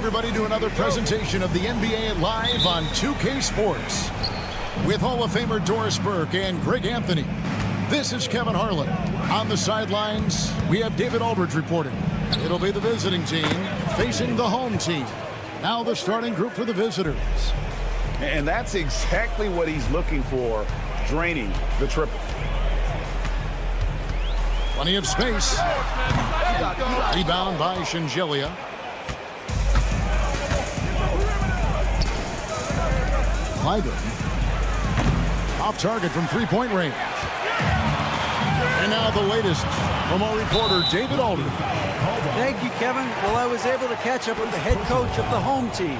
everybody, to another presentation of the NBA Live on 2K Sports. With Hall of Famer Doris Burke and Greg Anthony, this is Kevin Harlan. On the sidelines, we have David Aldridge reporting. It'll be the visiting team facing the home team. Now the starting group for the visitors. And that's exactly what he's looking for, draining the triple. Plenty of space. Rebound by Shingelia. Clyburn. Off target from three-point range. And now the latest from our reporter, David Aldridge. Thank you, Kevin. Well, I was able to catch up with the head coach of the home team.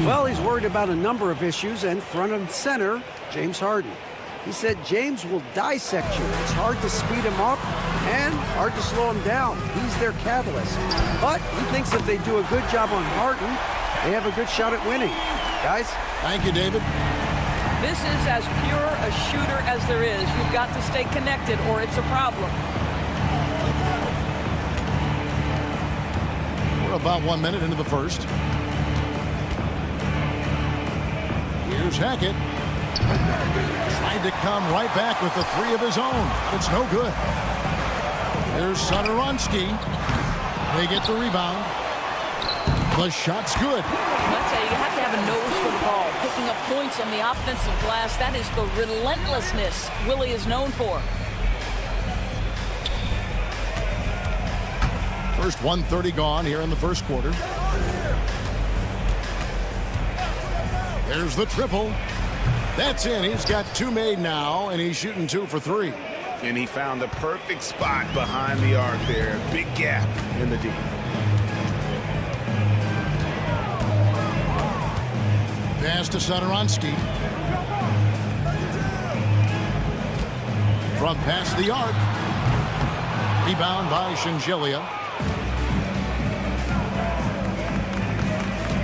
Well, he's worried about a number of issues, and front and center, James Harden. He said James will dissect you. It's hard to speed him up and hard to slow him down. He's their catalyst. But he thinks if they do a good job on Harden, they have a good shot at winning. Guys? Thank you, David. This is as pure a shooter as there is. You've got to stay connected or it's a problem. We're about 1 minute into the first. Here's Hackett. Trying to come right back with the three of his own. It's no good. Here's Satoransky. They get the rebound. The shot's good. I tell you, you have to have a nose for the ball. Picking up points on the offensive glass, that is the relentlessness Willie is known for. First 1:30 gone here in the first quarter. There's the triple. That's in. He's got two made now, and he's shooting 2 for 3. And he found the perfect spot behind the arc there. Big gap in the D. Pass to Satoransky. From past the arc. Rebound by Shingelia.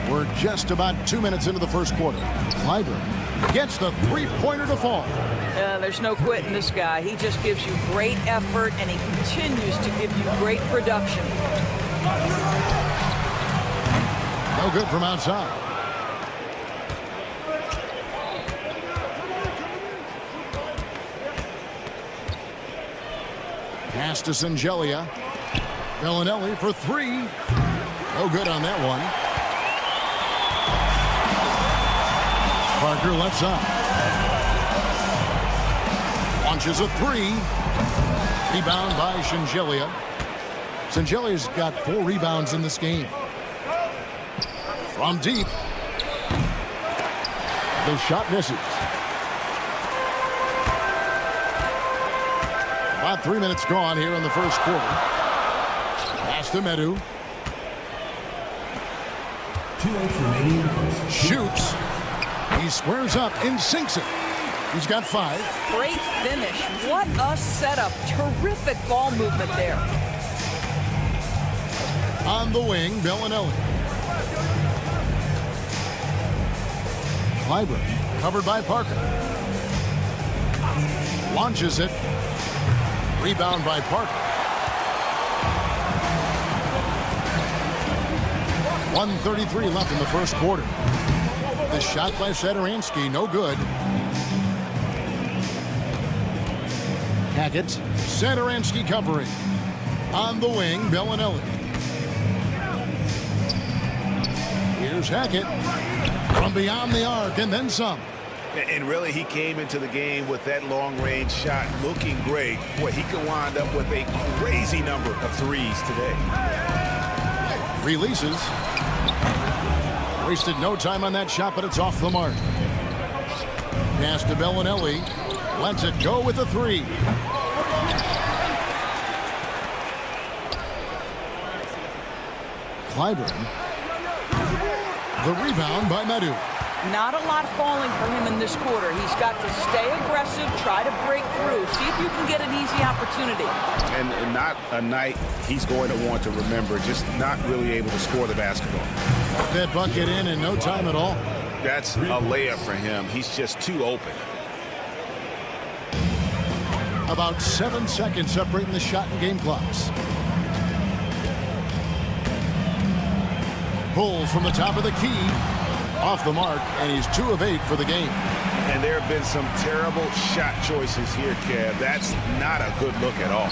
We're just about 2 minutes into the first quarter. Clyburn gets the three-pointer to fall. There's no quitting this guy. He just gives you great effort, and he continues to give you great production. No good from outside. Pass to Shingelia. Bellinelli for 3. No good on that one. Parker left side. Launches a 3. Rebound by Shingelia. Shingelia's got 4 rebounds in this game. From deep. The shot misses. About 3 minutes gone here in the first quarter. Pass to Medu. 2-8 remaining. Shoots. He squares up and sinks it. He's got 5. Great finish. What a setup. Terrific ball movement there. On the wing, Bellinelli. Clyburn, covered by Parker. Launches it. Rebound by Parker. 1:33 left in the first quarter. The shot by Satoransky, no good. Hackett, Satoransky covering. On the wing, Bellinelli. Here's Hackett. From beyond the arc and then some. And really, he came into the game with that long-range shot looking great. Boy, he could wind up with a crazy number of threes today. Releases. Wasted no time on that shot, but it's off the mark. Pass to Bellinelli. Lets it go with a 3. Clyburn. The rebound by Medu. Not a lot falling for him in this quarter. He's got to stay aggressive, try to break through, see if you can get an easy opportunity. And not a night he's going to want to remember, just not really able to score the basketball. That bucket in no time at all. That's a layup for him. He's just too open. About 7 seconds separating the shot and game clocks. Pulls from the top of the key. Off the mark, and he's 2 of 8 for the game. And there have been some terrible shot choices here, Kev. That's not a good look at all.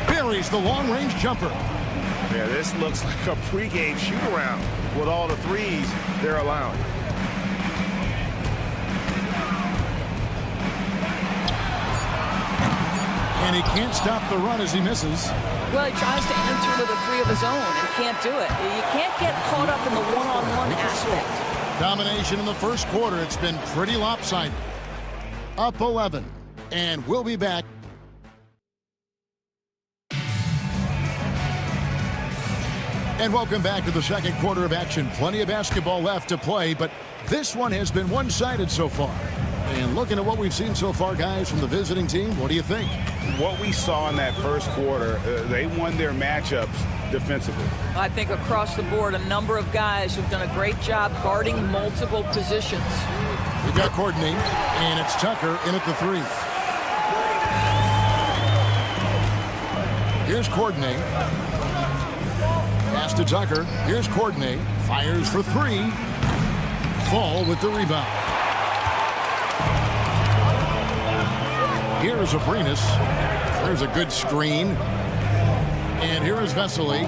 Buries the long-range jumper. Yeah, this looks like a pregame shoot-around with all the threes they're allowing. And he can't stop the run as he misses. Well, he tries to enter with a 3 of his own and can't do it. You can't get caught up in the one-on-one aspect. Domination in the first quarter. It's been pretty lopsided. Up 11. And we'll be back. And welcome back to the second quarter of action. Plenty of basketball left to play, but this one has been one-sided so far. And looking at what we've seen so far, guys, from the visiting team, what do you think? What we saw in that first quarter, they won their matchups defensively. I think across the board, a number of guys who've done a great job guarding multiple positions. We've got Courtney, and it's Tucker in at the 3. Here's Courtney. Pass to Tucker. Here's Courtney. Fires for 3. Fall with the rebound. Here's Abrinas. There's a good screen. And here is Vesely.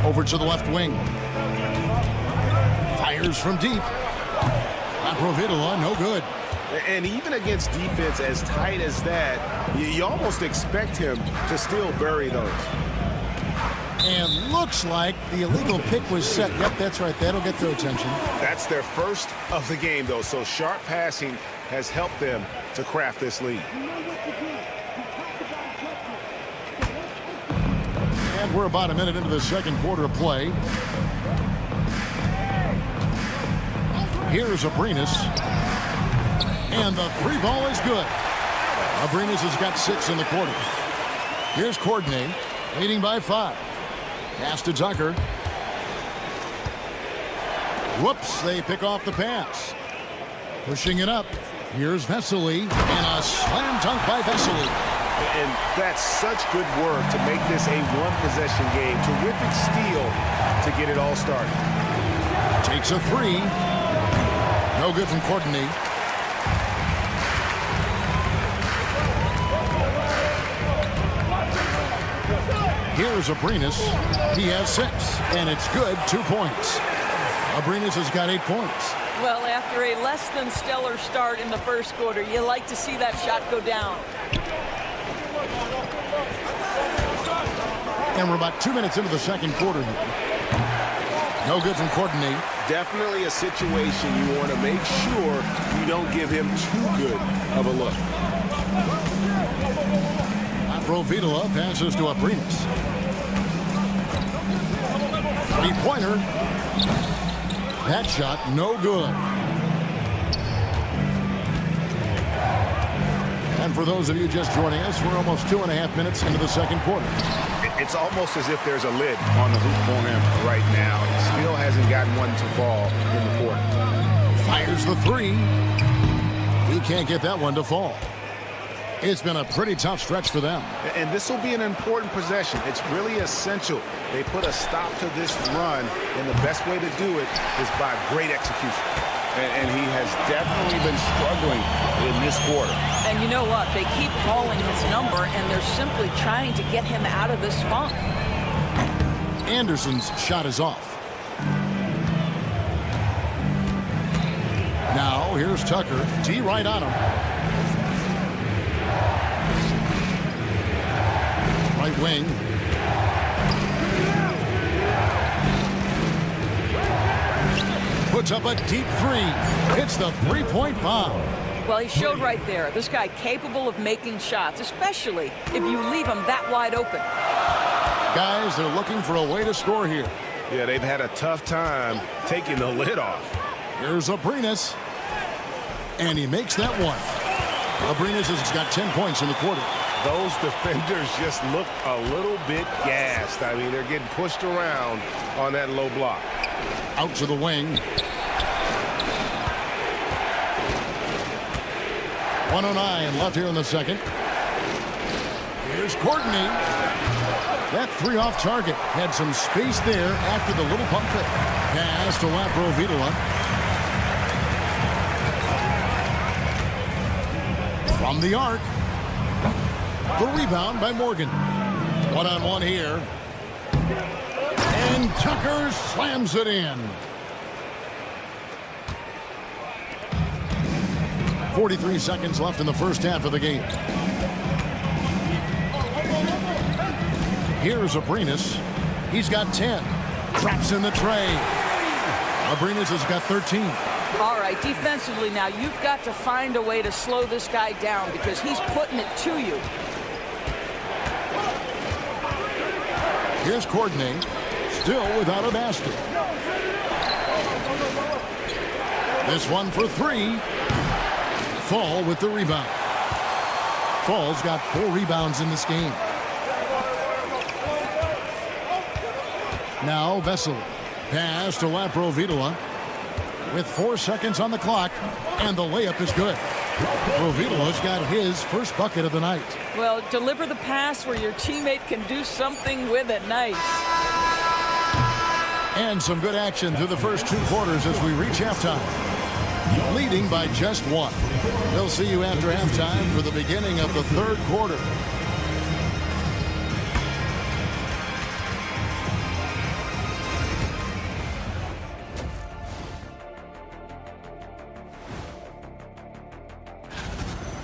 Over to the left wing. Fires from deep. Provitola, no good. And even against defense as tight as that, you almost expect him to still bury those. And looks like the illegal pick was set. Yep, that's right. That'll get their attention. That's their first of the game, though. So sharp passing has helped them to craft this lead. And we're about a minute into the second quarter of play. Here's Abrinas. And the 3 ball is good. Abrinas has got 6 in the quarter. Here's Courtney, leading by 5. Pass to Tucker. Whoops, they pick off the pass. Pushing it up. Here's Vesely, and a slam dunk by Vesely. And that's such good work to make this a one-possession game. Terrific steal to get it all started. Takes a 3. No good from Courtney. Here's Abrinas. He has 6, and it's good. 2 points. Abrinas has got 8 points. Well, after a less than stellar start in the first quarter, you like to see that shot go down. And we're about 2 minutes into the second quarter here. No good from Courtney. Definitely a situation you want to make sure you don't give him too good of a look. Provitola passes to Abrinas. 3-pointer. That shot, no good. And for those of you just joining us, we're almost 2.5 minutes into the second quarter. It's almost as if there's a lid on the hoop for him right now. He still hasn't gotten one to fall in the quarter. Fires the 3. He can't get that one to fall. It's been a pretty tough stretch for them. And this will be an important possession. It's really essential. They put a stop to this run, and the best way to do it is by great execution. And he has definitely been struggling in this quarter. And you know what? They keep calling his number, and they're simply trying to get him out of this funk. Anderson's shot is off. Now, here's Tucker. D right on him. Right wing. Puts up a deep 3. It's the 3-point bomb. Well, he showed right there. This guy capable of making shots, especially if you leave him that wide open. Guys, they're looking for a way to score here. Yeah, they've had a tough time taking the lid off. Here's Abrinas. And he makes that one. Abrinas has got 10 points in the quarter. Those defenders just look a little bit gassed. I mean, they're getting pushed around on that low block. Out to the wing. 1:09 left here in the second. Here's Courtney. That three off target. Had some space there after the little pump fake. Pass to Laprovitola. From the arc. The rebound by Morgan. One-on-one here. And Tucker slams it in. 43 seconds left in the first half of the game. Here's Abrinas. He's got 10. Drops in the tray. Abrinas has got 13. All right, defensively now, you've got to find a way to slow this guy down because he's putting it to you. Here's Courtney, still without a basket. This one for three. Fall with the rebound. Fall's got 4 rebounds in this game. Now Vessel. Pass to Laprovitola. With 4 seconds on the clock, and the layup is good. Rovitola's got his first bucket of the night. Well, deliver the pass where your teammate can do something with it. Nice. And some good action through the first 2 quarters as we reach halftime. Leading by just 1. We'll see you after halftime for the beginning of the third quarter.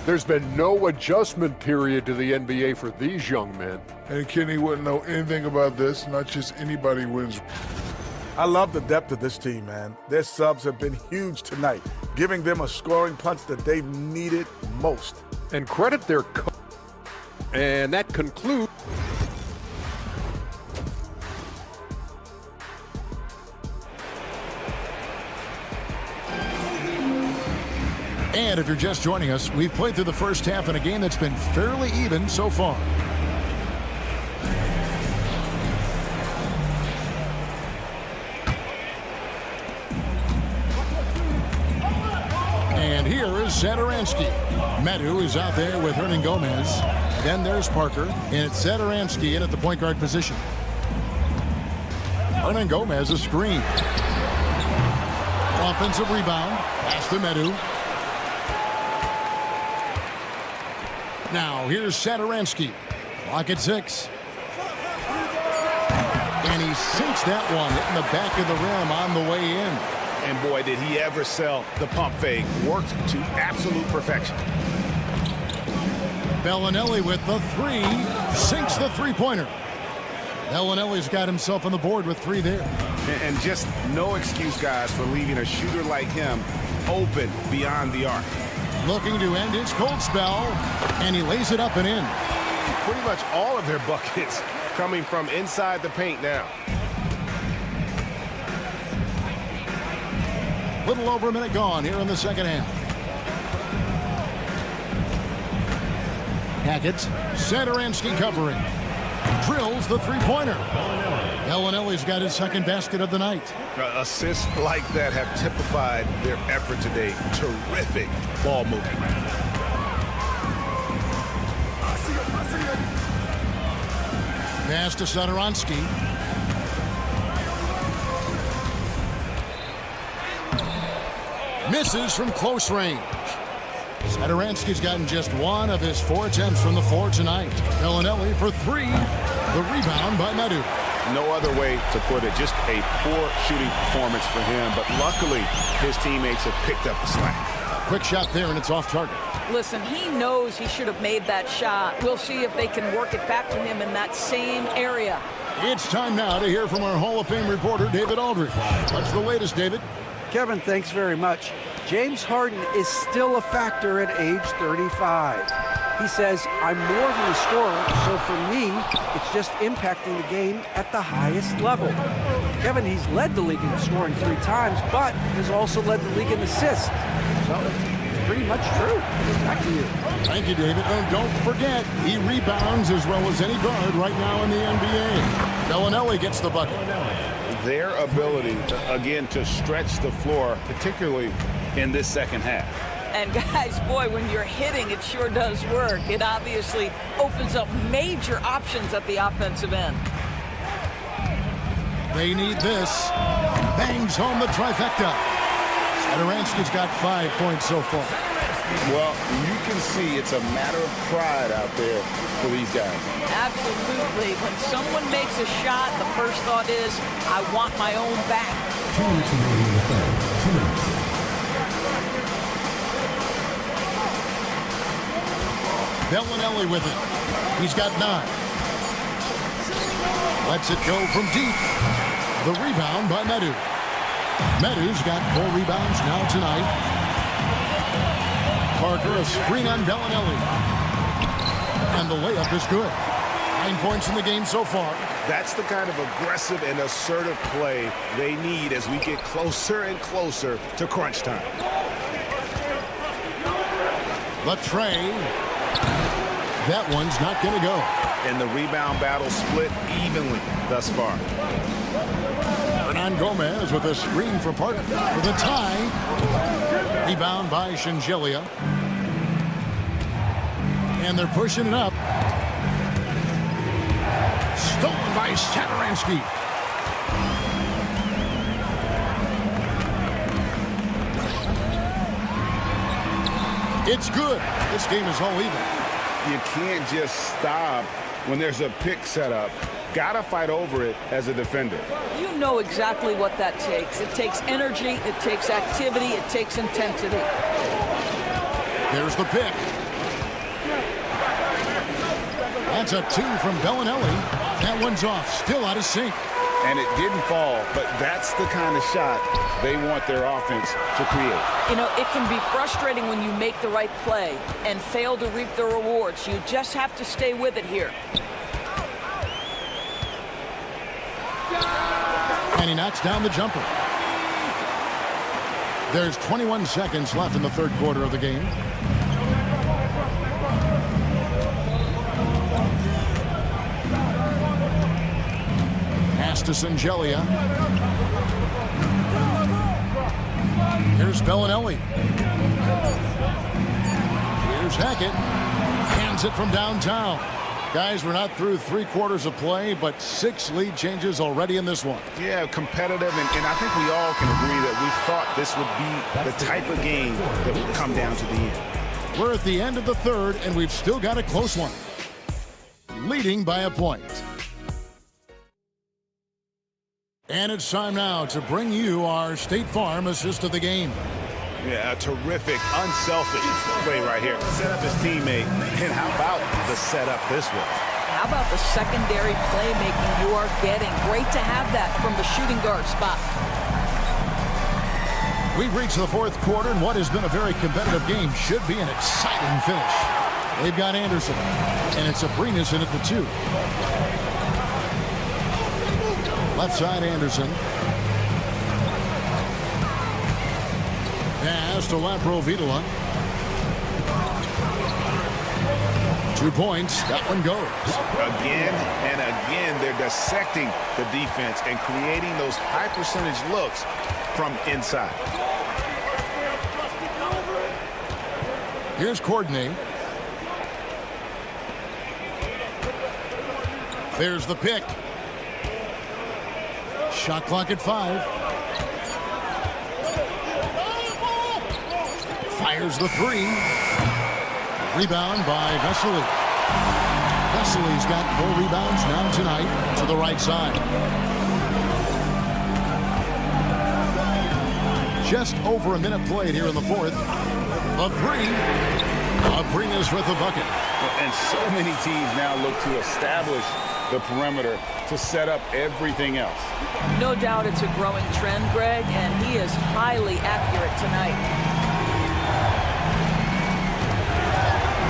There's been no adjustment period to the NBA for these young men. And Kenny wouldn't know anything about this. Not just anybody wins. I love the depth of this team, man. Their subs have been huge tonight, giving them a scoring punch that they've needed most. And credit their coach. And that concludes. And if you're just joining us, we've played through the first half in a game that's been fairly even so far. And here is Zadaransky. Medu is out there with Hernan Gomez. Then there's Parker, and it's Zadaransky in at the point guard position. Hernan Gomez a screen. Offensive rebound. Pass to Medu. Now, here's Zadaransky. Clock at 6. And he sinks that one, hitting the back of the rim on the way in. And boy, did he ever sell the pump fake. Worked to absolute perfection. Bellinelli with the 3. Sinks the three-pointer. Bellinelli's got himself on the board with 3 there. And just no excuse, guys, for leaving a shooter like him open beyond the arc. Looking to end his cold spell, and he lays it up and in. Pretty much all of their buckets coming from inside the paint now. Little over a minute gone here in the second half. Hackett, Zadaransky covering. Drills the three-pointer. Bellinelli's got his second basket of the night. Assists like that have typified their effort today. Terrific ball movement. Pass to Zadaransky. Misses from close range. Zadaransky's gotten just 1 of his 4 attempts from the floor tonight. Bellinelli for 3. The rebound by Medu. No other way to put it. Just a poor shooting performance for him. But luckily, his teammates have picked up the slack. Quick shot there, and it's off target. Listen, he knows he should have made that shot. We'll see if they can work it back to him in that same area. It's time now to hear from our Hall of Fame reporter, David Aldridge. What's the latest, David? Kevin, thanks very much. James Harden is still a factor at age 35. He says, I'm more than a scorer, so for me, it's just impacting the game at the highest level. Kevin, he's led the league in scoring 3 times, but has also led the league in assists. So it's pretty much true. Back to you. Thank you, David. And don't forget, he rebounds as well as any guard right now in the NBA. Bellinelli gets the bucket. Their ability, again, to stretch the floor, particularly in this second half. And guys, boy, when you're hitting, it sure does work. It obviously opens up major options at the offensive end. They need this. Bangs home the trifecta. Sadaransky's got 5 points so far. Well, you can see it's a matter of pride out there for these guys. Absolutely. When someone makes a shot, the first thought is, I want my own back. 2 minutes remaining in the third. 2 minutes. Bellinelli with it. He's got 9. Lets it go from deep. The rebound by Medu. Medu's got 4 rebounds now tonight. Parker, a screen on Bellinelli. And the layup is good. 9 points in the game so far. That's the kind of aggressive and assertive play they need as we get closer and closer to crunch time. Latrey. That one's not going to go. And the rebound battle split evenly thus far. Hernan Gomez with a screen for Parker for the tie. Rebound by Shingelia. And they're pushing it up. Stolen by Sadaransky. It's good. This game is all even. You can't just stop when there's a pick set up. Gotta fight over it as a defender. You know exactly what that takes. It takes energy, it takes activity, it takes intensity. There's the pick. That's a 2 from Bellinelli. That one's off, still out of sync. And it didn't fall, but that's the kind of shot they want their offense to create. You know, it can be frustrating when you make the right play and fail to reap the rewards. You just have to stay with it here. And he knocks down the jumper. There's 21 seconds left in the third quarter of the game. Pass to Shingelia. Here's Bellinelli. Here's Hackett. Hands it from downtown. Guys, we're not through 3 quarters of play, but 6 lead changes already in this one. Yeah, competitive, and I think we all can agree that we thought this would be the type of game that would come down to the end. We're at the end of the third, and we've still got a close one. Leading by a point. And it's time now to bring you our State Farm assist of the game. Yeah, a terrific, unselfish play right here. Set up his teammate, and how about the setup this way? How about the secondary playmaking you are getting? Great to have that from the shooting guard spot. We've reached the fourth quarter, and what has been a very competitive game should be an exciting finish. They've got Anderson, and it's Abrinas in at the 2. Left side, Anderson. Pass to Laprovitola. 2 points. That one goes. Again and again, they're dissecting the defense and creating those high percentage looks from inside. Here's Courtney. There's the pick. Shot clock at 5. Fires the 3. Rebound by Vesely. Vesely's got 4 rebounds now tonight to the right side. Just over a minute played here in the fourth. The 3. Abrinas with the bucket. And so many teams now look to establish the perimeter to set up everything else. No doubt it's a growing trend, Greg, and he is highly accurate tonight.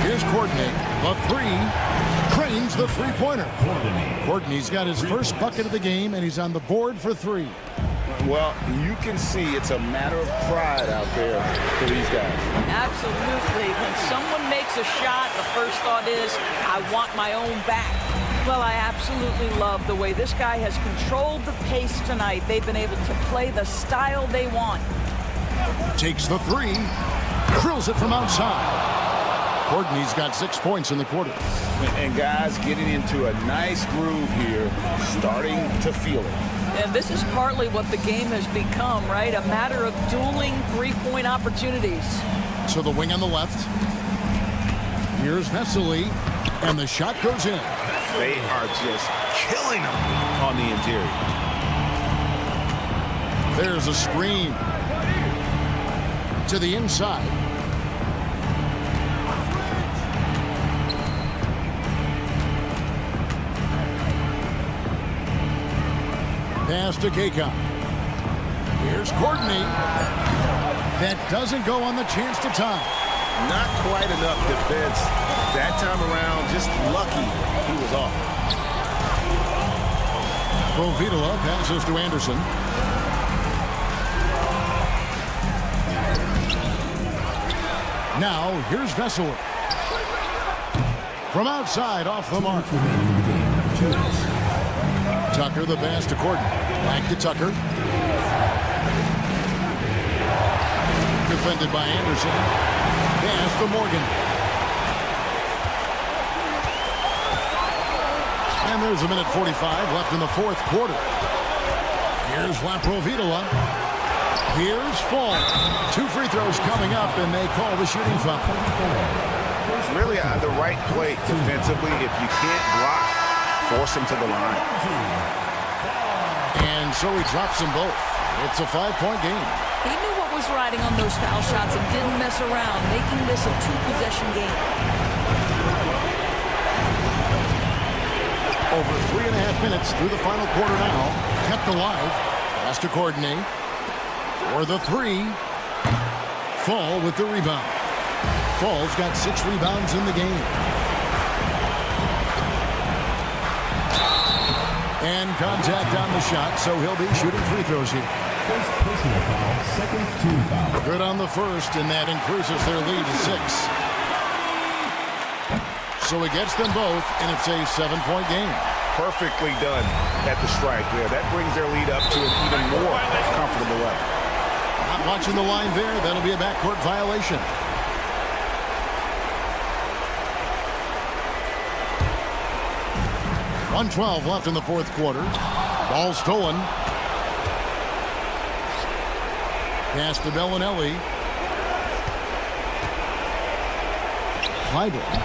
Here's Courtney. The 3. Cranes the three-pointer. Courtney's got his first bucket of the game, and he's on the board for 3. Well, you can see it's a matter of pride out there for these guys. Absolutely. When someone makes a shot, the first thought is, I want my own back. Well, I absolutely love the way this guy has controlled the pace tonight. They've been able to play the style they want. Takes the 3. Drills it from outside. Courtney's got 6 points in the quarter. And guys getting into a nice groove here, starting to feel it. And this is partly what the game has become, right? A matter of dueling three-point opportunities. To the wing on the left. Here's Vesely, and the shot goes in. They are just killing them on the interior. There's a screen. To the inside. Pass to Kakon. Here's Courtney. That doesn't go on the chance to tie. Not quite enough defense that time around. Just lucky he was off. Rovitola passes to Anderson. Now, here's Vesely. From outside, off the mark. Tucker, the pass to Courtney. Back to Tucker. Defended by Anderson. Pass to Morgan. And there's a minute 45 left in the fourth quarter. Here's Laprovitola. Here's Fall. 2 free throws coming up, and they call the shooting foul. Really the right play defensively. If you can't block, force him to the line. And so he drops them both. It's a 5-point game. He knew what was riding on those foul shots and didn't mess around, making this a 2-possession game. Over 3.5 minutes through the final quarter now. Kept alive. Pass to Courtney. For the 3. Fall with the rebound. Fall's got 6 rebounds in the game. And contact on the shot, so he'll be shooting free throws here. First personal foul, second team foul. Good on the first, and that increases their lead to 6. So he gets them both, and it's a 7-point game. Perfectly done at the strike there. That brings their lead up to an even more comfortable level. Not watching the line there. That'll be a backcourt violation. .112 left in the fourth quarter. Ball stolen. Pass to Bellinelli. Clyburn.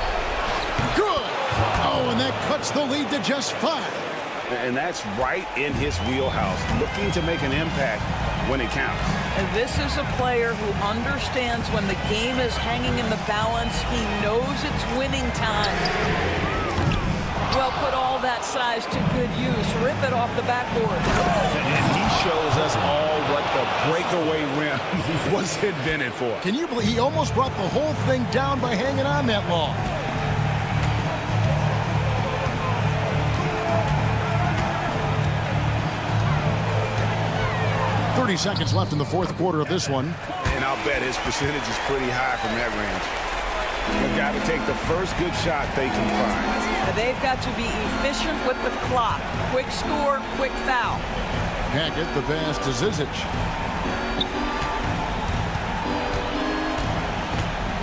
Good! Oh, and that cuts the lead to just 5. And that's right in his wheelhouse, looking to make an impact when it counts. And this is a player who understands when the game is hanging in the balance. He knows it's winning time. Well, put all that size to good use. Rip it off the backboard. And he shows us all what the breakaway rim was invented for. Can you believe he almost brought the whole thing down by hanging on that long? .30 seconds left in the fourth quarter of this one. And I'll bet his percentage is pretty high from that range. They've got to take the first good shot they can find. They've got to be efficient with the clock. Quick score, quick foul. Hackett, the pass to Zizic.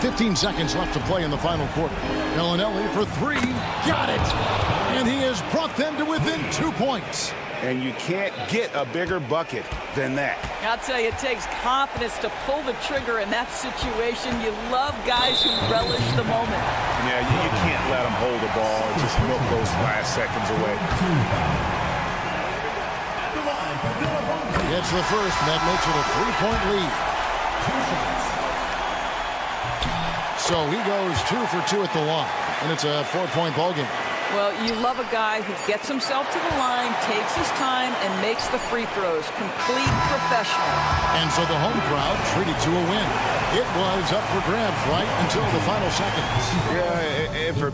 15 seconds left to play in the final quarter. Bellinelli for 3. Got it! And he has brought them to within 2 points. And you can't get a bigger bucket than that. I'll tell you, it takes confidence to pull the trigger in that situation. You love guys who relish the moment. Yeah, you can't let them hold the ball and just milk those last seconds away. Gets the first, and that makes it a 3-point lead. So he goes 2 for 2 at the line, and it's a 4-point ball game. Well, you love a guy who gets himself to the line, takes his time, and makes the free throws. Complete professional. And so the home crowd treated to a win. It was up for grabs right until the final seconds. Yeah, and for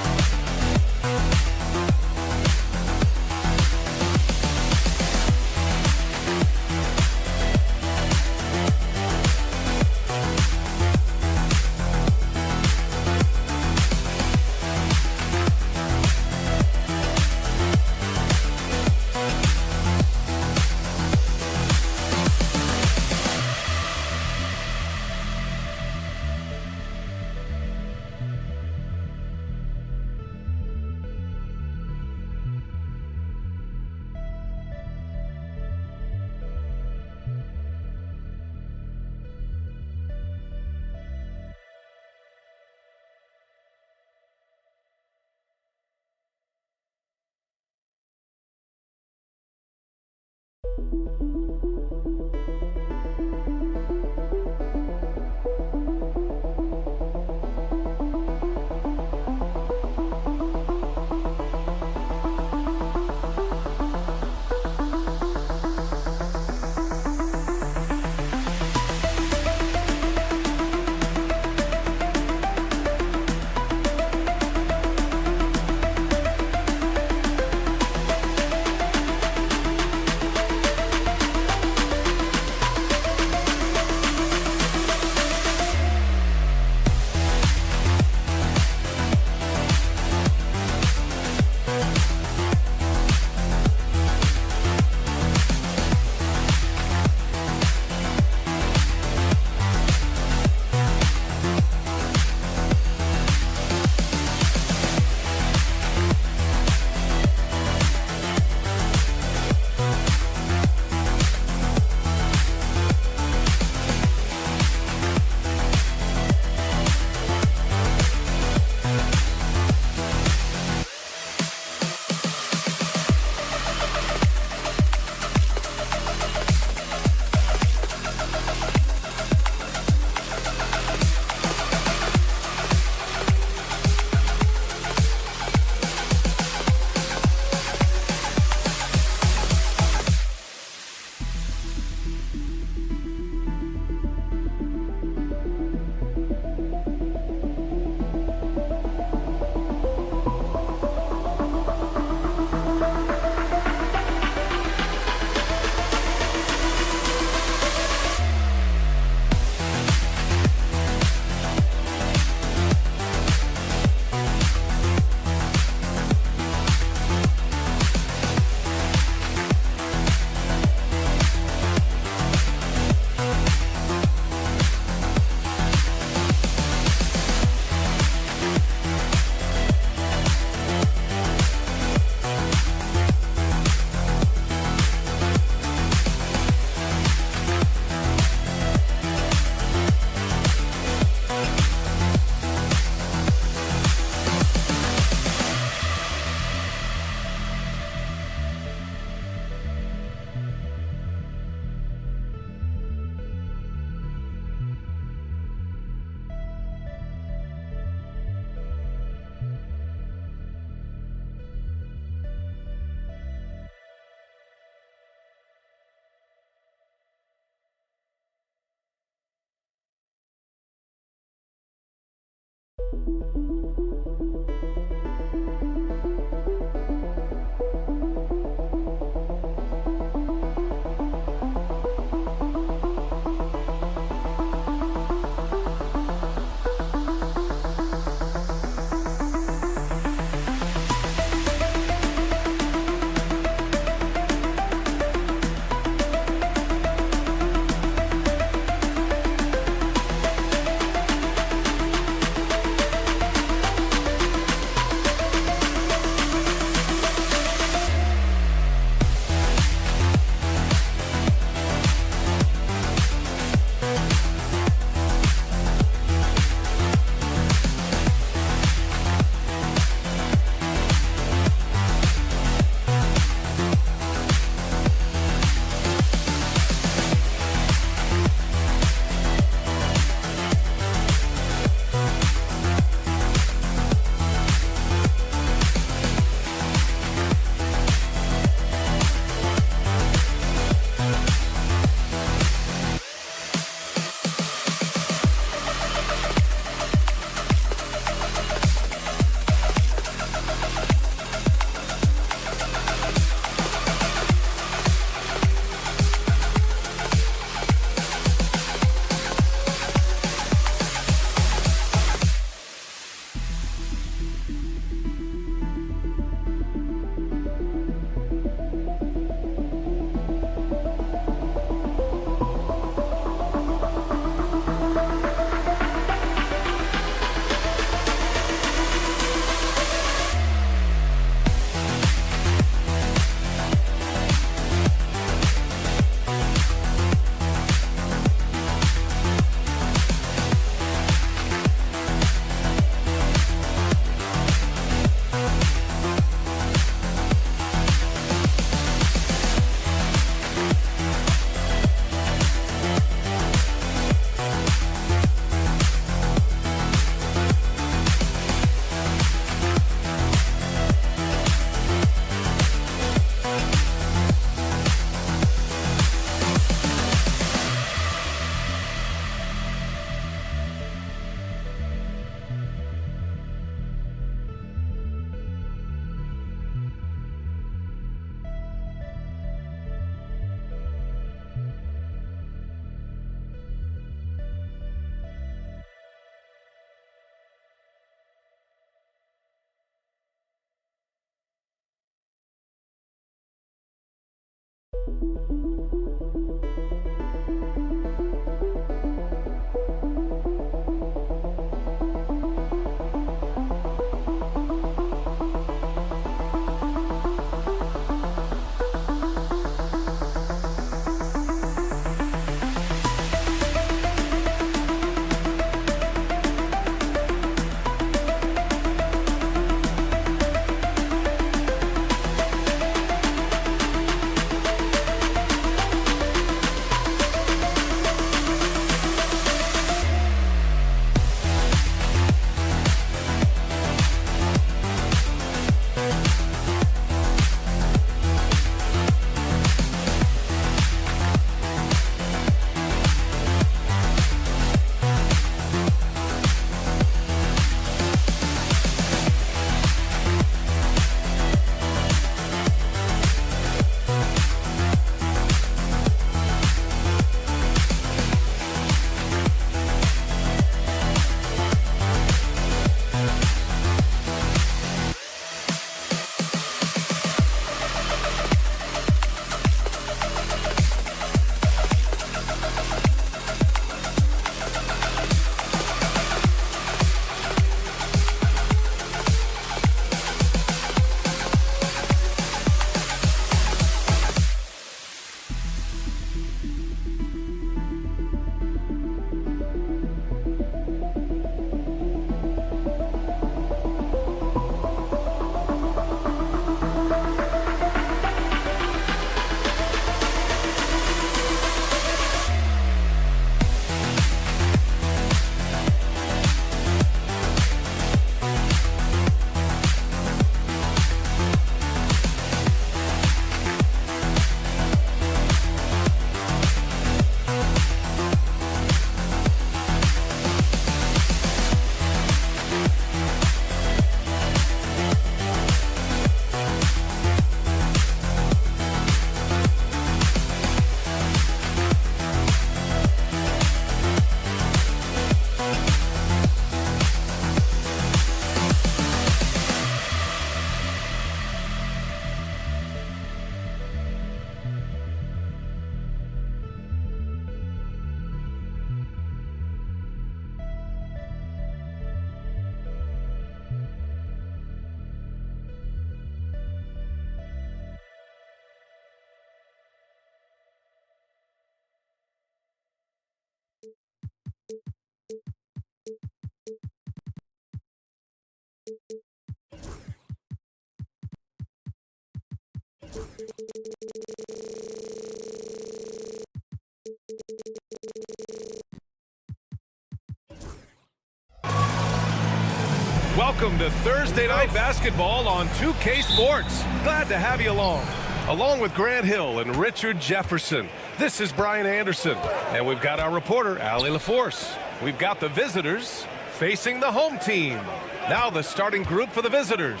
Welcome to Thursday Night Basketball on 2K Sports. Glad to have you along with Grant Hill and Richard Jefferson. This is Brian Anderson, and we've got our reporter, Allie LaForce. We've got the visitors facing the home team. Now the starting group for the visitors.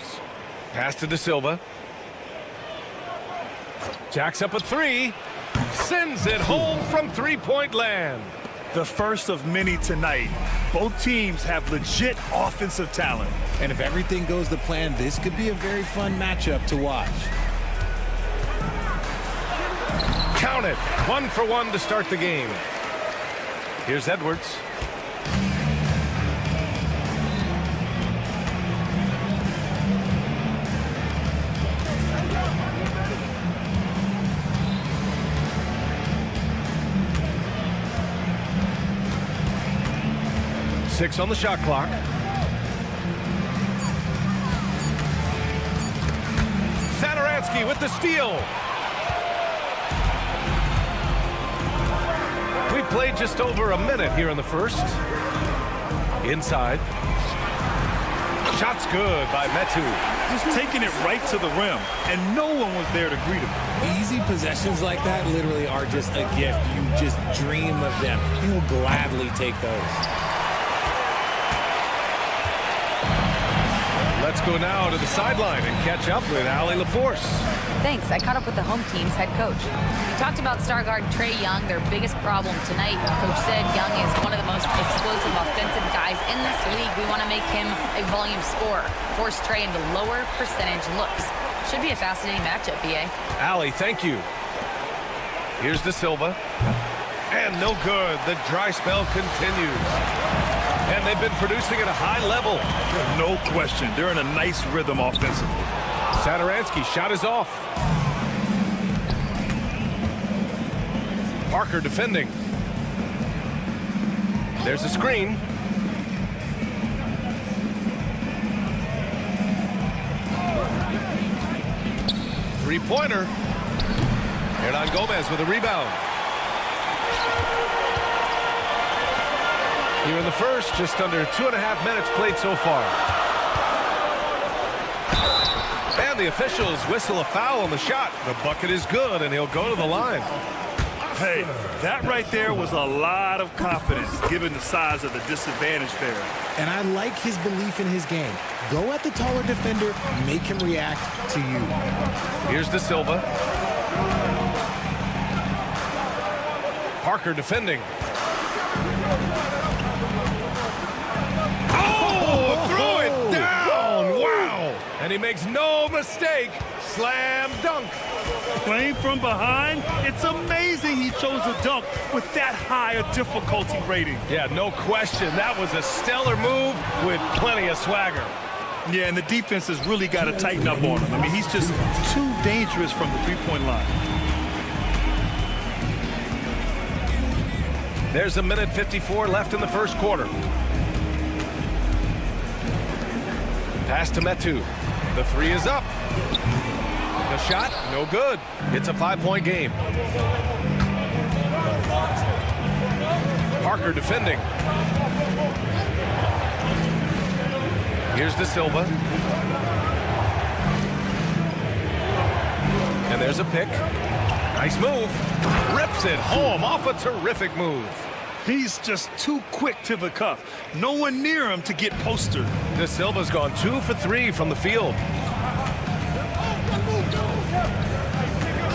Pass to De Silva. Jacks up a three. Sends it home from three-point land. The first of many tonight. Both teams have legit offensive talent. And if everything goes to plan, this could be a very fun matchup to watch. Count it. 1 for 1 to start the game. Here's Edwards. Six on the shot clock. Satoransky with the steal. We played just over a minute here in the first. Inside. Shot's good by Metu. Just taking it right to the rim, and no one was there to greet him. Easy possessions like that literally are just a gift. You just dream of them. He will gladly take those. Let's go now to the sideline and catch up with Allie LaForce. Thanks. I caught up with the home team's head coach. We talked about star guard Trae Young, their biggest problem tonight. Coach said Young is one of the most explosive offensive guys in this league. We want to make him a volume scorer, force Trae into lower percentage looks. Should be a fascinating matchup, BA. Allie, thank you. Here's De Silva. And no good. The dry spell continues. And they've been producing at a high level. No question. They're in a nice rhythm offensively. Satoransky's shot is off. Parker defending. There's a screen. Three-pointer. Hernan Gomez with a rebound. Here in the first, just under 2.5 minutes played so far. And the officials whistle a foul on the shot. The bucket is good, and he'll go to the line. Hey, that right there was a lot of confidence, given the size of the disadvantage there. And I like his belief in his game. Go at the taller defender, make him react to you. Here's De Silva. Parker defending. Oh, threw it down! Wow! And he makes no mistake. Slam dunk. Playing from behind, it's amazing he chose a dunk with that high a difficulty rating. Yeah, no question. That was a stellar move with plenty of swagger. Yeah, and the defense has really got to tighten up on him. I mean, he's just too dangerous from the three-point line. There's a minute 54 left in the first quarter. Pass to Metu. The three is up. The shot, no good. It's a 5-point game. Parker defending. Here's De Silva. And there's a pick. Nice move. Rips it home off a terrific move. He's just too quick to the cup. No one near him to get postered. De Silva's gone 2 for 3 from the field.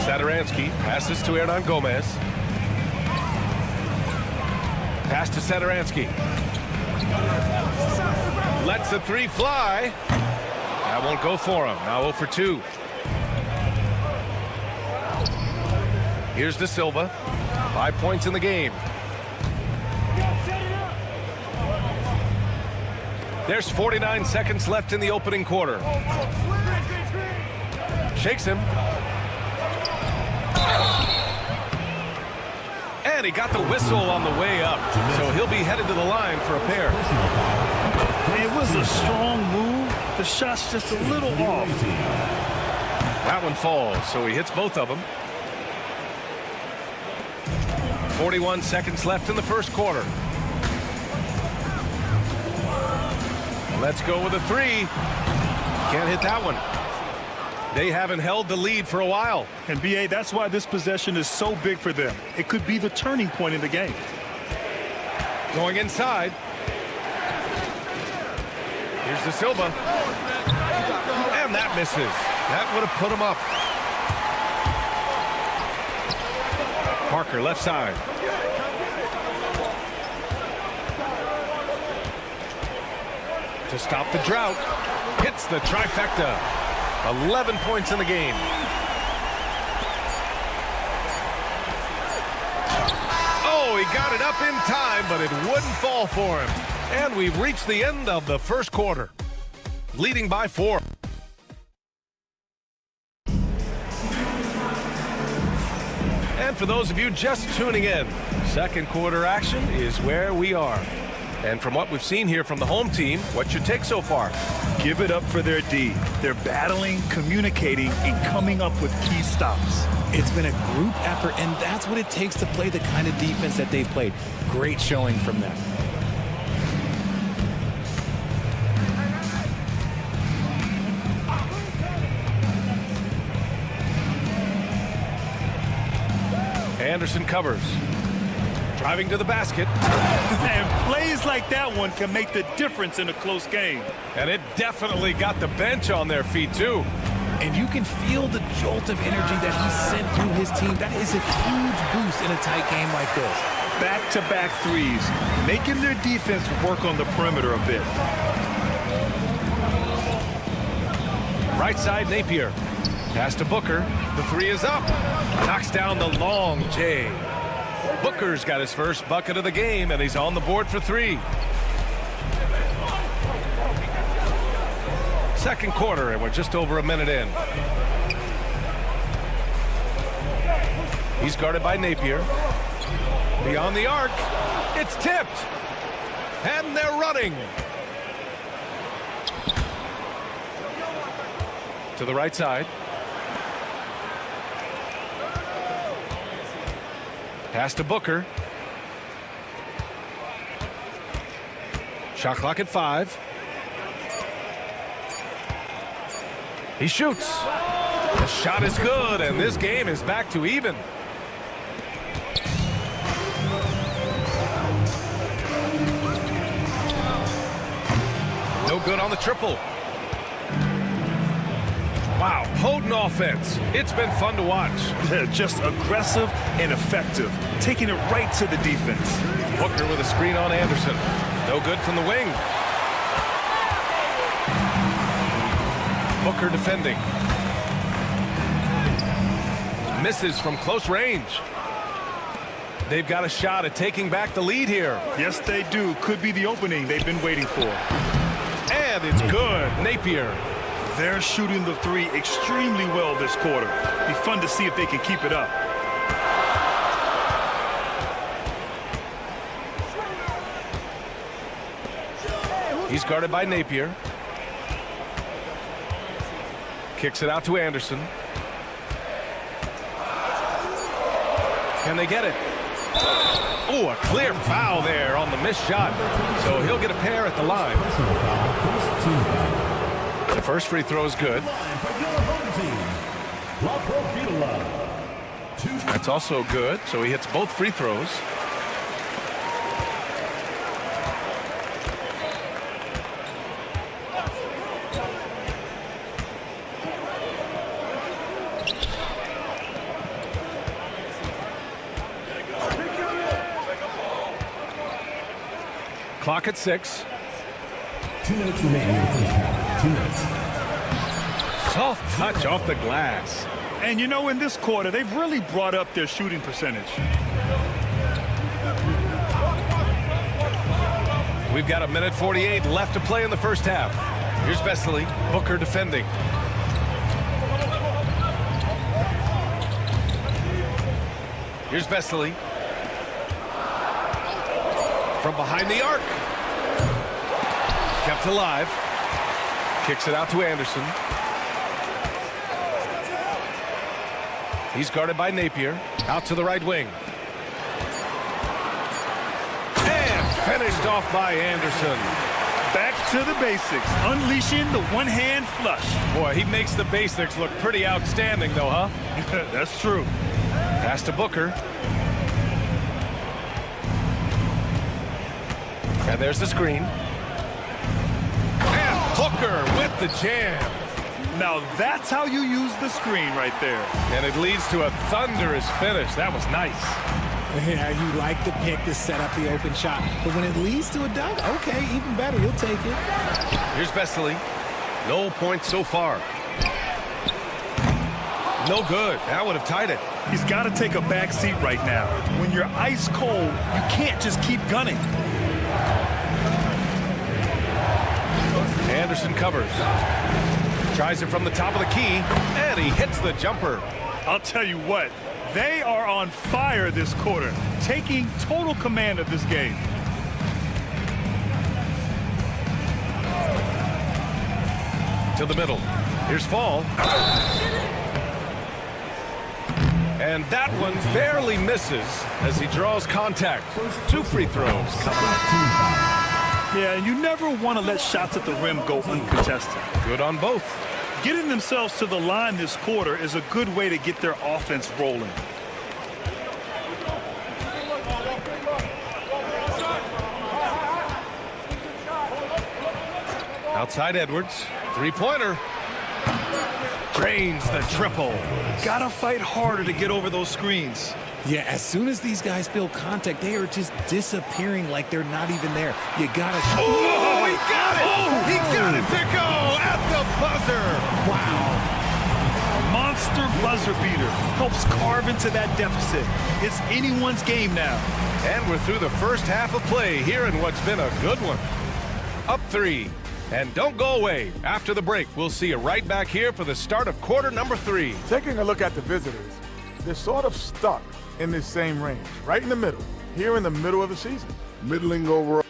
Satoransky passes to Hernan Gomez. Pass to Satoransky. Lets the three fly. That won't go for him. Now 0 for 2. Here's De Silva. 5 points in the game. There's 49 seconds left in the opening quarter. Shakes him. And he got the whistle on the way up. So he'll be headed to the line for a pair. It was a strong move. The shot's just a little off. That one falls, so he hits both of them. 41 seconds left in the first quarter. Let's go with a three. Can't hit that one. They haven't held the lead for a while. And B.A., that's why this possession is so big for them. It could be the turning point in the game. Going inside. Here's De Silva. And that misses. That would have put him up. Parker left side. To stop the drought. Hits the trifecta. 11 points in the game. Oh, he got it up in time, but it wouldn't fall for him. And we've reached the end of the first quarter. Leading by 4. And for those of you just tuning in, second quarter action is where we are. And from what we've seen here from the home team, what's your take so far? Give it up for their D. They're battling, communicating, and coming up with key stops. It's been a group effort, and that's what it takes to play the kind of defense that they've played. Great showing from them. Anderson covers. Driving to the basket. And plays like that one can make the difference in a close game. And it definitely got the bench on their feet, too. And you can feel the jolt of energy that he sent through his team. That is a huge boost in a tight game like this. Back-to-back threes, making their defense work on the perimeter a bit. Right side, Napier. Pass to Booker. The three is up. Knocks down the long J. Booker's got his first bucket of the game, and he's on the board for three. Second quarter, and we're just over a minute in. He's guarded by Napier. Beyond the arc. It's tipped. And they're running. To the right side. Pass to Booker. Shot clock at 5. He shoots. The shot is good, and this game is back to even. No good on the triple. Wow, potent offense. It's been fun to watch. Just aggressive and effective, taking it right to the defense. Booker with a screen on Anderson. No good from the wing. Booker defending. Misses from close range. They've got a shot at taking back the lead here. Yes, they do. Could be the opening they've been waiting for. And it's good. Napier. They're shooting the three extremely well this quarter. Be fun to see if they can keep it up. He's guarded by Napier. Kicks it out to Anderson. Can they get it? Oh, a clear foul there on the missed shot. So he'll get a pair at the line. The first free throw is good. That's also good, so he hits both free throws. Clock at 6. 2 minutes remaining in the first half. 2 minutes. Soft touch off the glass. And you know, in this quarter, they've really brought up their shooting percentage. We've got a minute 48 left to play in the first half. Here's Vesely. Booker defending. Here's Vesely. From behind the arc. Kept alive. Kicks it out to Anderson. He's guarded by Napier. Out to the right wing. And finished off by Anderson. Back to the basics. Unleashing the one-hand flush. Boy, he makes the basics look pretty outstanding, though, huh? That's true. Pass to Booker. And there's the screen. And Booker with the jam. Now that's how you use the screen right there. And it leads to a thunderous finish. That was nice. Yeah, you like the pick to set up the open shot. But when it leads to a dunk, okay, even better. You'll take it. Here's Vesely. No points so far. No good. That would have tied it. He's got to take a back seat right now. When you're ice cold, you can't just keep gunning. Anderson covers. Tries it from the top of the key, and he hits the jumper. I'll tell you what, they are on fire this quarter, taking total command of this game. To the middle. Here's Fall. And that one barely misses as he draws contact. 2 free throws. Yeah, and you never want to let shots at the rim go uncontested. Good on both. Getting themselves to the line this quarter is a good way to get their offense rolling. Outside Edwards. 3-pointer. Drains the triple. Gotta fight harder to get over those screens. Yeah, as soon as these guys feel contact, they are just disappearing like they're not even there. You gotta. Oh, he got it! He got it to go at the buzzer! Wow. monster buzzer beater helps carve into that deficit. It's anyone's game now. And we're through the first half of play here in what's been a good one. Up 3. And don't go away. After the break, we'll see you right back here for the start of quarter number 3. Taking a look at the visitors, they're sort of stuck in this same range, right in the middle, here in the middle of the season. Middling overall.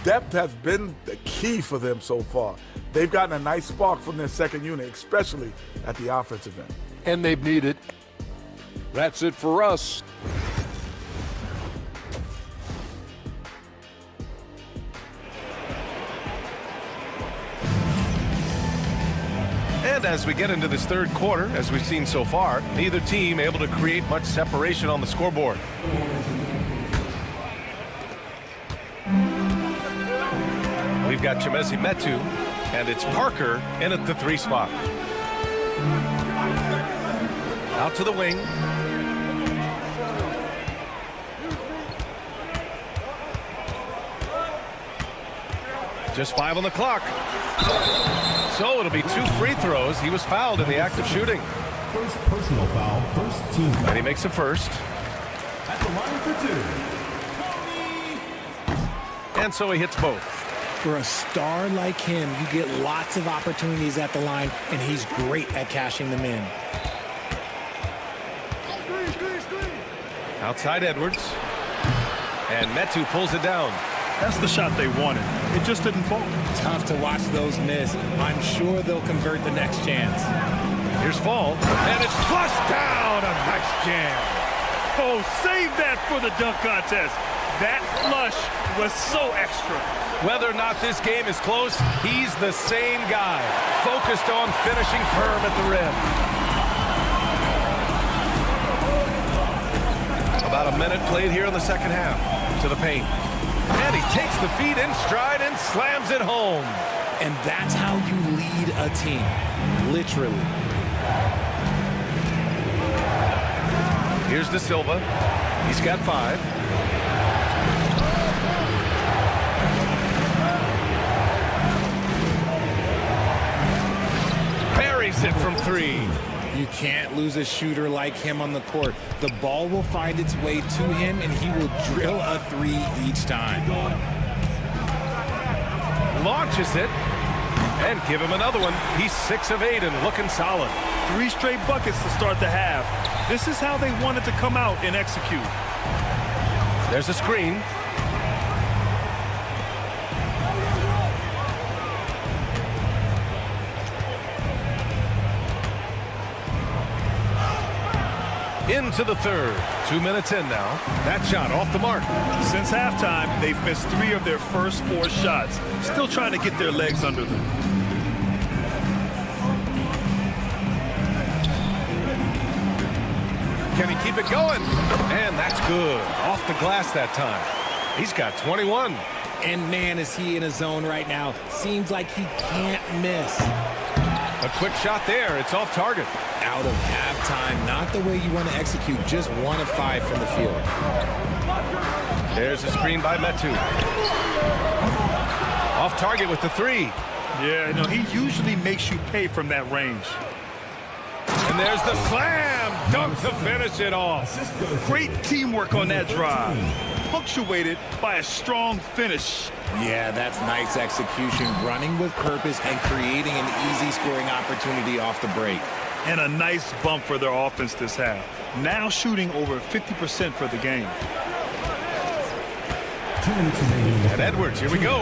Depth has been the key for them so far. They've gotten a nice spark from their second unit, especially at the offensive end. And they've needed. That's it for us. And as we get into this third quarter, as we've seen so far, neither team able to create much separation on the scoreboard. We've got Chimezie Metu, and it's Parker in at the 3 spot. Out to the wing. Just 5 on the clock. So it'll be 2 free throws. He was fouled in the act of shooting. First personal foul, first team foul. And he makes a first. At the line for 2. And so he hits both. For a star like him, you get lots of opportunities at the line, and he's great at cashing them in. Outside Edwards. And Metu pulls it down. That's the shot they wanted. It just didn't fall. Tough to watch those miss. I'm sure they'll convert the next chance. Here's Fall, and it's flushed down. A nice jam. Oh, save that for the dunk contest. That flush was so extra. Whether or not this game is close, he's the same guy, focused on finishing firm at the rim. About a minute played here in the second half. To the paint. And he takes the feed in stride and slams it home. And that's how you lead a team, literally. Here's De Silva. He's got 5. Buries it from 3. You can't lose a shooter like him on the court. The ball will find its way to him, and he will drill a 3 each time. Launches it, and give him another one. He's 6 of 8 and looking solid. 3 straight buckets to start the half. This is how they wanted to come out and execute. There's a screen. Into the third. 2 minutes in now. That shot off the mark. Since halftime, they've missed 3 of their first 4 shots. Still trying to get their legs under them. Can he keep it going? And that's good. Off the glass that time. He's got 21. And man, is he in a zone right now. Seems like he can't miss. A quick shot there. It's off target. Out of halftime. Not the way you want to execute. Just 1 of 5 from the field. There's a screen by Metu. Off target with the 3. Yeah, no, he usually makes you pay from that range. And there's the slam dunk to finish it off. Great teamwork on that drive. Punctuated by a strong finish. Yeah, that's nice execution. Running with purpose and creating an easy scoring opportunity off the break. And a nice bump for their offense this half. Now shooting over 50% for the game. 2 minutes remaining. And Edwards, here we go.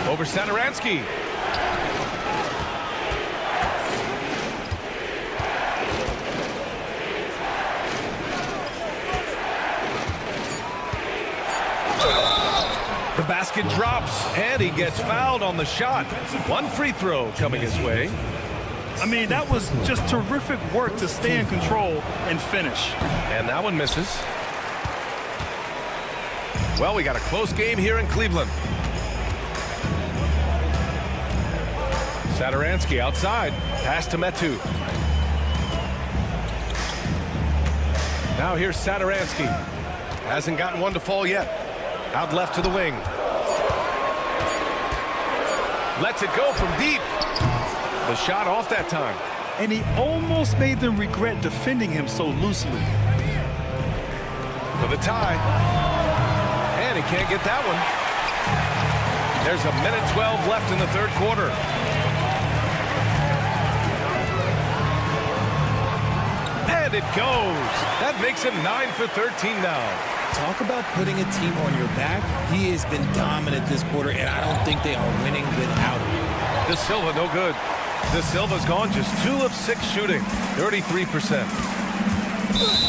Over Satoransky. The basket drops, and he gets fouled on the shot. 1 free throw coming his way. I mean, that was just terrific work to stay in control and finish. And that one misses. Well, we got a close game here in Cleveland. Satoransky outside. Pass to Metu. Now here's Satoransky. Hasn't gotten one to fall yet. Out left to the wing. Lets it go from deep. The shot off that time. and he almost made them regret defending him so loosely. For the tie. And he can't get that one. There's a minute 12 left in the third quarter. And it goes. That makes him 9 for 13 now. Talk about putting a team on your back. He has been dominant this quarter, and I don't think they are winning without him. De Silva, no good. De Silva's gone just 2 of 6 shooting, 33%.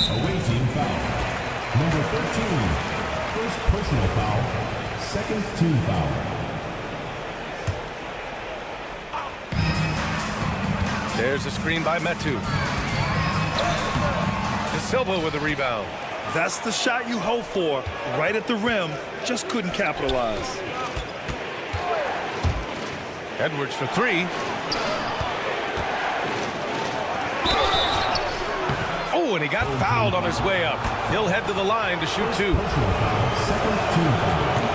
Away team foul. Number 13. First personal foul. Second team foul. There's a screen by Metu. De Silva with the rebound. That's the shot you hope for, right at the rim, just couldn't capitalize. Edwards for 3. Oh, and he got fouled on his way up. He'll head to the line to shoot 2.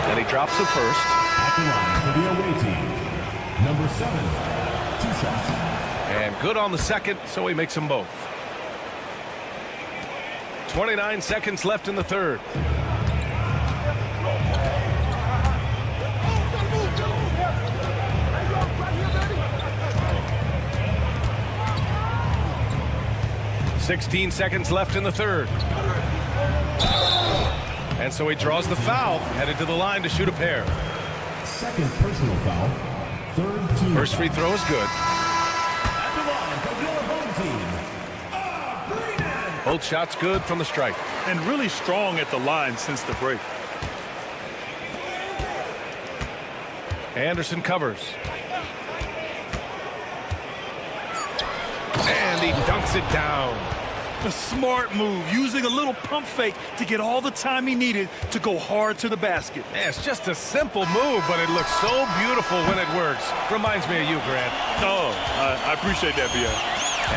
And he drops the first. At the line for the away team. Number 7. 2 shots. And good on the second, so he makes them both. 29 seconds left in the third. .16 left in the third. And so he draws the foul, headed to the line to shoot a pair. Second personal foul. Third team. First free throw is good. At the line for your home team. Both shots good from the stripe. And really strong at the line since the break. Anderson covers. And he dunks it down. A smart move, using a little pump fake to get all the time he needed to go hard to the basket. Yeah, it's just a simple move, but it looks so beautiful when it works. Reminds me of you, Grant. Oh, I appreciate that, B.A.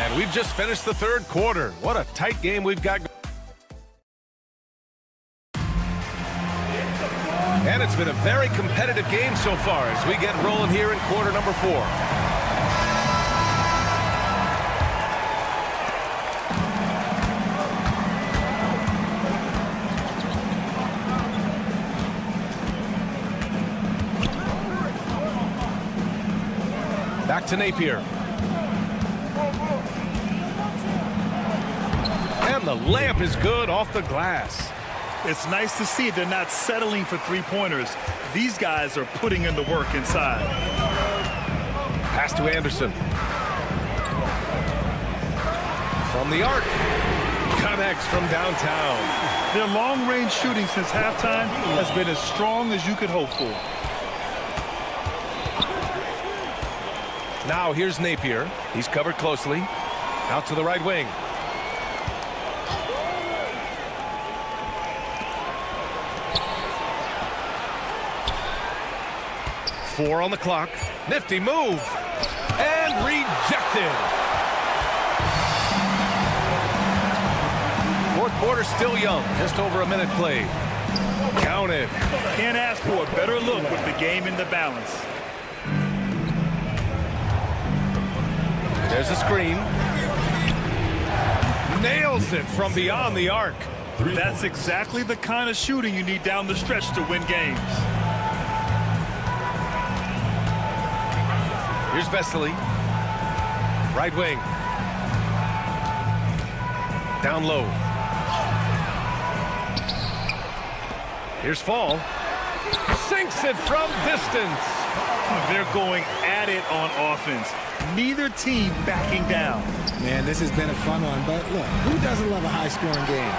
And we've just finished the third quarter. What a tight game we've got. And it's been a very competitive game so far as we get rolling here in quarter number 4. Back to Napier. And the layup is good off the glass. It's nice to see they're not settling for three-pointers. These guys are putting in the work inside. Pass to Anderson. From the arc. Connects from downtown. Their long-range shooting since halftime has been as strong as you could hope for. Now here's Napier. He's covered closely. Out to the right wing. Four on the clock. Nifty move. And rejected. Fourth quarter still young. Just over a minute played. Counted. Can't ask for a better look with the game in the balance. There's a screen. Nails it from beyond the arc. That's exactly the kind of shooting you need down the stretch to win games. Here's Vesely. Right wing. Down low. Here's Fall. Sinks it from distance. They're going at it on offense. Neither team backing down. Man, this has been a fun one, but look, who doesn't love a high-scoring game?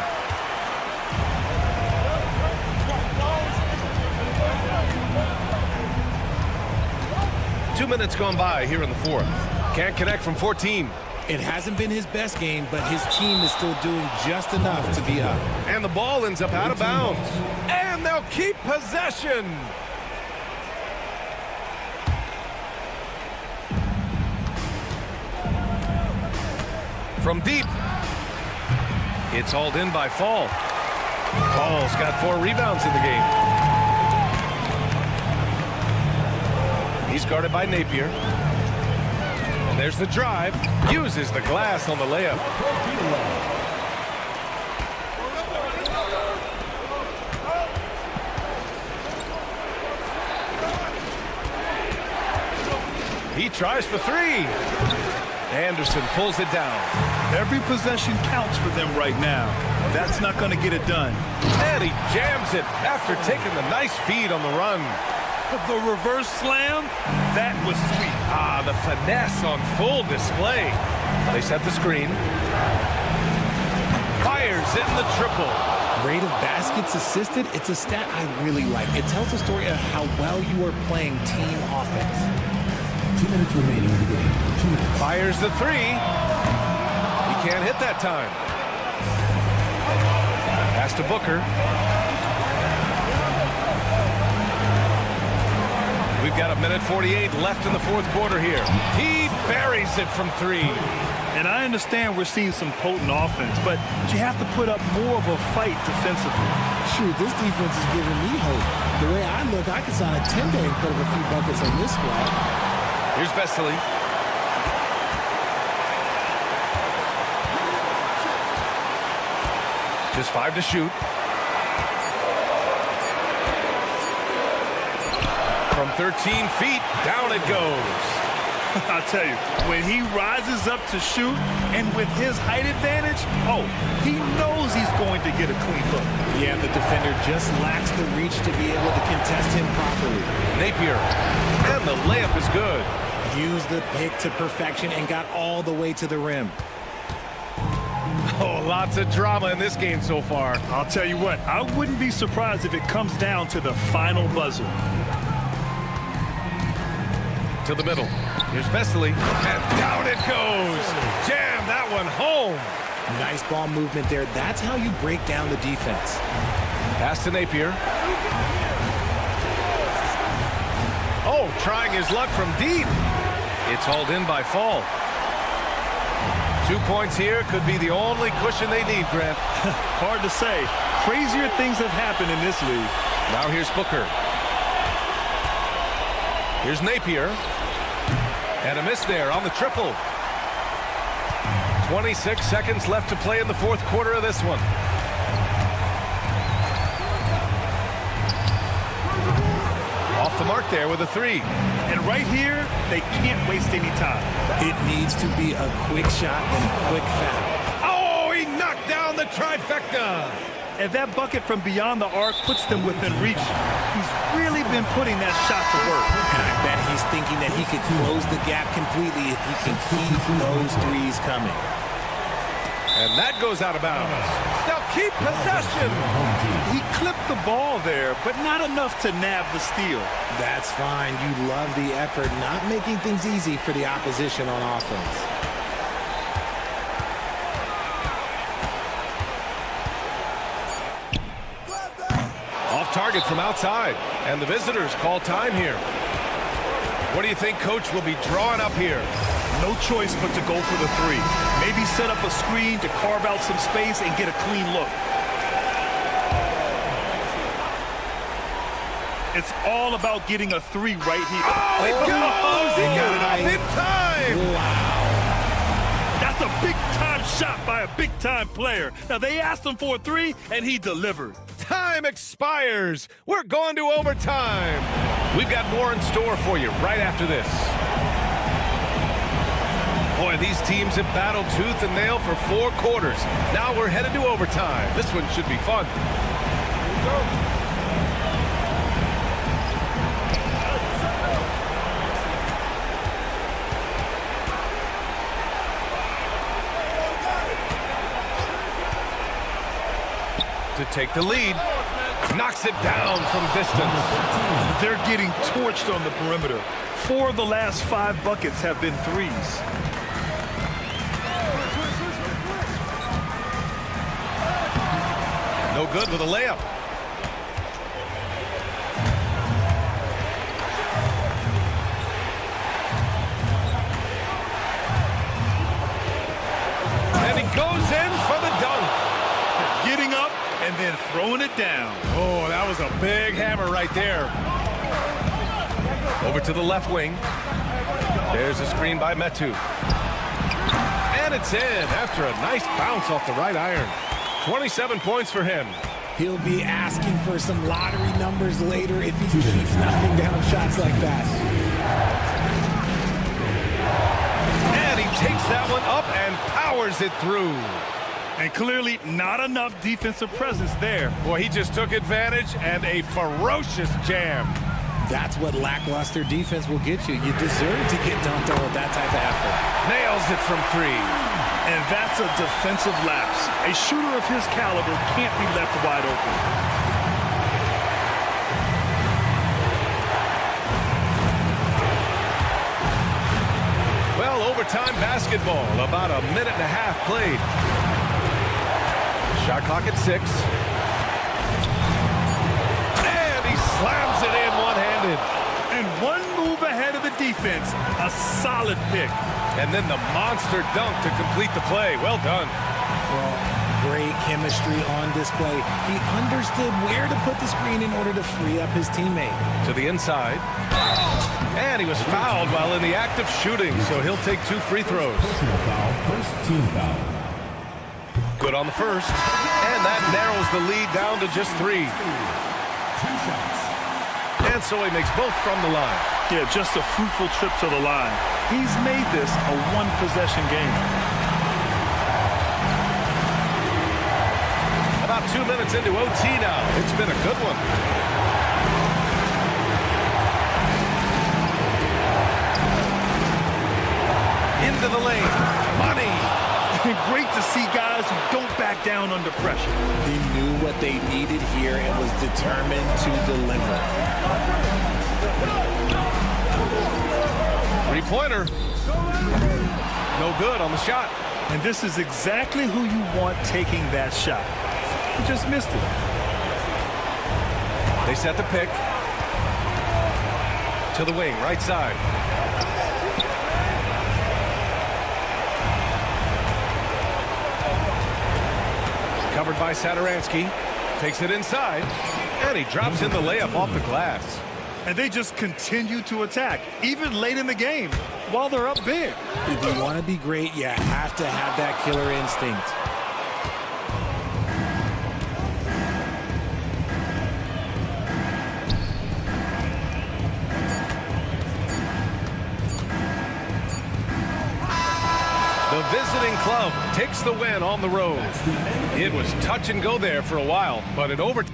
Two minutes gone by here in the fourth. Can't connect from 14. It hasn't been his best game, but his team is still doing just enough to be up. And the ball ends up out of bounds. And they'll keep possession. From deep. It's hauled in by Fall. Fall's got 4 rebounds in the game. He's guarded by Napier. And There's the drive. Uses the glass on the layup. He tries for three. Anderson pulls it down. Every possession counts for them right now. That's not going to get it done. And he jams it after taking the nice feed on the run. The reverse slam, that was sweet. Ah, the finesse on full display. They set the screen. Fires in the triple. Rate of baskets assisted, it's a stat I really like. It tells the story of how well you are playing team offense. 2 minutes remaining in the game. 2 minutes. Fires the three. He can't hit that time. Pass to Booker. We've got 1:48 left in the fourth quarter here. He buries it from three. And I understand we're seeing some potent offense, but you have to put up more of a fight defensively. Shoot, this defense is giving me hope. The way I look, I could sign a 10-day and put up a few buckets on this squad. Here's Vesely. Just 5 to shoot. From 13 feet, down it goes. I'll tell you, when he rises up to shoot, and with his height advantage, he knows he's going to get a clean look. Yeah, the defender just lacks the reach to be able to contest him properly. Napier, and the layup is good. Used the pick to perfection and got all the way to the rim. Oh, lots of drama in this game so far. I'll tell you what, I wouldn't be surprised if it comes down to the final buzzer. To the middle. Here's Vesely, and down it goes. Jam that one home. Nice ball movement there. That's how you break down the defense. Pass to Napier. Oh, trying his luck from deep. It's hauled in by Fall. 2 points here could be the only cushion they need, Grant. Hard to say. Crazier things have happened in this league. Now here's Booker. Here's Napier. And a miss there on the triple. 26 seconds left to play in the fourth quarter of this one. Off the mark there with a three. And right here, they can't waste any time. It needs to be a quick shot and a quick foul. Oh, he knocked down the trifecta. And that bucket from beyond the arc puts them within reach. He's really been putting that shot to work. And I bet he's thinking that he could close the gap completely if he can keep those threes coming. And that goes out of bounds. Now keep possession. He clipped the ball there, but not enough to nab the steal. That's fine. You love the effort, not making things easy for the opposition on offense. Off target from outside, and the visitors call time here. What do you think Coach will be drawing up here? No choice but to go for the three. Maybe set up a screen to carve out some space and get a clean look. It's all about getting a three right here. Oh, it goes! He got it off in time! Wow. That's a big-time shot by a big-time player. Now, they asked him for a three, and he delivered. Time expires. We're going to overtime. We've got more in store for you right after this. Boy, these teams have battled tooth and nail for 4 quarters. Now we're headed to overtime. This one should be fun. Here we go. To take the lead. Knocks it down from distance. They're getting torched on the perimeter. 4 of the last 5 buckets have been threes. No good with a layup. And he goes in for the dunk. Getting up and then throwing it down. Oh, that was a big hammer right there. Over to the left wing. There's a screen by Metu. And it's in after a nice bounce off the right iron. 27 points for him. He'll be asking for some lottery numbers later if he keeps knocking down shots like that. And he takes that one up and powers it through. And clearly not enough defensive presence there. Boy, he just took advantage and a ferocious jam. That's what lackluster defense will get you. You deserve to get dunked on with that type of effort. Nails it from 3. And that's a defensive lapse. A shooter of his caliber can't be left wide open. Well, overtime basketball, about a minute and a half played. Shot clock at 6. And he slams it in one-handed. And one move ahead of the defense. A solid pick. And then the monster dunk to complete the play. Well done. Well, great chemistry on display. He understood where to put the screen in order to free up his teammate. To the inside. And he was fouled while in the act of shooting, so he'll take 2 free throws. Personal foul, first team foul. Good on the first. And that narrows the lead down to just 3. 2 shots. And so he makes both from the line. Yeah, just a fruitful trip to the line. He's made this a one-possession game. About 2 minutes into OT now. It's been a good one. Into the lane. Money. Great to see guys who don't back down under pressure. He knew what they needed here and was determined to deliver. 3-pointer. No good on the shot. And this is exactly who you want taking that shot. He just missed it. They set the pick. To the wing, right side. Covered by Satoransky. Takes it inside. And he drops in the layup off the glass. And they just continue to attack, even late in the game, while they're up big. If you want to be great, you have to have that killer instinct. The visiting club takes the win on the road. It was touch and go there for a while, but in overtime.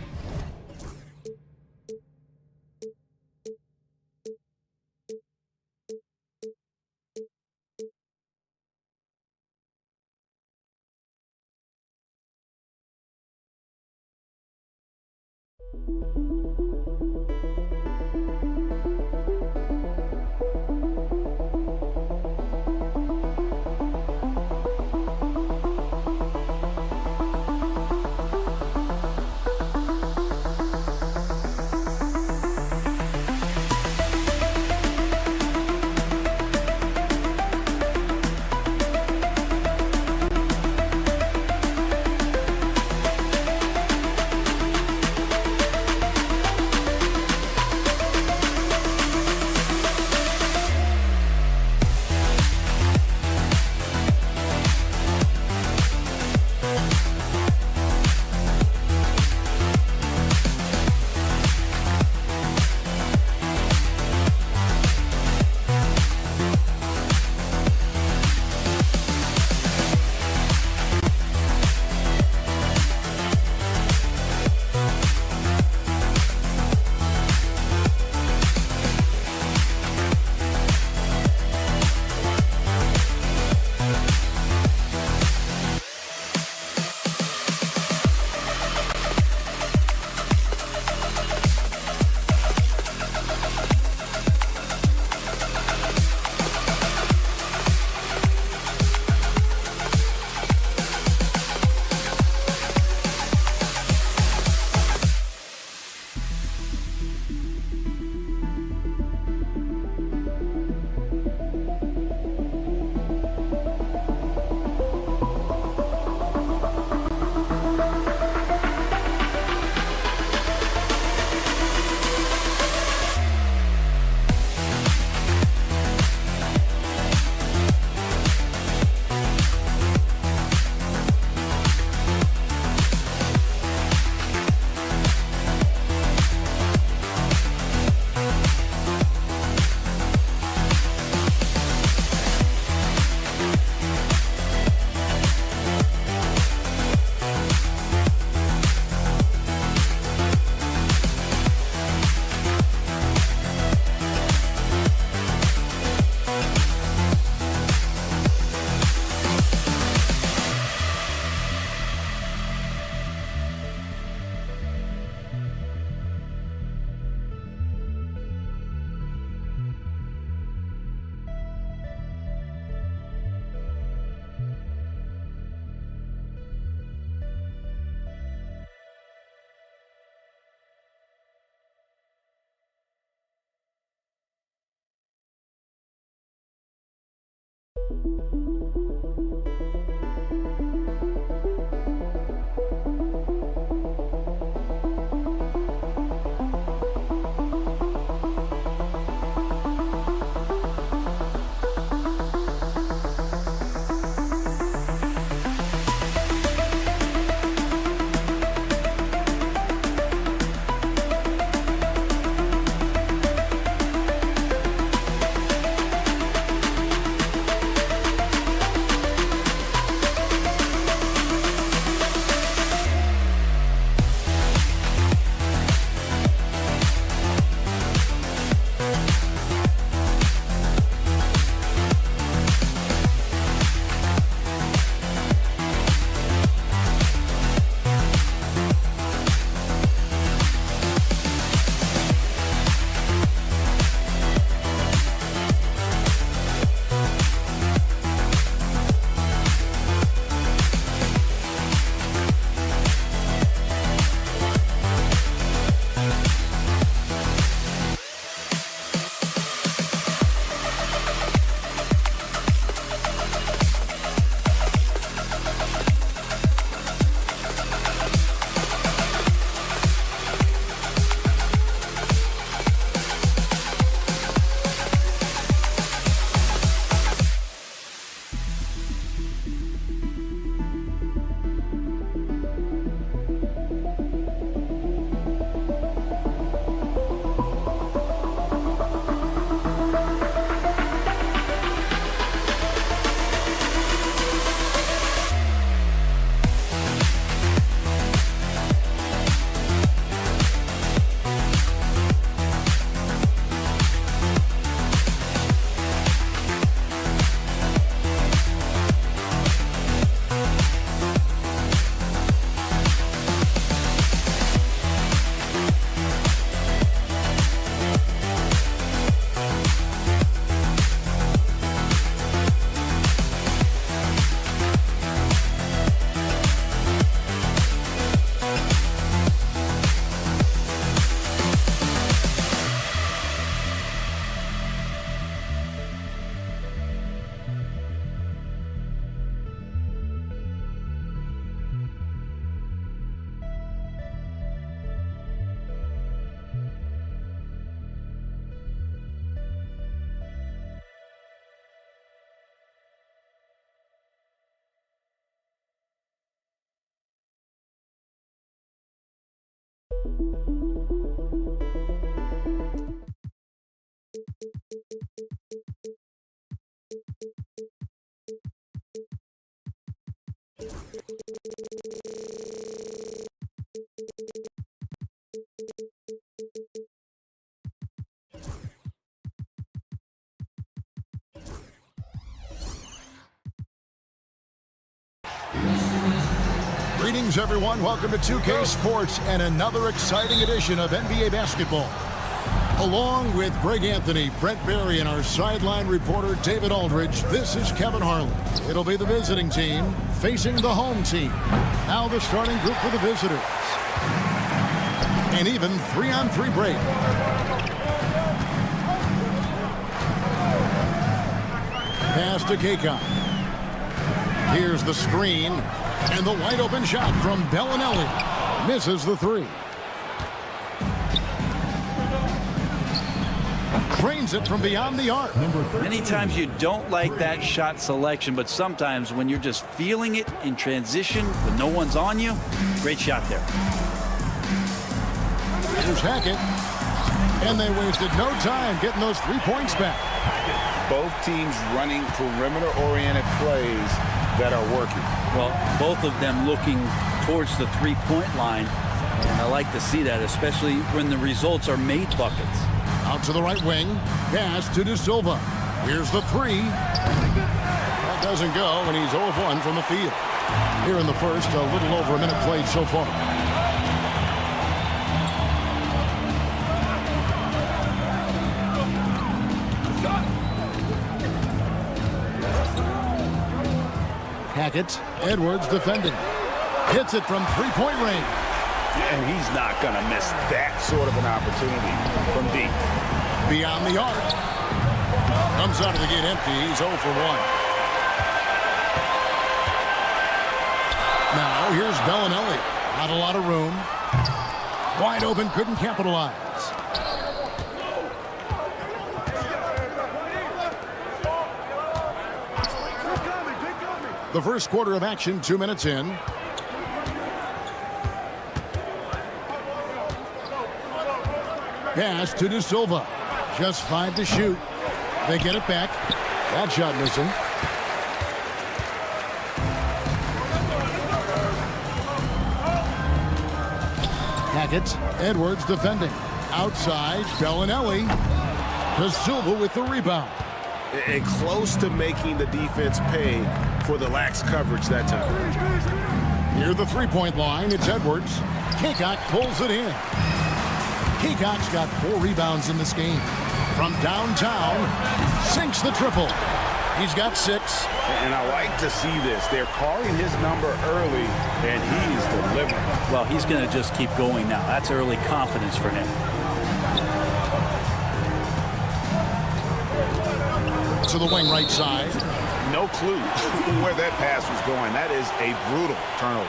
Greetings, everyone. Welcome to 2K Sports and another exciting edition of NBA basketball. Along with Greg Anthony, Brent Barry, and our sideline reporter David Aldridge, this is Kevin Harlan. It'll be the visiting team facing the home team. Now the starting group for the visitors. An even 3-on-3 break. Pass to Kakon. Here's the screen. And the wide open shot from Bellinelli. Misses the three. Drains it from beyond the arc. Many times you don't like that shot selection, but sometimes when you're just feeling it in transition when no one's on you, great shot there. Here's Hackett. And they wasted no time getting those 3 points back. Both teams running perimeter-oriented plays that are working. Well, both of them looking towards the three-point line, and I like to see that, especially when the results are made buckets. Out to the right wing, pass to De Silva. Here's the three. That doesn't go, and he's 0 of 1 from the field. Here in the first, a little over a minute played so far. Hackett, Edwards defending. Hits it from three-point range. And he's not going to miss that sort of an opportunity from deep. Beyond the arc. Comes out of the gate empty. He's 0 for 1. Oh, here's Bellinelli. Not a lot of room. Wide open, couldn't capitalize. The first quarter of action, 2 minutes in. Pass to De Silva. Just 5 to shoot. They get it back. That shot missing. Hackett. Edwards defending. Outside, Bellinelli. De Silva with the rebound. And close to making the defense pay for the lax coverage that time. Near the three-point line, it's Edwards. Kaycock pulls it in. Kaycock's got 4 rebounds in this game. From downtown, sinks the triple. He's got 6. And I like to see this. They're calling his number early, and he's delivering. Well, he's going to just keep going now. That's early confidence for him. To the wing right side. No clue where that pass was going. That is a brutal turnover.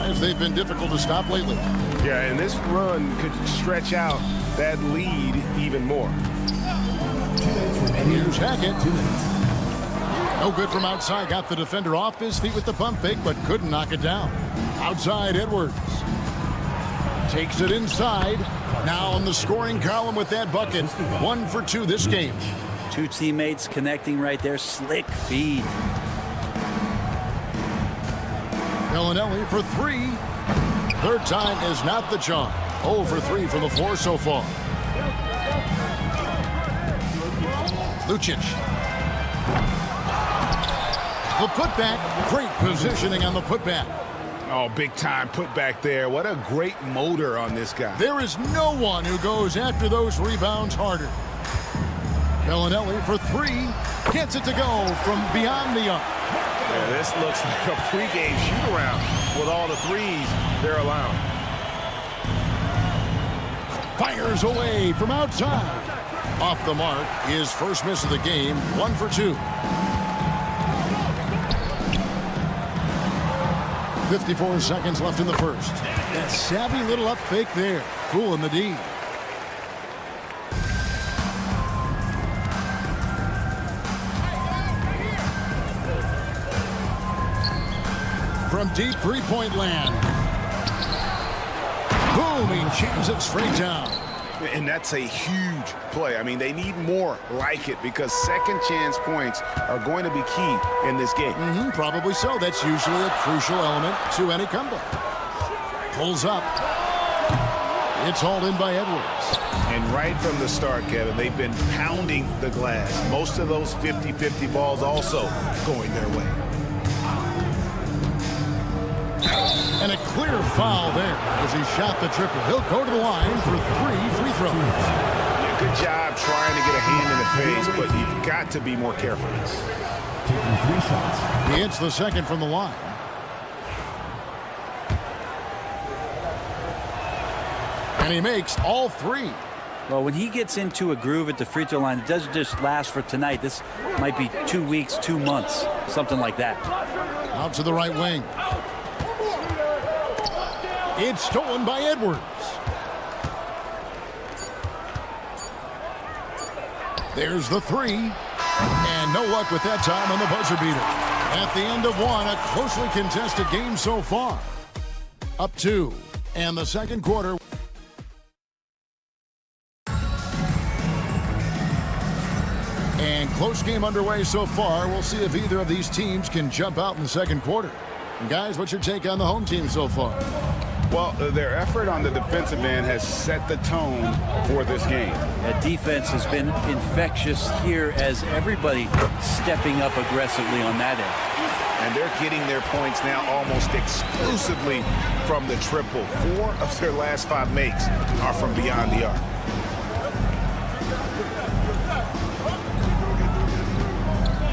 As they've been difficult to stop lately. Yeah, and this run could stretch out that lead even more. Here's Hackett. No good from outside. Got the defender off his feet with the pump fake, but couldn't knock it down. Outside, Edwards. Takes it inside. Now on the scoring column with that bucket. 1 for 2 this game. 2 teammates connecting right there. Slick feed. Bellinelli for 3. Third time is not the charm. 0 for 3 from the floor so far. Lucic. The putback. Great positioning on the putback. Oh, big time putback there. What a great motor on this guy. There is no one who goes after those rebounds harder. Bellinelli for 3. Gets it to go from beyond the arc. Yeah, this looks like a pregame shoot-around with all the threes they're allowing. Fires away from outside. Off the mark. His first miss of the game. 1 for 2. 54 seconds left in the first. That savvy little up fake there. Fooling the D. From deep three-point land. Boom, he jams it straight down. And that's a huge play. I mean, they need more like it because second chance points are going to be key in this game. Probably so. That's usually a crucial element to any comeback. Pulls up. It's hauled in by Edwards. And right from the start, Kevin, they've been pounding the glass. Most of those 50-50 balls also going their way. And a clear foul there as he shot the triple. He'll go to the line for 3 free throws. Yeah, good job trying to get a hand in the face, but you've got to be more careful. Taking 3 shots. He hits the second from the line. And he makes all 3. Well, when he gets into a groove at the free throw line, it doesn't just last for tonight. This might be 2 weeks, 2 months, something like that. Out to the right wing. It's stolen by Edwards. There's the 3. And no luck with that time on the buzzer beater. At the end of 1, a closely contested game so far. Up 2. And the second quarter. And close game underway so far. We'll see if either of these teams can jump out in the second quarter. And guys, what's your take on the home team so far? Well, their effort on the defensive end has set the tone for this game. That defense has been infectious here as everybody stepping up aggressively on that end. And they're getting their points now almost exclusively from the triple. 4 of their last 5 makes are from beyond the arc.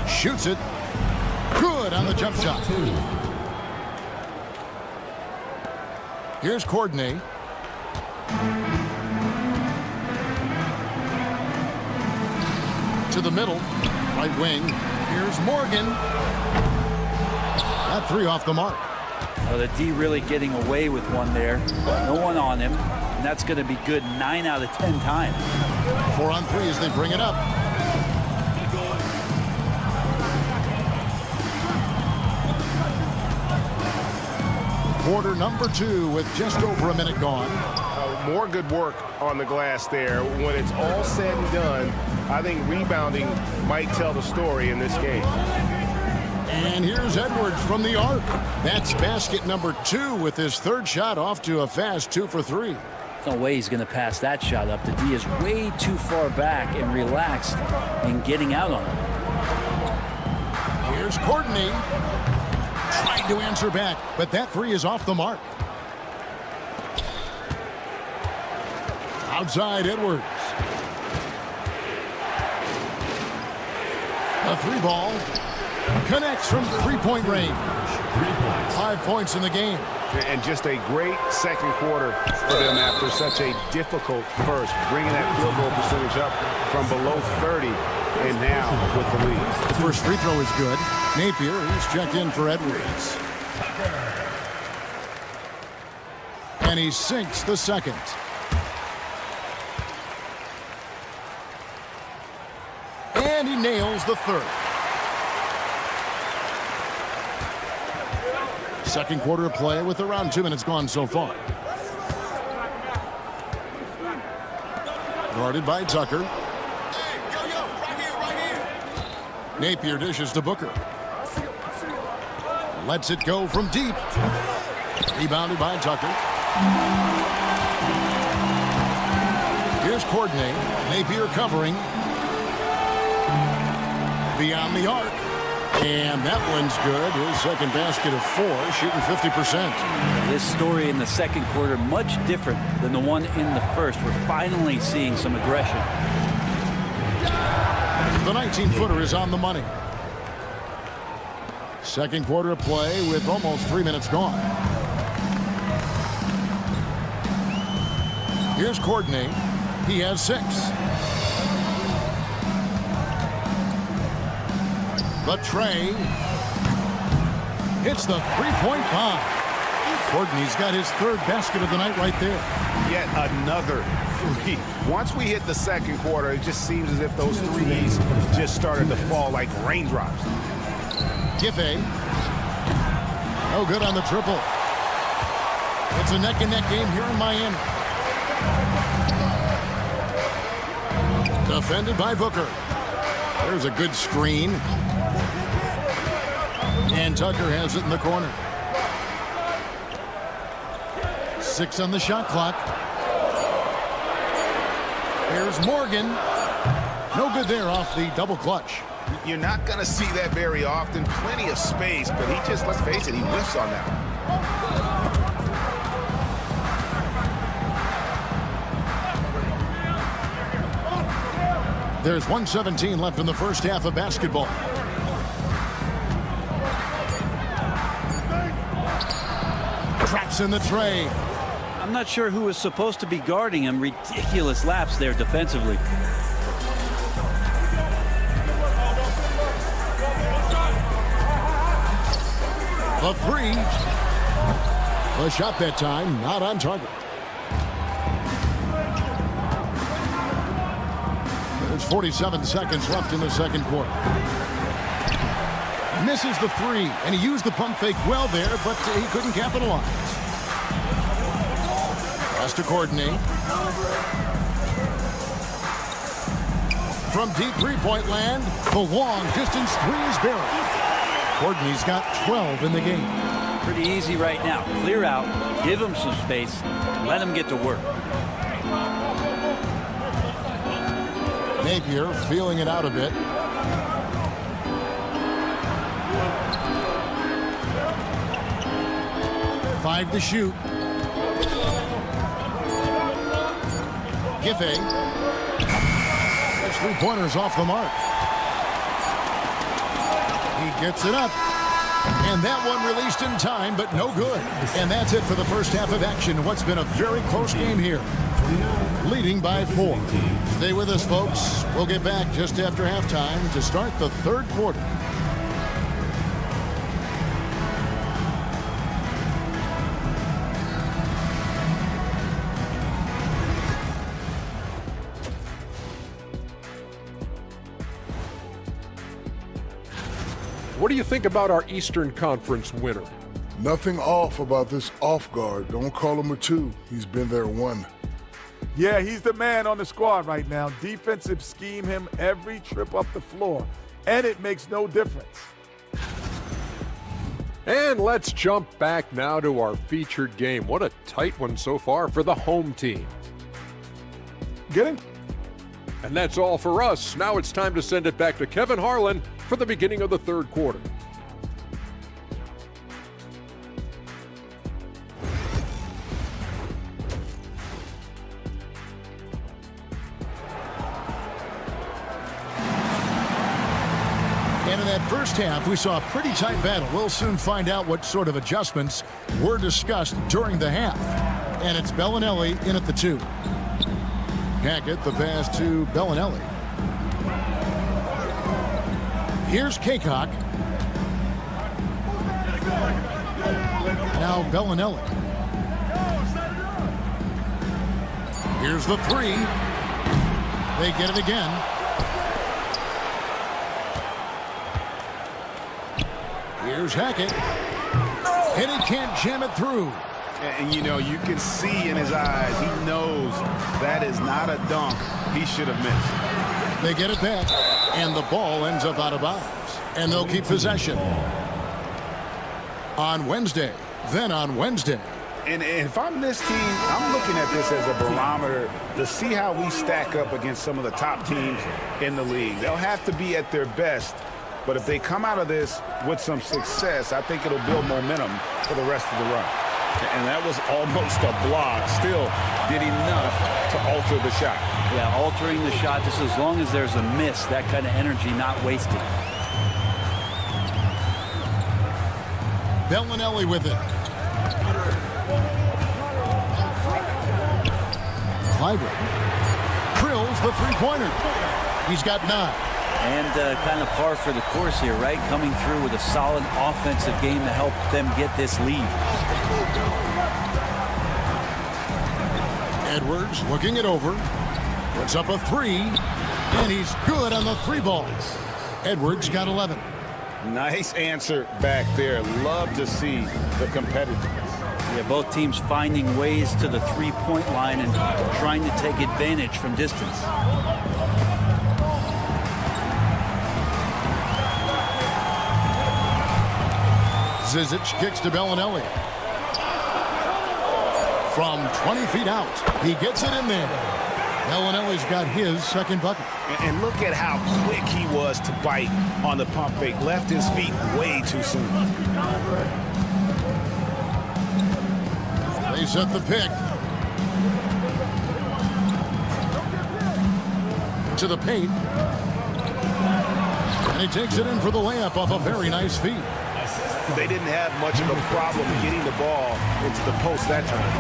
Shoots it. Good on the jump shot. Here's Courtney. To the middle. Right wing. Here's Morgan. That three off the mark. Oh, the D really getting away with one there. No one on him. And that's going to be good 9 out of 10 times. 4 on 3 as they bring it up. Quarter number 2 with just over a minute gone. More good work on the glass there. When it's all said and done, I think rebounding might tell the story in this game. And here's Edwards from the arc. That's basket number 2 with his third shot off to a fast 2 for 3. No way he's going to pass that shot up. The D is way too far back and relaxed in getting out on him. Here's Courtney. Tried to answer back, but that three is off the mark. Outside Edwards. A 3-ball. Connects from three-point range. 5 points in the game. And just a great second quarter for them after such a difficult first. Bringing that field goal percentage up from below 30 and now with the lead. The first free throw is good. Napier is checked in for Edwards. And he sinks the second. And he nails the third. Second quarter of play with around 2 minutes gone so far. Guarded by Tucker. Napier dishes to Booker. Lets it go from deep. Rebounded by Tucker. Here's Courtney. Napier covering. Beyond the arc. And that one's good. His second basket of 4, shooting 50%. This story in the second quarter, much different than the one in the first. We're finally seeing some aggression. The 19-footer is on the money. Second quarter of play with almost 3 minutes gone. Here's Courtney. He has 6. But Trey hits the three-point bomb. Courtney's got his third basket of the night right there. Yet another three. Once we hit the second quarter, it just seems as if those threes just started to fall like raindrops. Giffey. No good on the triple. It's a neck-and-neck game here in Miami. Defended by Booker. There's a good screen. And Tucker has it in the corner. 6 on the shot clock. Here's Morgan. No good there off the double clutch. You're not going to see that very often. Plenty of space, but he just, let's face it, he whiffs on that one. There's 1:17 left in the first half of basketball. Traps in the tray. I'm not sure who was supposed to be guarding him. Ridiculous laps there defensively. The three. The shot that time, not on target. There's 47 seconds left in the second quarter. Misses the three, and he used the pump fake well there, but he couldn't capitalize. Pass to Courtney. From deep three-point land, the long distance three is buried. Courtney's got 12 in the game. Pretty easy right now. Clear out, give him some space, let him get to work. Napier feeling it out a bit. Five to shoot. Giffey. His three-pointers off the mark. He gets it up. And that one released in time, but no good. And that's it for the first half of action. What's been a very close game here. leading by 4. Stay with us, folks. We'll get back just after halftime to start the third quarter. What do you think about our Eastern Conference winner? Nothing off about this off guard. Don't call him a 2. He's been there 1. Yeah, he's the man on the squad right now. Defensive scheme him every trip up the floor, and it makes no difference. And let's jump back now to our featured game. What a tight one so far for the home team. Get him? And that's all for us. Now it's time to send it back to Kevin Harlan for the beginning of the third quarter. And in that first half, we saw a pretty tight battle. We'll soon find out what sort of adjustments were discussed during the half. And it's Bellinelli in at the 2. Hackett, the pass to Bellinelli. Here's Kaycock. Now Bellinelli. Here's the 3. They get it again. Here's Hackett. And he can't jam it through. And, you know, you can see in his eyes, he knows that is not a dunk he should have missed. They get it back, and the ball ends up out of bounds. And they'll keep possession. On Wednesday, then on Wednesday. And if I'm this team, I'm looking at this as a barometer to see how we stack up against some of the top teams in the league. They'll have to be at their best. But if they come out of this with some success, I think it'll build momentum for the rest of the run. And that was almost a block. Still did enough to alter the shot. Yeah, altering the shot just as long as there's a miss, that kind of energy not wasted. Bellinelli with it. Clyburn drills the three-pointer. He's got 9. And kind of par for the course here, right? Coming through with a solid offensive game to help them get this lead. Edwards looking it over. Puts up a 3. And he's good on the 3 balls. Edwards got 11. Nice answer back there. Love to see the competitiveness. Yeah, both teams finding ways to the three-point line and trying to take advantage from distance. Zizic kicks to Bellinelli. From 20 feet out, he gets it in there. Bellinelli's got his second bucket. And look at how quick he was to bite on the pump fake. Left his feet way too soon. They set the pick. To the paint. And he takes it in for the layup off a very nice feed. They didn't have much of a problem getting the ball into the post that time.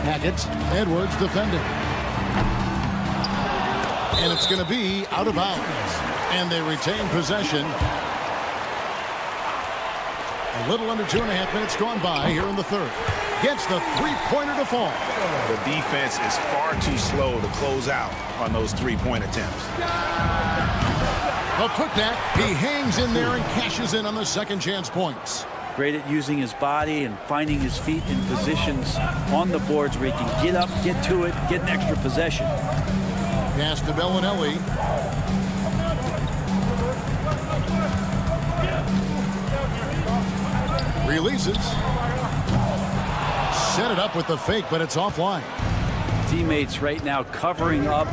Hackett, Edwards defending. And it's going to be out of bounds. And they retain possession. A little under 2.5 minutes gone by here in the third. Gets the three-pointer to fall. The defense is far too slow to close out on those three-point attempts. The putback, he hangs in there and cashes in on the second chance points. Great at using his body and finding his feet in positions on the boards where he can get up, get to it, get an extra possession. Pass to Bellinelli. Releases. Set it up with the fake, but it's offline. Teammates right now covering up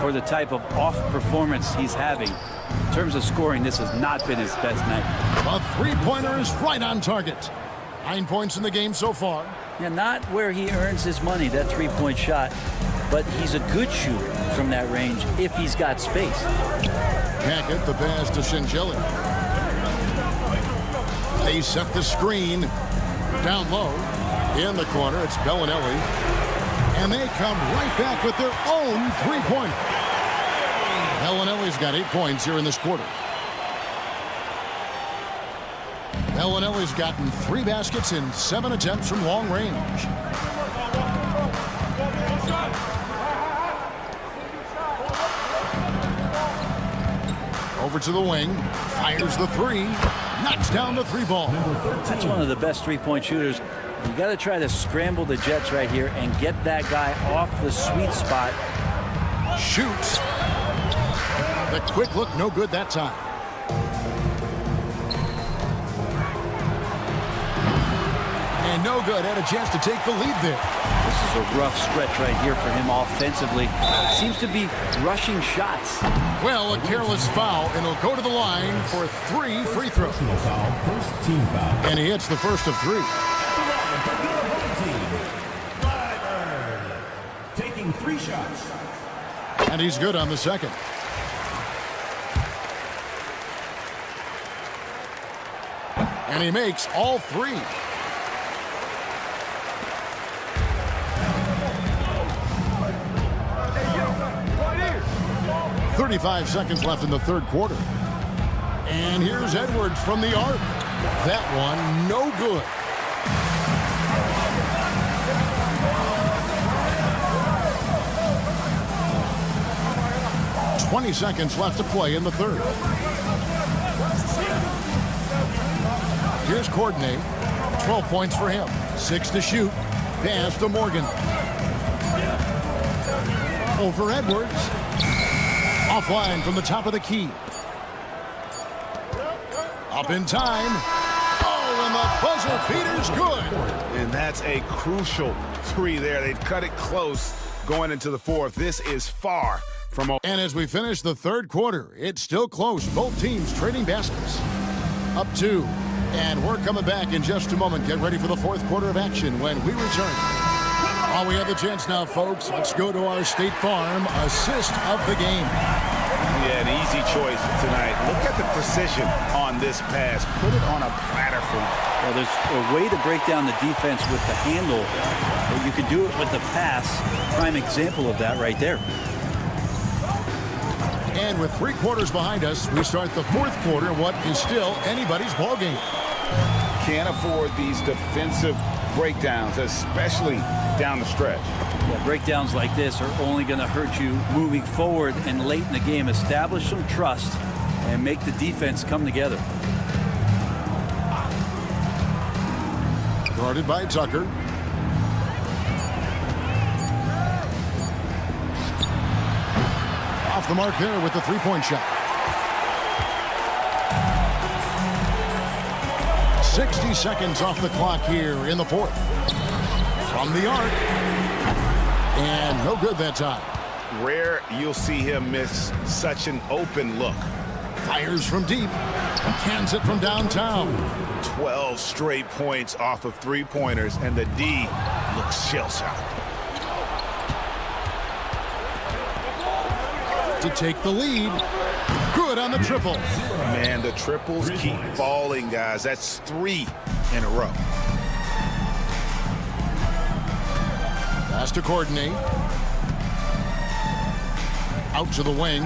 for the type of off performance he's having. In terms of scoring, this has not been his best night. The three-pointer is right on target. 9 points in the game so far. Yeah, not where he earns his money, that three-point shot, but he's a good shooter from that range if he's got space. Hackett, the pass to Shingeli. They set the screen. Down low. In the corner, it's Bellinelli. And they come right back with their own three-pointer. Bellinelli's got 8 points here in this quarter. Bellinelli's gotten 3 baskets in 7 attempts from long range. Over to the wing, fires the 3, knocks down the 3 ball. That's one of the best three-point shooters. You got to try to scramble the Jets right here and get that guy off the sweet spot. Shoots. The quick look, no good that time. And no good, had a chance to take the lead there. This is a rough stretch right here for him offensively. Seems to be rushing shots. Well, a careless foul, and he'll go to the line for 3 free throws. First team foul. And he hits the first of 3. Taking 3 shots. And he's good on the second. And he makes all 3. .35 seconds left in the third quarter. And here's Edwards from the arc. That one, no good. .20 seconds left to play in the third. Here's Courtney. 12 points for him. 6 to shoot. Pass to Morgan. Over Edwards. Offline from the top of the key. Up in time. Oh, and the buzzer beater's good. And that's a crucial 3 there. They've cut it close going into the fourth. This is far from over. And as we finish the third quarter, it's still close. Both teams trading baskets. Up 2. And we're coming back in just a moment. Get ready for the fourth quarter of action when we return. While we have the chance now, folks, let's go to our State Farm assist of the game. Yeah, an easy choice tonight. Look at the precision on this pass. Put it on a platter for him. Well, there's a way to break down the defense with the handle, but you can do it with the pass. Prime example of that right there. And with 3 quarters behind us, we start the fourth quarter, what is still anybody's ball game. Can't afford these defensive breakdowns, especially down the stretch. Yeah, breakdowns like this are only going to hurt you moving forward and late in the game. Establish some trust and make the defense come together. Guarded by Tucker. Off the mark there with the 3-point shot. 60 seconds off the clock here in the fourth. From the arc. And no good that time. Rare you'll see him miss such an open look. Fires from deep. Cans it from downtown. 12 straight points off of 3-pointers, and the D looks shell-shocked. To take the lead. Good on the triple. Man, the triples keep falling, guys. That's 3 in a row. Pass to Courtney. Out to the wing.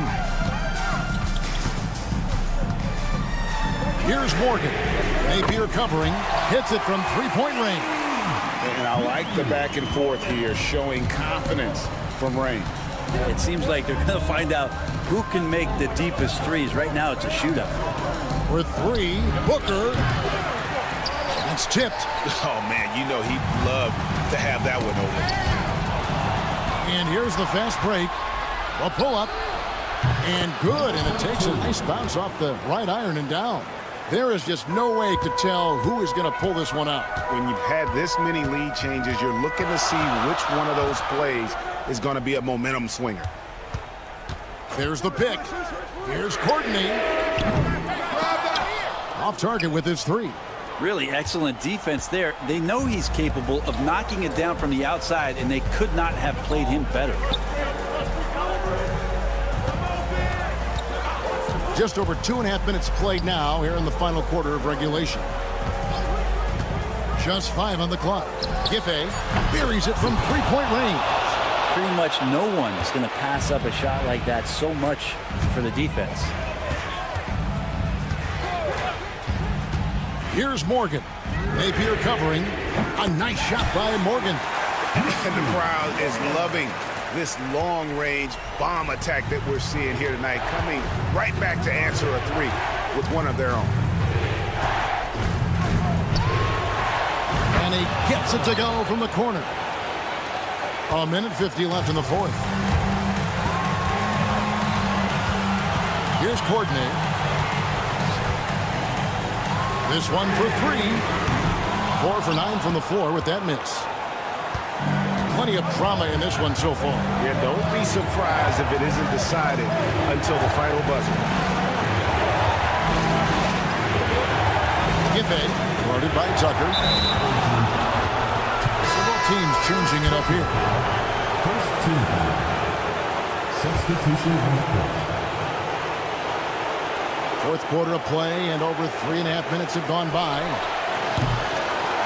Here's Morgan. Napier covering. Hits it from 3-point range. And I like the back and forth here, showing confidence from range. It seems like they're going to find out who can make the deepest threes. Right now, it's a shootout. For 3, Booker. It's tipped. Oh, man, you know he'd love to have that one over. And here's the fast break. A pull-up. And good. And it takes a nice bounce off the right iron and down. There is just no way to tell who is going to pull this one out. When you've had this many lead changes, you're looking to see which one of those plays is going to be a momentum swinger. There's the pick. Here's Courtney. Off target with his 3. Really excellent defense there. They know he's capable of knocking it down from the outside, and they could not have played him better. Just over 2.5 minutes played now here in the final quarter of regulation. Just 5 on the clock. Gife buries it from three-point range. Pretty much no one is going to pass up a shot like that so much for the defense. Here's Morgan. Napier covering. A nice shot by Morgan. And the crowd is loving this long-range bomb attack that we're seeing here tonight, coming right back to answer a three with one of their own. And he gets it to go from the corner. 1:50 left in the fourth. Here's Courtney. This one for 3. 4 for 9 from the floor with that miss. Plenty of drama in this one so far. Yeah, don't be surprised if it isn't decided until the final buzzer. Gife, guarded by Tucker. Several teams changing it up here. First team foul. Substitution on the court. Fourth quarter of play, and over 3.5 minutes have gone by.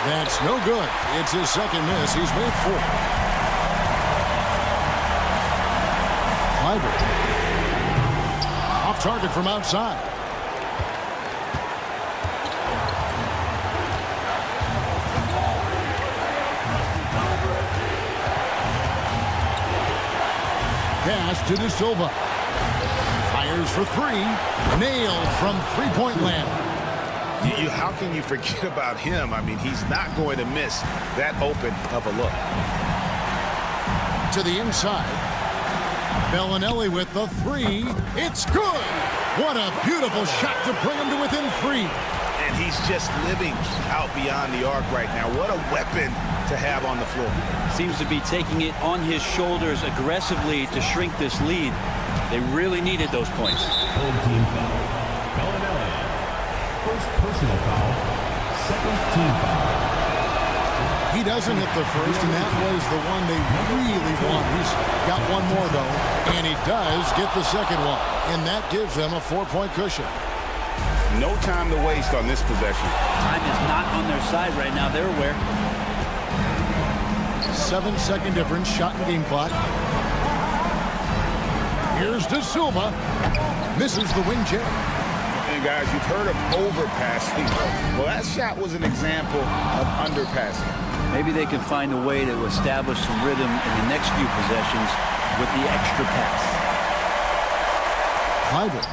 That's no good. It's his second miss. He's made 4. Clyburn. Off target from outside. Pass to De Silva. Fires for 3. Nailed from three-point land. How can you forget about him? I mean, he's not going to miss that open of a look. To the inside. Bellinelli with the 3. It's good. What a beautiful shot to bring him to within 3. And he's just living out beyond the arc right now. What a weapon to have on the floor. Seems to be taking it on his shoulders aggressively to shrink this lead. They really needed those points. Third team foul. Bellinelli. First personal foul. Second team foul. He doesn't hit the first, and that was the one they really want. He's got one more, though, and he does get the second one, and that gives them a 4-point cushion. No time to waste on this possession. Time is not on their side right now. They're aware. 7-second difference, shot and game clock. Here's De Silva. Misses the wing jam. And guys, you've heard of overpassing. Well, that shot was an example of underpassing. Maybe they can find a way to establish some rhythm in the next few possessions with the extra pass. Clyburn.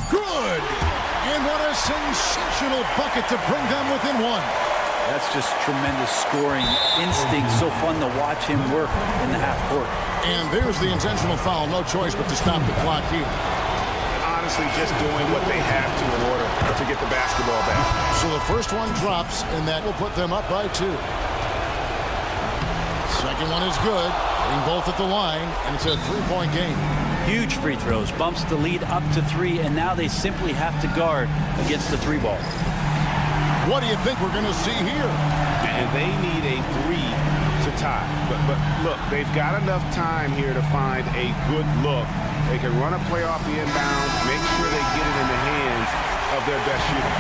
Good! And what a sensational bucket to bring them within 1. That's just tremendous scoring instinct. So fun to watch him work in the half court. And there's the intentional foul. No choice but to stop the clock here. Honestly, just doing what they have to in order to get the basketball back. So the first one drops, and that will put them up by 2. Second one is good. Getting both at the line, and it's a 3-point game. Huge free throws. Bumps the lead up to 3, and now they simply have to guard against the 3 ball. What do you think we're going to see here? And they need a 3 to tie. But look, they've got enough time here to find a good look. They can run a play off the inbound, make sure they get it in the hands of their best shooter.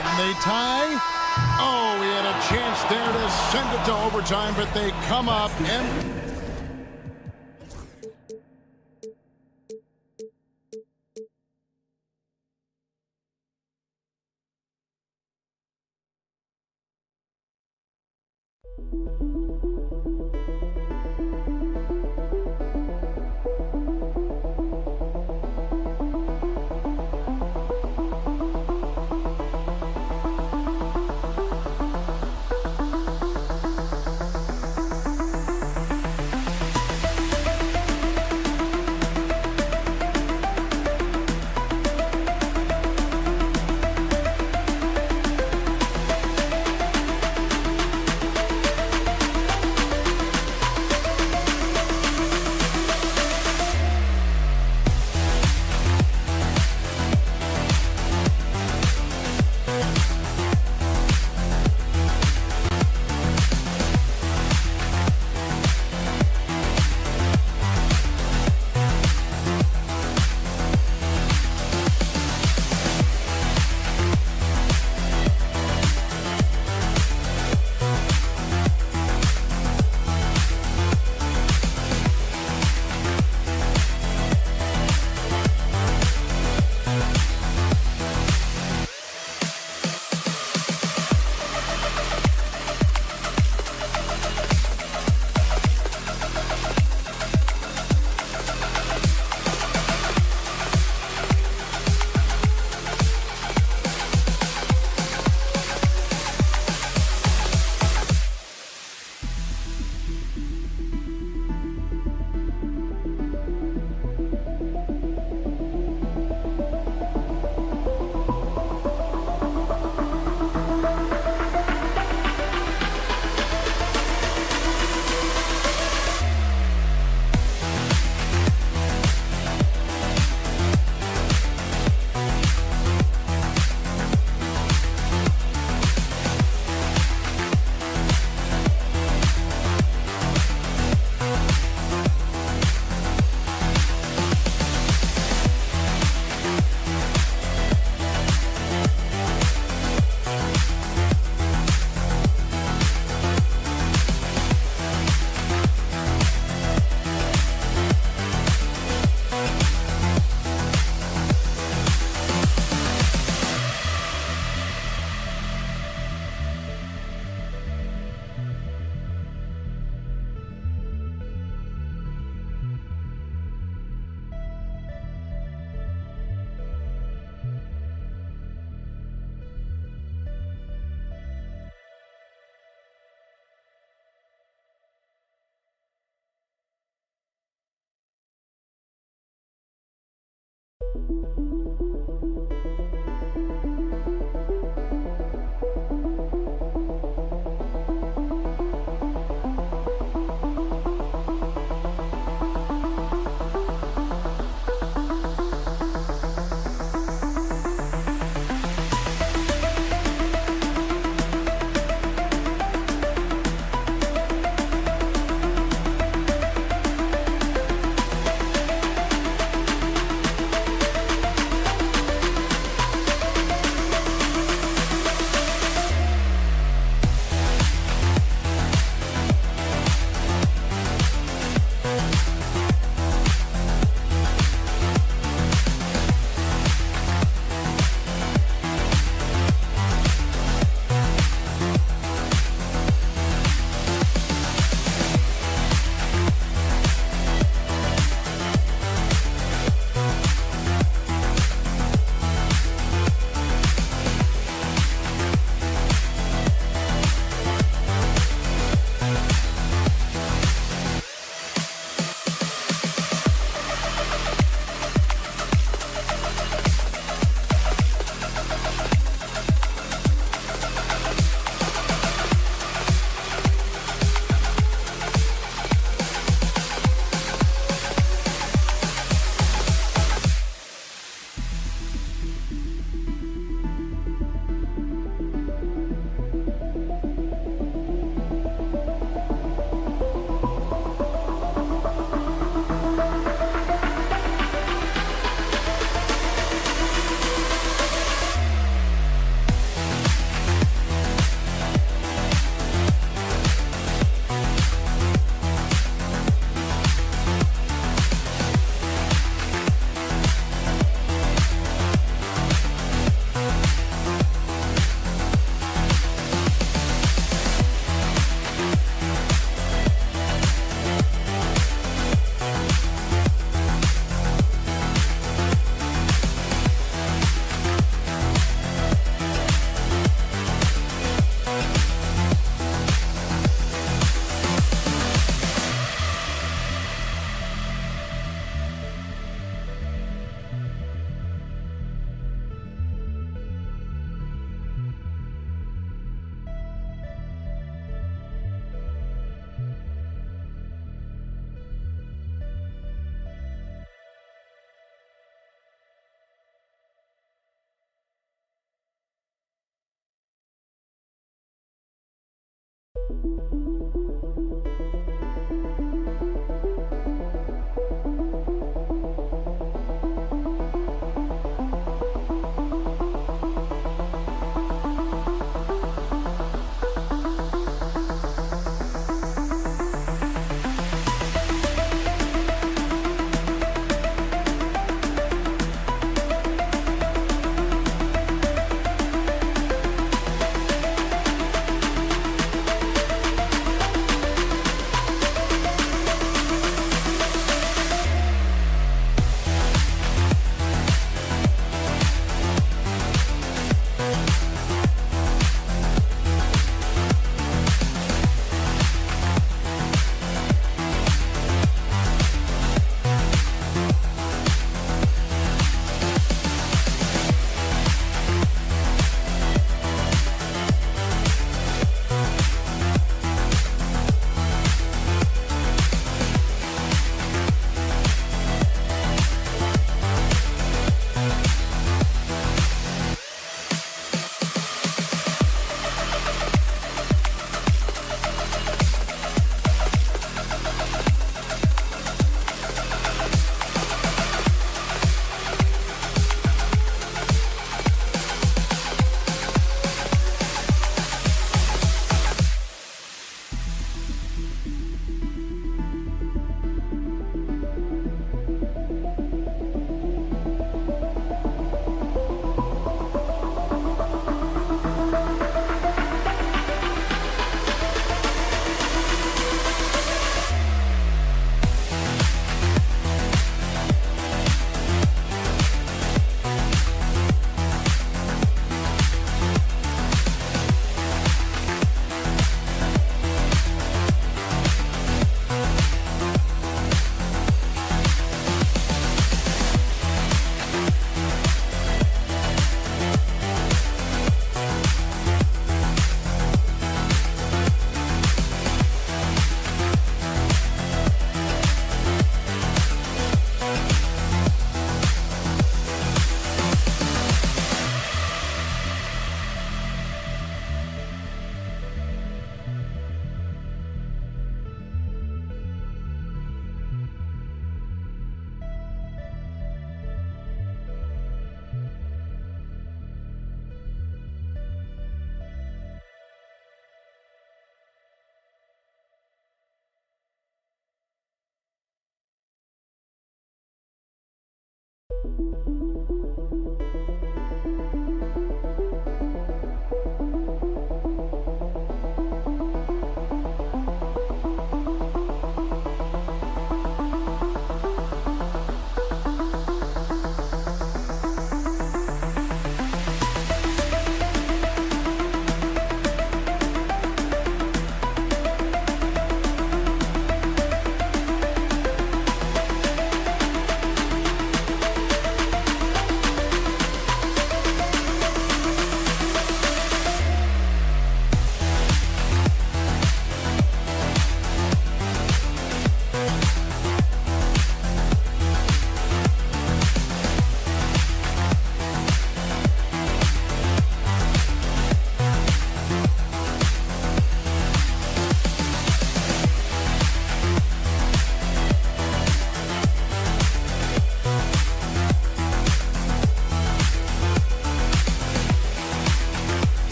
Can they tie? Oh, he had a chance there to send it to overtime, but they come up and...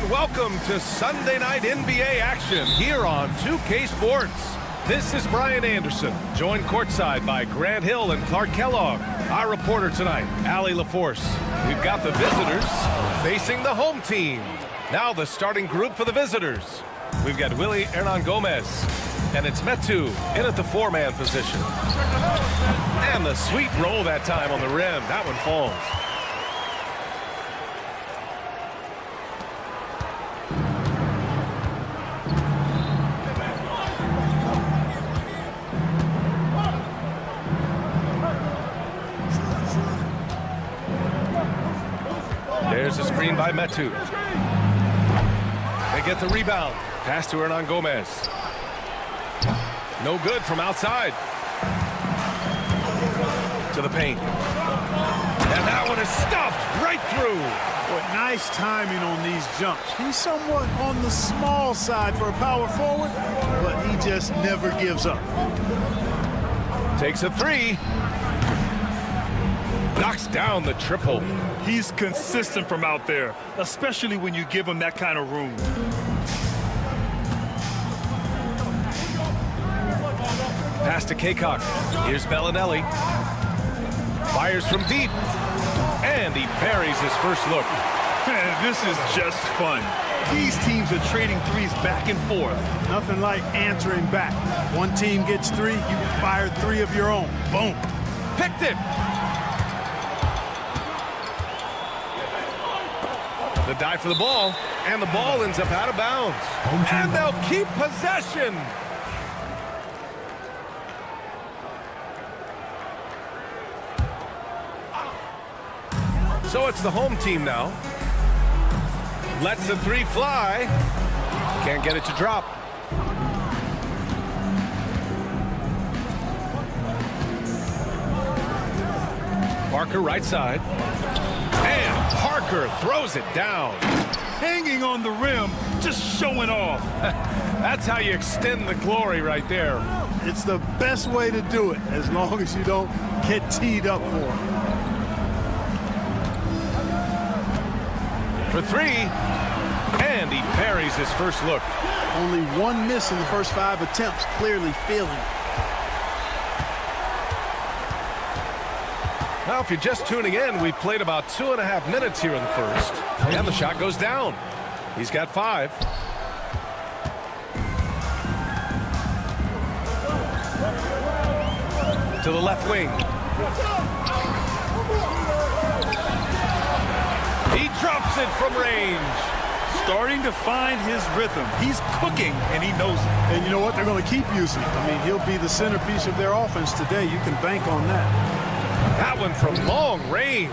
Welcome to Sunday night NBA action here on 2K Sports. This is Brian Anderson, joined courtside by Grant Hill and Clark Kellogg. Our reporter tonight, Allie LaForce. We've got the visitors facing the home team. Now the starting group for the visitors. We've got Willie Hernan Gomez, and it's Metu in at the four-man position. And the sweet roll that time on the rim. That one falls. There's a screen by Metu. They get the rebound. Pass to Hernan Gomez. No good from outside. To the paint. one is stuffed right through. Boy, nice timing on these jumps. He's somewhat on the small side for a power forward, but he just never gives up. Takes a three. Knocks down the triple. He's consistent from out there, especially when you give him that kind of room. Pass to Kaycock. Here's Bellinelli. Fires from deep. And he buries his first look. This is just fun. These teams are trading threes back and forth. Nothing like answering back. One team gets three, you fire three of your own. Boom. Picked it. The dive for the ball, and the ball ends up out of bounds. And they'll keep possession. So it's the home team now. Lets the three fly. Can't get it to drop. Parker right side. And Parker throws it down. Hanging on the rim, just showing off. That's how you extend the glory right there. It's the best way to do it, as long as you don't get teed up for it. For three, and he buries his first look. Only one miss in the first 5 attempts, clearly feeling it. Now, if you're just tuning in, we've played about 2.5 minutes here in the first. And the shot goes down. He's got 5. To the left wing. He drops it from range. Starting to find his rhythm. He's cooking, and he knows it. And you know what? They're going to keep using it. I mean, he'll be the centerpiece of their offense today. You can bank on that. That one from long range.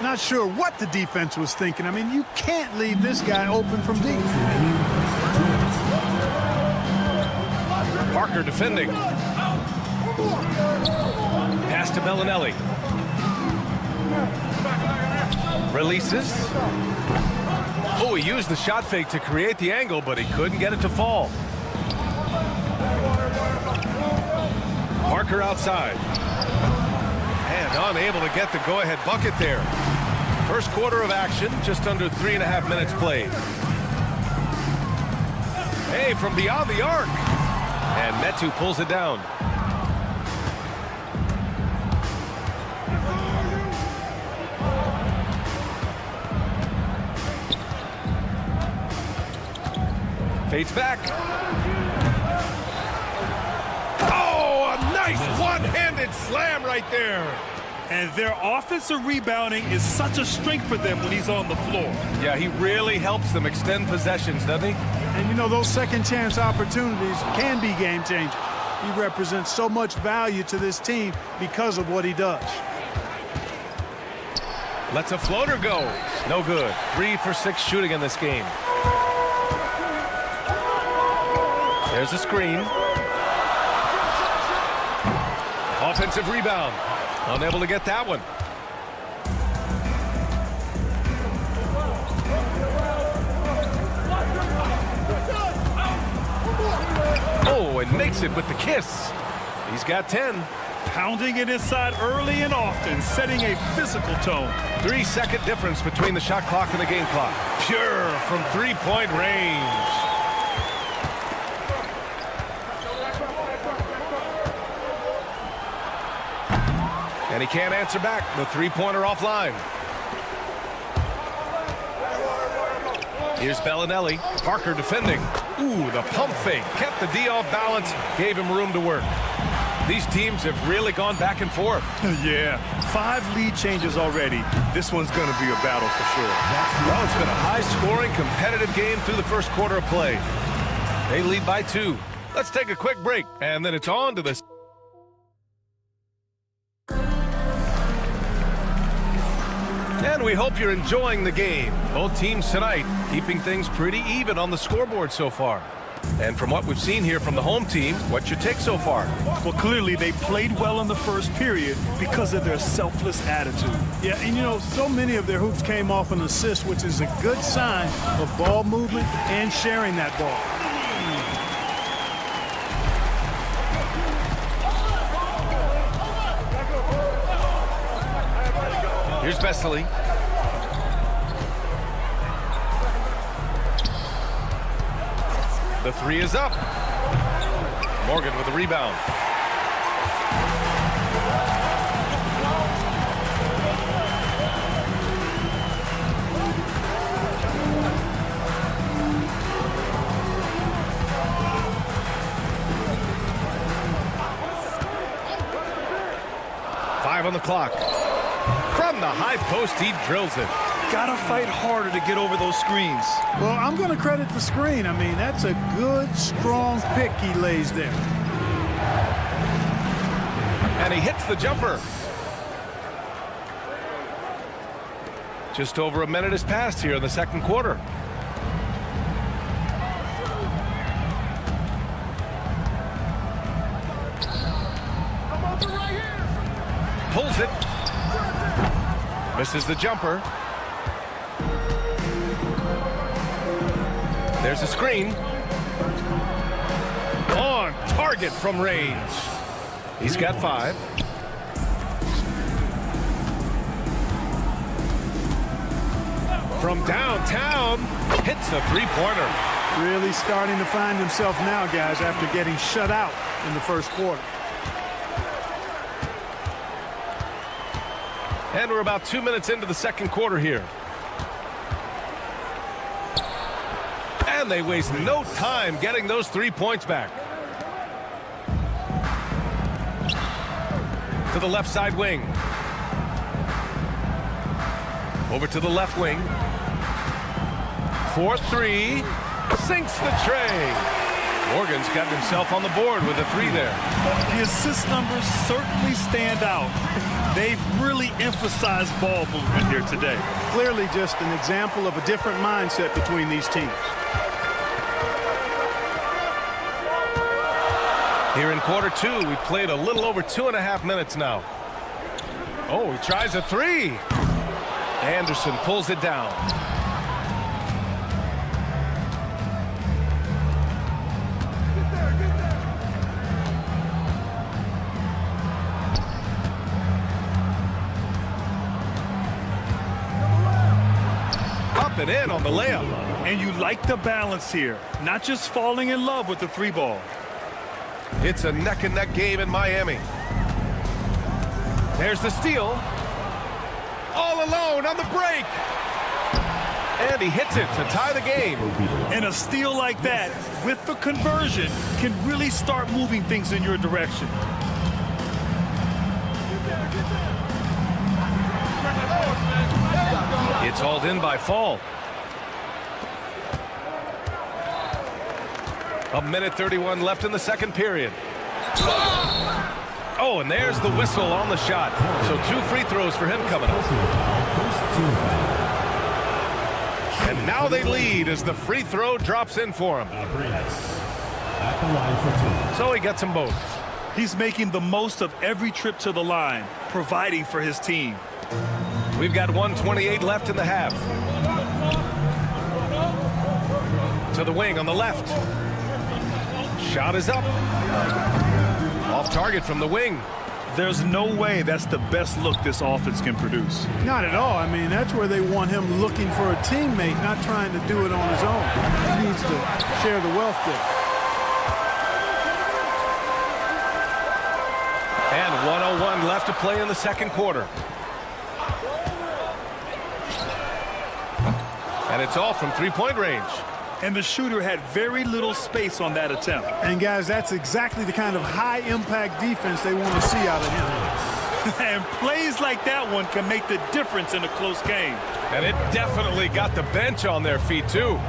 Not sure what the defense was thinking. I mean, you can't leave this guy open from deep. Parker defending. Pass to Bellinelli. Releases. Oh, he used the shot fake to create the angle, but he couldn't get it to fall. Parker outside. And unable to get the go-ahead bucket there. First quarter of action, just under 3.5 minutes played. Hey, from beyond the arc. And Metu pulls it down. Fades back. Oh, a nice one-handed slam right there. And their offensive rebounding is such a strength for them when he's on the floor. Yeah, he really helps them extend possessions, doesn't he? And you know, those second chance opportunities can be game changing. He represents so much value to this team because of what he does. Lets a floater go. No good. 3 for 6 shooting in this game. There's a screen. Offensive rebound. Unable to get that one. Oh, and makes it with the kiss. He's got 10. Pounding it inside early and often, setting a physical tone. 3-second difference between the shot clock and the game clock. Pure from three-point range. And he can't answer back. The three-pointer offline. Here's Bellinelli. Parker defending. Ooh, the pump fake. Kept the D off balance. Gave him room to work. These teams have really gone back and forth. Yeah, 5 lead changes already. This one's going to be a battle for sure. Well, it's been a high-scoring, competitive game through the first quarter of play. They lead by 2. Let's take a quick break, and then it's on to the... And we hope you're enjoying the game. Both teams tonight keeping things pretty even on the scoreboard so far. And from what we've seen here from the home team, what's your take so far? Well, clearly they played well in the first period because of their selfless attitude. Yeah, and you know, so many of their hoops came off an assist, which is a good sign of ball movement and sharing that ball. Here's Vesely. The three is up. Morgan with the rebound. Five on the clock. From the high post, he drills it. Gotta fight harder to get over those screens. Well, I'm going to credit the screen. I mean, that's a good, strong pick he lays there. And he hits the jumper. Just over a minute has passed here in the second quarter. Pulls it. Misses the jumper. There's a screen. On target from range. He's got 5. From downtown, hits a three-pointer. Really starting to find himself now, guys, after getting shut out in the first quarter. And we're about 2 minutes into the second quarter here. And they waste no time getting those 3 points back. To the left side wing. Over to the left wing. 4-3. Sinks the tray. Morgan's got himself on the board with a 3 there. The assist numbers certainly stand out. They've really emphasized ball movement here today. Clearly just an example of a different mindset between these teams. Here in quarter 2, we played a little over 2.5 minutes now. Oh, he tries a 3. Anderson pulls it down. Up and in on the layup. And you like the balance here, not just falling in love with the 3 ball. It's a neck-and-neck game in Miami. There's the steal. All alone on the break. And he hits it to tie the game. And a steal like that, with the conversion, can really start moving things in your direction. It's hauled in by Fall. A minute 31 left in the second period. Oh, and there's the whistle on the shot. So 2 free throws for him coming up. And now they lead as the free throw drops in for him. So he gets them both. He's making the most of every trip to the line, providing for his team. We've got 1:28 left in the half. To the wing on the left. Shot is up. Off target from the wing. There's no way that's the best look this offense can produce. Not at all. I mean, that's where they want him looking for a teammate, not trying to do it on his own. He needs to share the wealth there. And 1:01 left to play in the second quarter. And it's all from three-point range. And the shooter had very little space on that attempt. And guys, that's exactly the kind of high-impact defense they want to see out of him. And plays like that one can make the difference in a close game. And it definitely got the bench on their feet, too.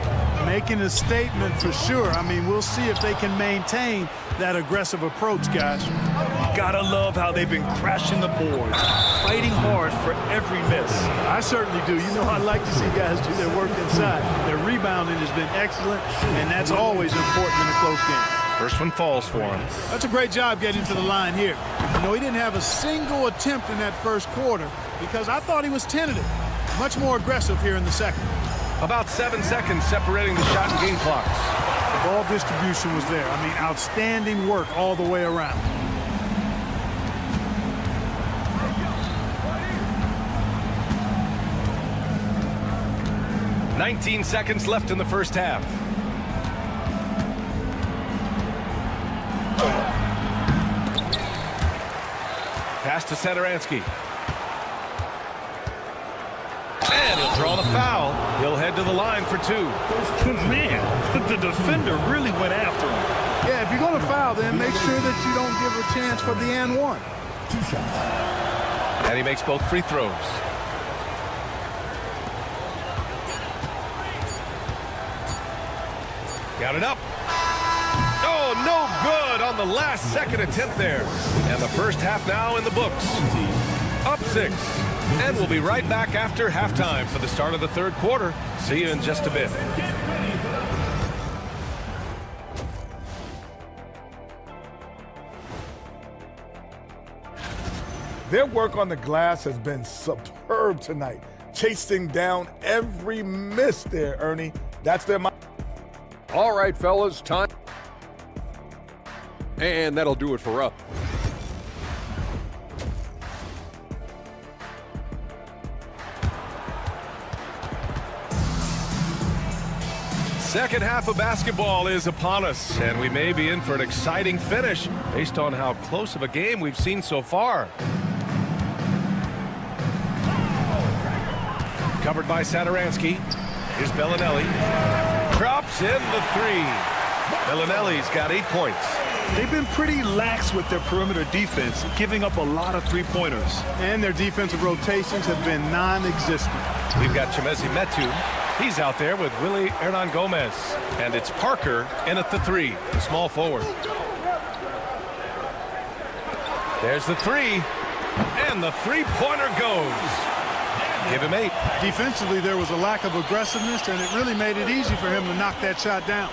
Making a statement for sure. I mean, we'll see if they can maintain that aggressive approach, guys. gotta love how they've been crashing the boards, fighting hard for every miss. I certainly do. You know, I like to see guys do their work inside. Their rebounding has been excellent, and that's always important in a close game. First one falls for him. That's a great job getting to the line here. You know, he didn't have a single attempt in that first quarter because I thought he was tentative. Much more aggressive here in the second. About 7 seconds separating the shot and game clocks. The ball distribution was there. I mean, outstanding work all the way around. "19 seconds left in the first half. Pass to Satoransky. And he'll draw the foul. He'll head to the line for 2. Man, the defender really went after him. Yeah, if you're going to foul, then make sure that you don't give a chance for the and one. 2 shots. And he makes both free throws. Got it up. Oh, no good on the last second attempt there. And the first half now in the books. Up 6. And we'll be right back after halftime for the start of the third quarter. See you in just a bit. Their work on the glass has been superb tonight. Chasing down every miss there, Ernie. That's their mind. All right, fellas, time. And that'll do it for us. Second half of basketball is upon us, and we may be in for an exciting finish based on how close of a game we've seen so far. Covered by Satoransky. Here's Bellinelli. Drops in the 3. Bellinelli's got 8 points. They've been pretty lax with their perimeter defense, giving up a lot of three-pointers. And their defensive rotations have been non-existent. We've got Chimezie Metu. He's out there with Willie Hernan Gomez. And it's Parker in at the 3, the small forward. There's the 3. And the three-pointer goes. Give him 8. Defensively, there was a lack of aggressiveness, and it really made it easy for him to knock that shot down.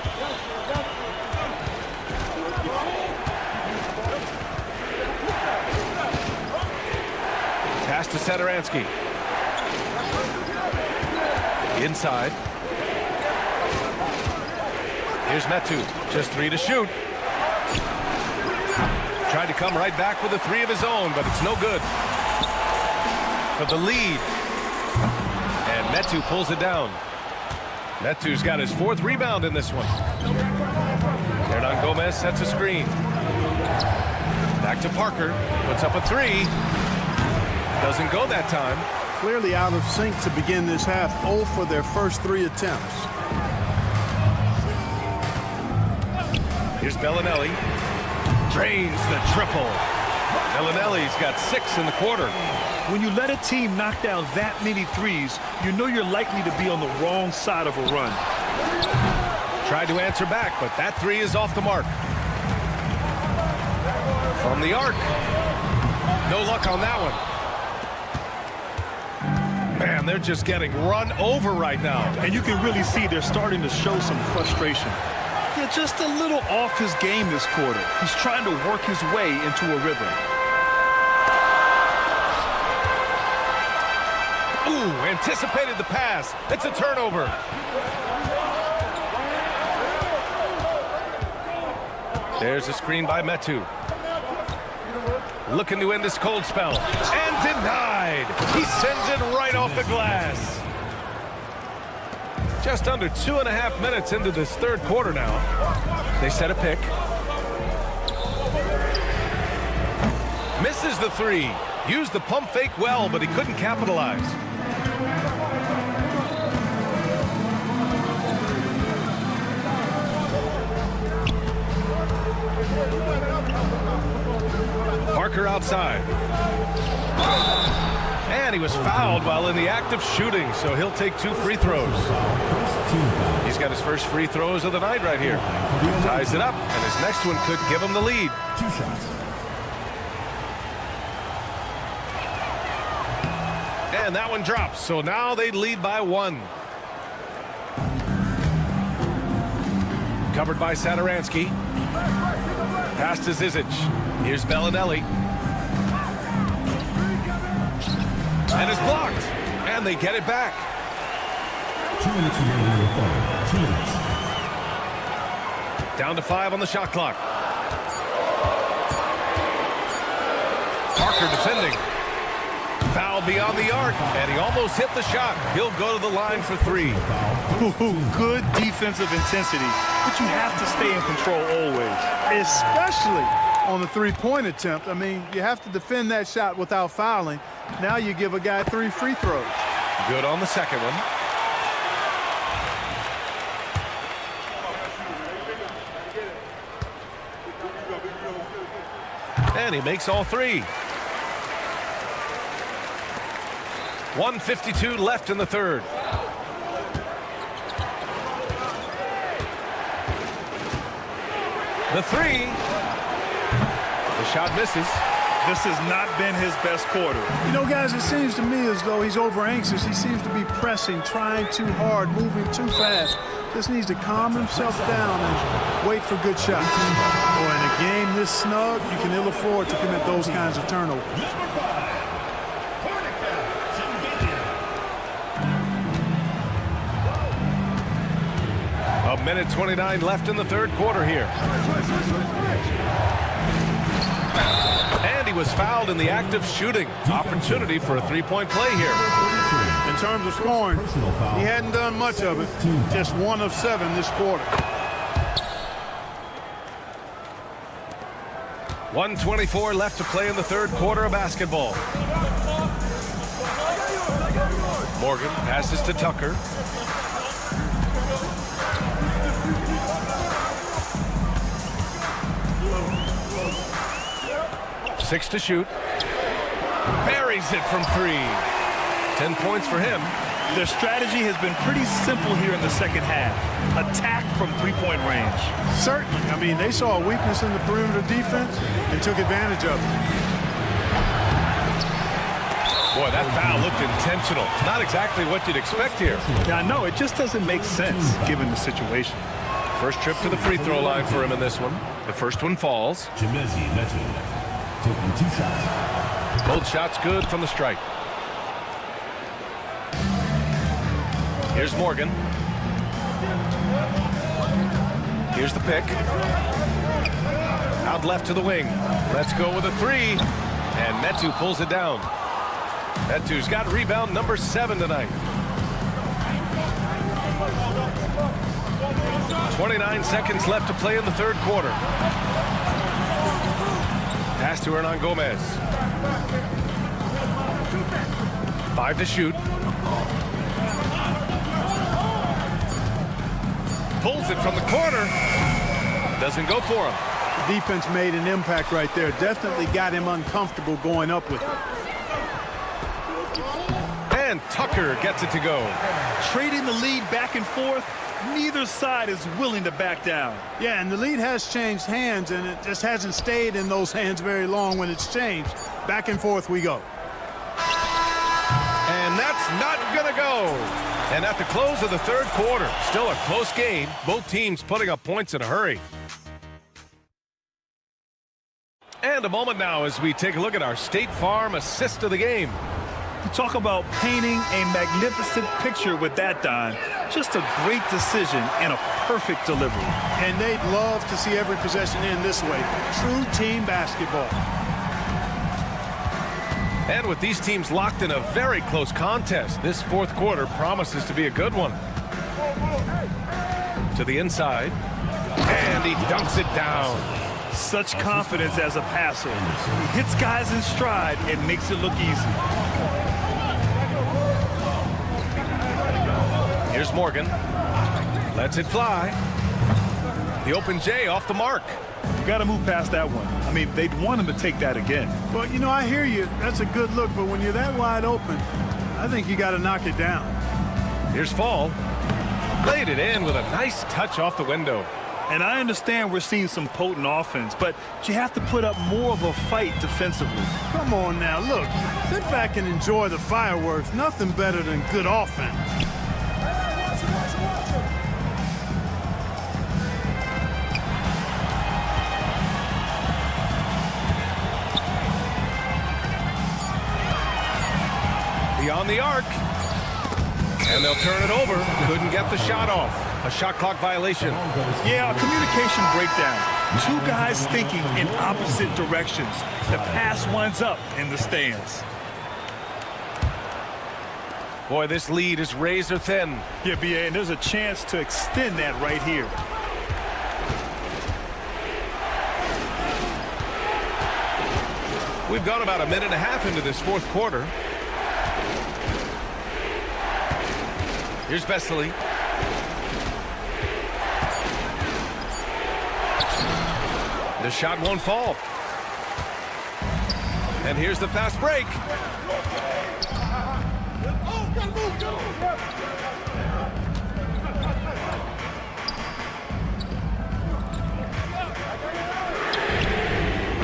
Pass to Satoransky. Inside. Here's Metu. Just 3 to shoot. Tried to come right back with a 3 of his own, but it's no good. For the lead. And Metu pulls it down. Metu's got his 4th rebound in this one. Hernan Gomez sets a screen. Back to Parker. Puts up a 3. Doesn't go that time. Clearly out of sync to begin this half. 0 for their first 3 attempts. Here's Bellinelli. Drains the triple. Bellinelli's got 6 in the quarter. When you let a team knock down that many threes, you know you're likely to be on the wrong side of a run. Tried to answer back, but that 3 is off the mark. From the arc. No luck on that one. Man, they're just getting run over right now. And you can really see they're starting to show some frustration. Yeah, just a little off his game this quarter. He's trying to work his way into a rhythm. Ooh, anticipated the pass. It's a turnover. There's a screen by Metu. Looking to end this cold spell. And denied. He sends it right off the glass. Just under 2.5 minutes into this third quarter now. They set a pick. Misses the 3. Used the pump fake well, but he couldn't capitalize. Parker outside. And he was fouled while in the act of shooting, so he'll take 2 free throws. He's got his first free throws of the night right here. Ties it up, and his next one could give him the lead. 2 shots. And that one drops, so now they lead by 1. Covered by Satoransky. Pass to Zizic. Here's Bellinelli. And it's blocked. And they get it back. 2 minutes remaining in the third. 2 minutes. Down to 5 on the shot clock. Parker defending. Foul beyond the arc, and he almost hit the shot. He'll go to the line for 3. Good defensive intensity, but you have to stay in control always. Especially on the three-point attempt. I mean, you have to defend that shot without fouling. Now you give a guy 3 free throws. Good on the second one. And he makes all 3. 1:52 left in the third. The 3. The shot misses. This has not been his best quarter. You know, guys, it seems to me as though he's over-anxious. He seems to be pressing, trying too hard, moving too fast. Just needs to calm himself down and wait for good shots. Boy, in a game this snug, you can ill afford to commit those kinds of turnovers. A minute 29 left in the third quarter here. And he was fouled in the act of shooting. Opportunity for a 3-point play here. In terms of scoring, he hadn't done much of it. Just 1 of 7 this quarter. 1:24 left to play in the third quarter of basketball. Morgan passes to Tucker. Six to shoot. Buries it from 3. 10 points for him. Their strategy has been pretty simple here in the second half. Attack from 3-point range. Certainly. I mean, they saw a weakness in the perimeter defense and took advantage of it. Boy, that foul looked intentional. Not exactly what you'd expect here. Yeah, I know. It just doesn't make sense given the situation. First trip to the free throw line for him in this one. The first one falls. Chimezi Metu taking 2 shots. Both shots good from the stripe. Here's Morgan. Here's the pick. Out left to the wing. Let's go with a 3. And Metu pulls it down. Metu's got rebound number 7 tonight. 29 seconds left to play in the third quarter. Pass to Hernan Gomez. 5 to shoot. Pulls it from the corner. Doesn't go for him. The defense made an impact right there. Definitely got him uncomfortable going up with it. And Tucker gets it to go. Trading the lead back and forth, neither side is willing to back down. Yeah, and the lead has changed hands, and it just hasn't stayed in those hands very long when it's changed. Back and forth we go. And that's not going to go. And at the close of the third quarter, still a close game. Both teams putting up points in a hurry. And a moment now as we take a look at our State Farm assist of the game. You talk about painting a magnificent picture with that, Don. Just a great decision and a perfect delivery. And they'd love to see every possession end this way. True team basketball. And with these teams locked in a very close contest, this fourth quarter promises to be a good one. To the inside. And he dunks it down. Such confidence as a passer. He hits guys in stride and makes it look easy. Here's Morgan. Lets it fly. The open J off the mark. You got to move past that one. I mean, they'd want him to take that again. Well, you know, I hear you. That's a good look, but when you're that wide open, I think you got to knock it down. Here's Fall. Laid it in with a nice touch off the window. And I understand we're seeing some potent offense, but you have to put up more of a fight defensively. Come on now, look. Sit back and enjoy the fireworks. Nothing better than good offense. Beyond the arc. And they'll turn it over. Couldn't get the shot off. A shot clock violation. Yeah, a communication breakdown. Two guys thinking in opposite directions. The pass winds up in the stands. Boy, this lead is razor thin. Yeah, BA, and there's a chance to extend that right here. We've gone about a minute and a half into this fourth quarter. Here's Vesely. The shot won't fall. And here's the fast break.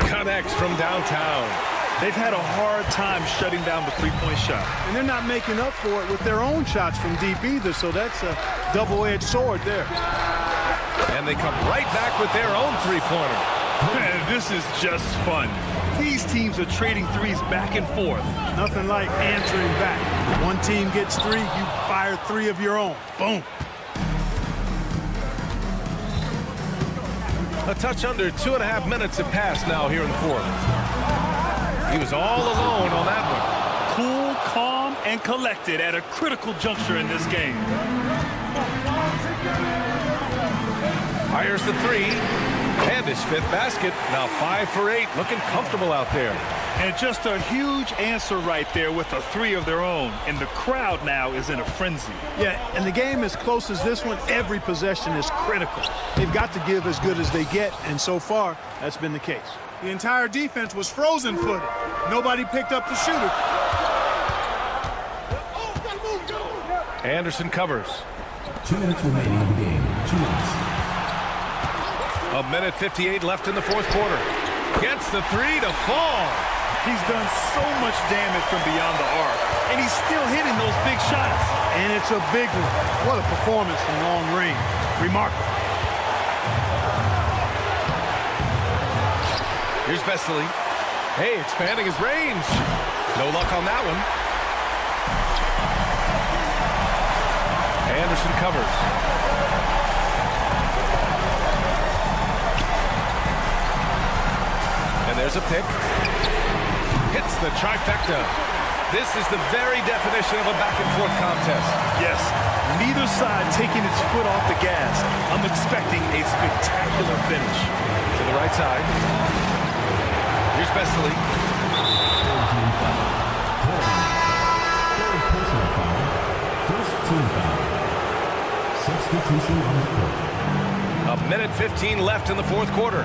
Connects from downtown. They've had a hard time shutting down the three-point shot. And they're not making up for it with their own shots from deep either, so that's a double-edged sword there. And they come right back with their own three-pointer. Man, this is just fun. These teams are trading threes back and forth. Nothing like answering back. One team gets three, you fire three of your own. Boom. A touch under 2.5 minutes have passed now here in the fourth. He was all alone on that one. Cool, calm, and collected at a critical juncture in this game. Fires the three. And his fifth basket. Now 5 for 8. Looking comfortable out there. And just a huge answer right there with a three of their own. And the crowd now is in a frenzy. Yeah, and the game as close as this one, every possession is critical. They've got to give as good as they get, and so far, that's been the case. The entire defense was frozen-footed. Nobody picked up the shooter. Anderson covers. 2 minutes remaining in the game. 2 minutes. A minute 58 left in the fourth quarter. Gets the three to fall. He's done so much damage from beyond the arc, and he's still hitting those big shots. And it's a big one. What a performance from long range. Remarkable. Here's Vesely. Hey, expanding his range. No luck on that one. Anderson covers. And there's a pick. Hits the trifecta. This is the very definition of a back-and-forth contest. Yes, neither side taking its foot off the gas. I'm expecting a spectacular finish. To the right side. Here's Vesely. Third personal foul. First team foul. Substitution on the court. A minute 15 left in the fourth quarter.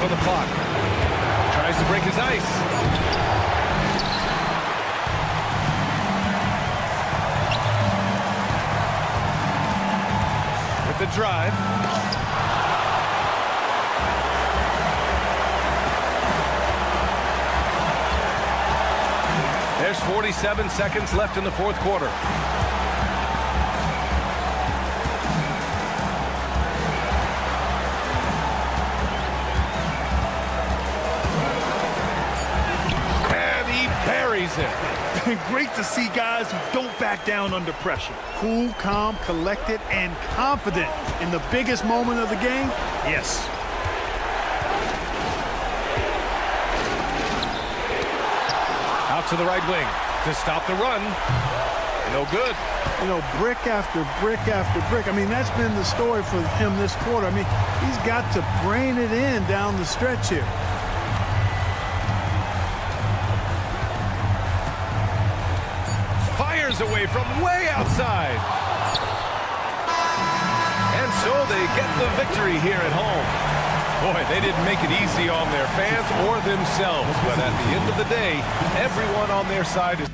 On the clock. Tries to break his ice. With the drive. There's 47 seconds left in the fourth quarter. It. Great to see guys who don't back down under pressure. Cool, calm, collected, and confident in the biggest moment of the game. Yes. Out to the right wing to stop the run. No good. You know, brick after brick after brick. I mean, that's been the story for him this quarter. I mean, he's got to brain it in down the stretch here. Away from way outside. And so they get the victory here at home. Boy, they didn't make it easy on their fans or themselves, but at the end of the day, everyone on their side is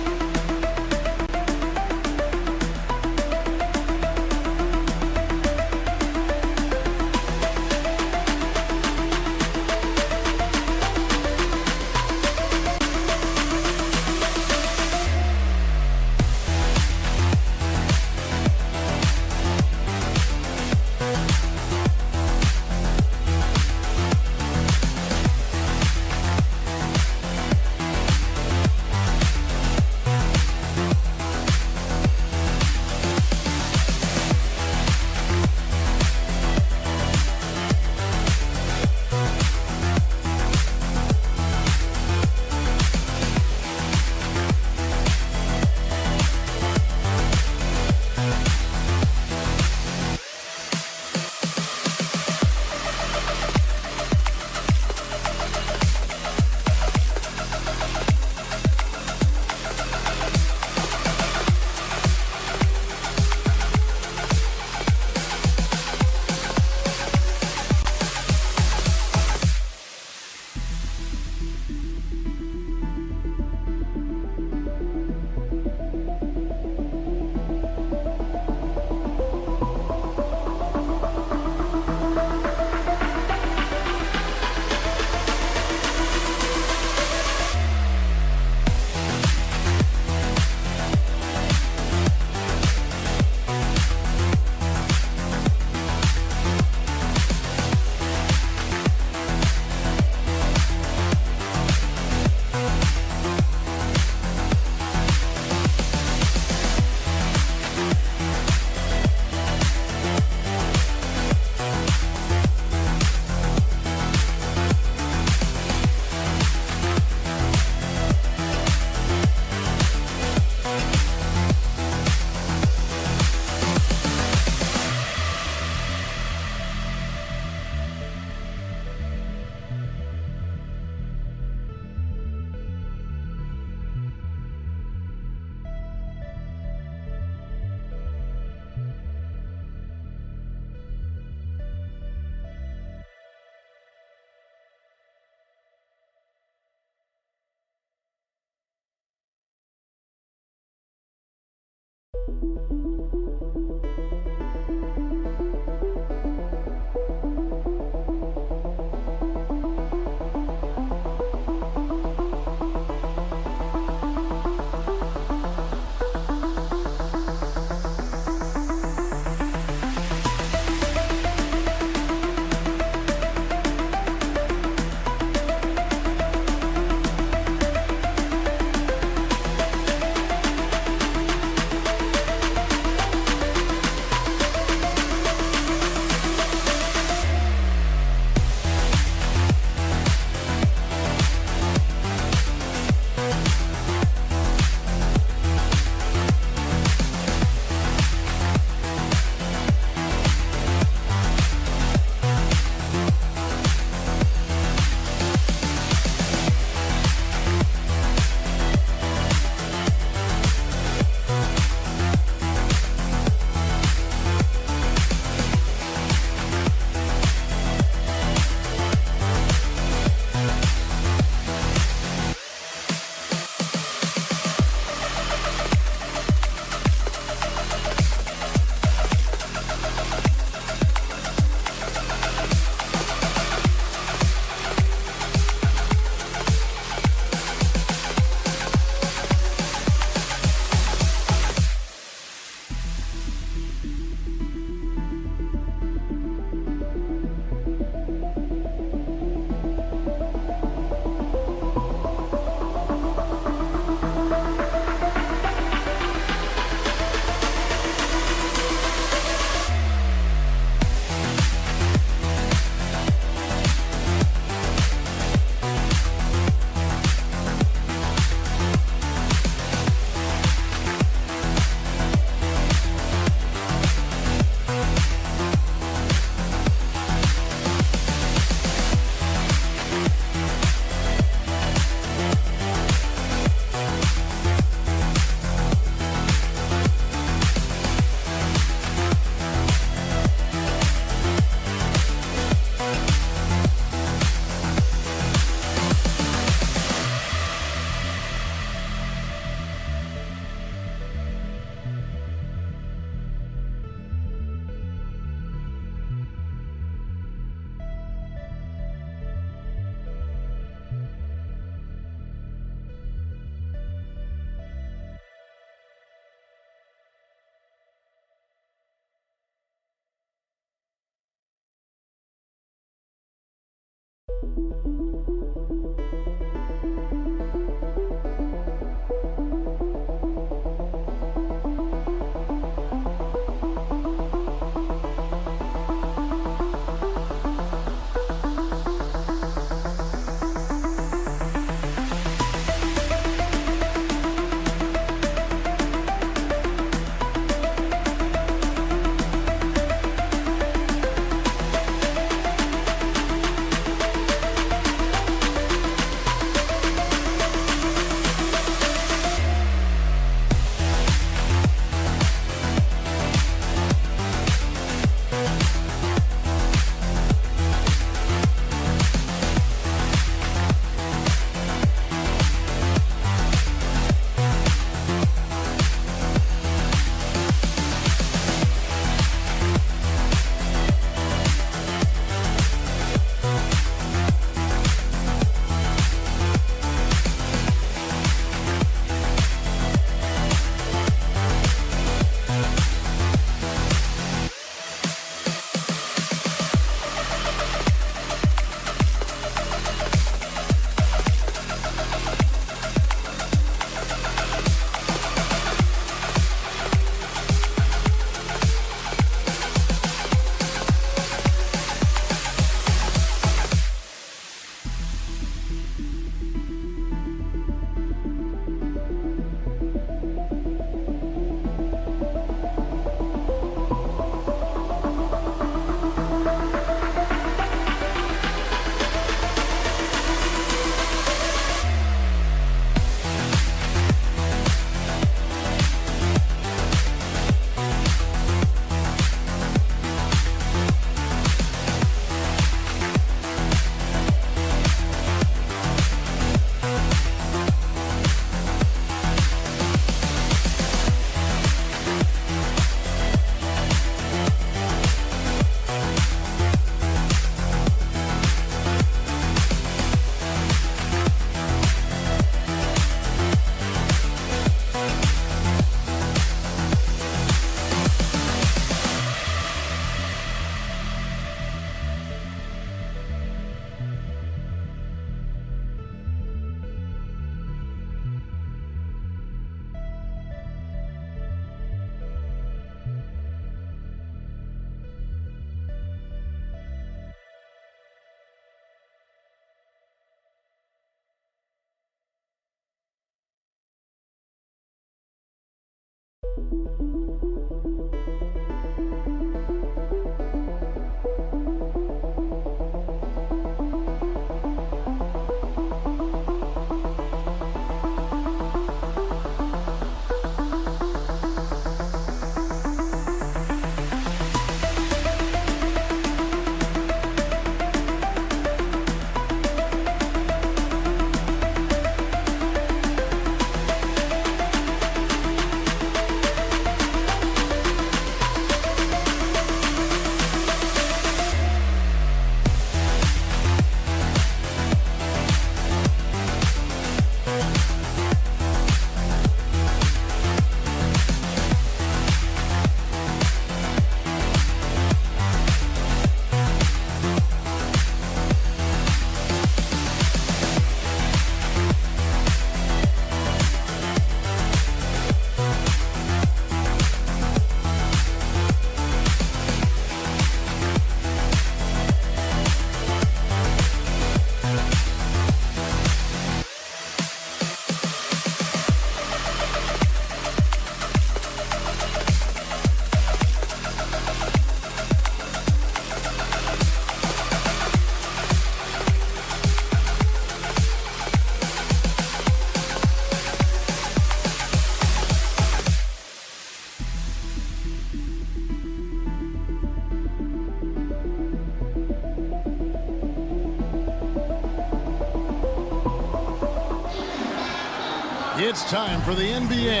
It's time for the NBA,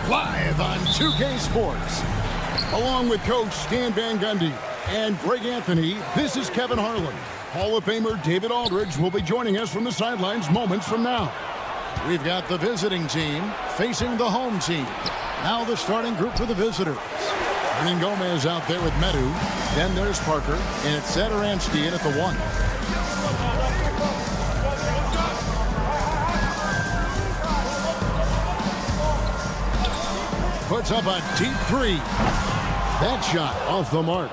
live on 2K Sports. Along with Coach Stan Van Gundy and Greg Anthony, this is Kevin Harlan. Hall of Famer David Aldridge will be joining us from the sidelines moments from now. We've got the visiting team facing the home team. Now the starting group for the visitors. Hernan Gomez out there with Medu. Then there's Parker, and it's Satoransky in at the 1. puts up a deep three. That shot off the mark.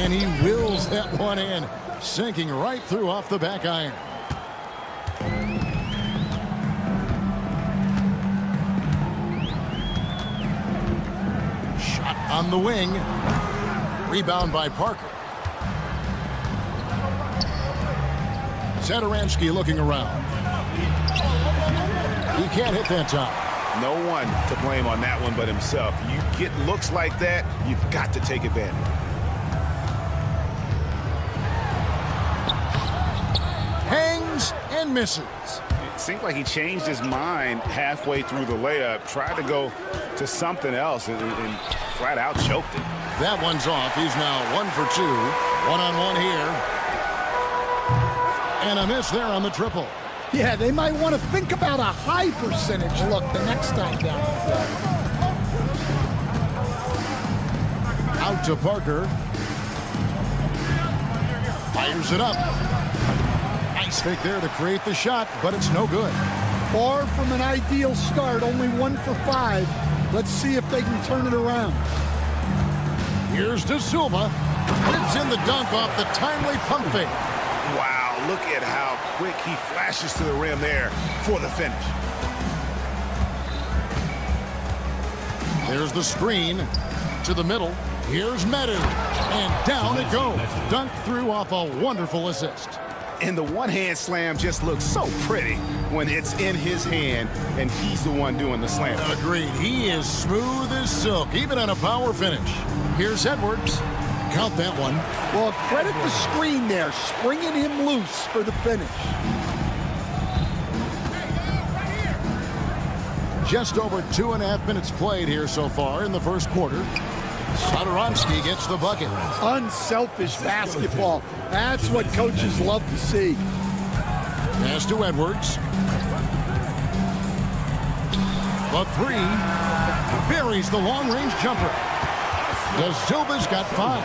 And he wills that one in, sinking right through off the back iron. Shot on the wing. Rebound by Parker. Zadaransky looking around. He can't hit that time. No one to blame on that one but himself. You get looks like that, you've got to take advantage. Hangs and misses. It seemed like he changed his mind halfway through the layup, tried to go to something else, and flat out choked it. That one's off. He's now 1 for 2. One-on-one here. And a miss there on the triple. Yeah, they might want to think about a high percentage look the next time down the floor. Out to Parker. Fires it up. Nice fake there to create the shot, but it's no good. Far from an ideal start, only 1 for 5. Let's see if they can turn it around. Here's De Silva. Lives in the dunk off the timely pump fake. Wow, look at how quick he flashes to the rim there for the finish. There's the screen to the middle. Here's Medu. And down it goes. Dunked through off a wonderful assist. And the one-hand slam just looks so pretty when it's in his hand and he's the one doing the slam. Agreed. He is smooth as silk, even on a power finish. Here's Edwards. Count that one. Well, credit the screen there, springing him loose for the finish. Just over 2.5 minutes played here so far in the first quarter. Zadaransky gets the bucket. Unselfish basketball. That's what coaches love to see. Pass to Edwards. The three. Buries the long-range jumper. De Silva's got 5.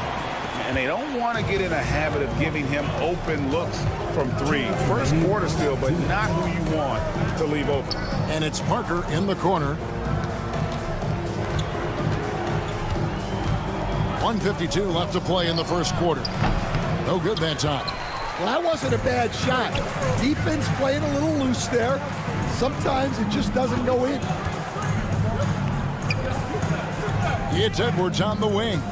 And they don't want to get in a habit of giving him open looks from 3. First quarter still, but not who you want to leave open. And it's Parker in the corner. 1:52 left to play in the first quarter. No good that time. Well, that wasn't a bad shot. Defense playing a little loose there. Sometimes it just doesn't go in. It's Edwards on the wing.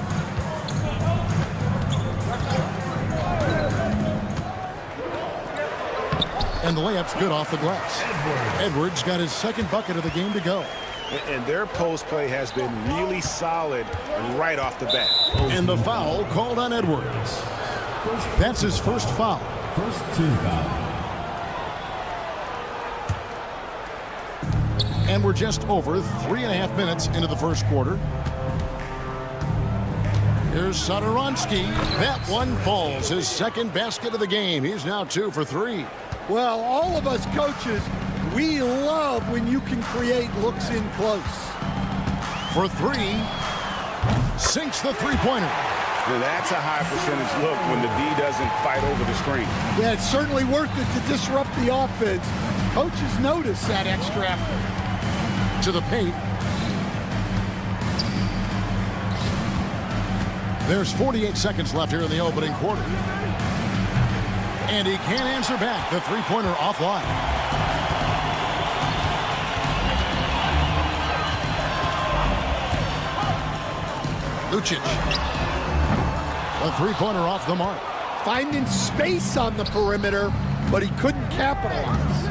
And the layup's good off the glass. Edwards got his second bucket of the game to go. And their post play has been really solid right off the bat. And the foul called on Edwards. That's his first foul. First team foul. And we're just over 3.5 minutes into the first quarter. Here's Zadaransky. That one falls. His second basket of the game. He's now 2 for 3. Well, all of us coaches, we love when you can create looks in close. For 3. Sinks the three-pointer. Now that's a high percentage look when the D doesn't fight over the screen. Yeah, it's certainly worth it to disrupt the offense. Coaches notice that extra effort. To the paint. There's 48 seconds left here in the opening quarter. And he can't answer back. The three-pointer offline. Lucic. A three-pointer off the mark. Finding space on the perimeter, but he couldn't capitalize.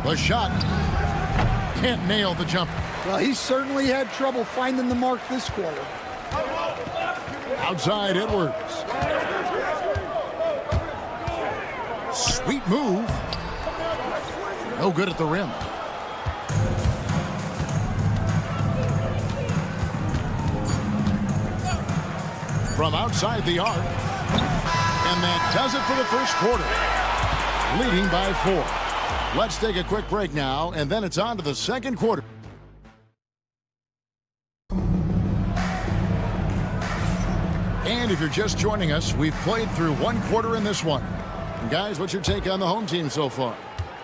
The shot. Can't nail the jumper. Well, he certainly had trouble finding the mark this quarter. Outside Edwards. Sweet move. No good at the rim. From outside the arc. And that does it for the first quarter. Leading by 4. Let's take a quick break now, and then it's on to the second quarter. And if you're just joining us, we've played through one quarter in this one. And guys, what's your take on the home team so far?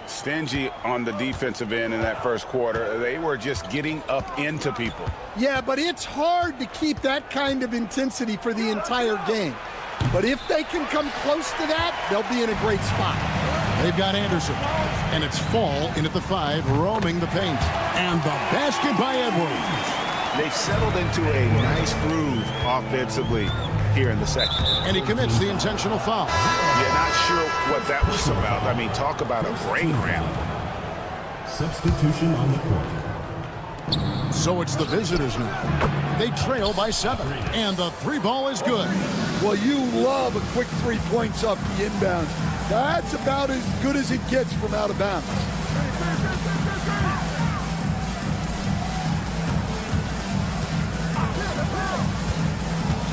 Stingy on the defensive end in that first quarter. They were just getting up into people. Yeah, but it's hard to keep that kind of intensity for the entire game. But if they can come close to that, they'll be in a great spot. They've got Anderson, and it's Fall in at the 5, roaming the paint. And the basket by Edwards. They've settled into a nice groove offensively here in the second. And he commits the intentional foul. Yeah, not sure what that was about. I mean, talk about a brain ramp. Substitution on the court. So it's the visitors now. They trail by 7, and the 3 ball is good. Well, you love a quick 3 points off the inbound. That's about as good as it gets from out of bounds.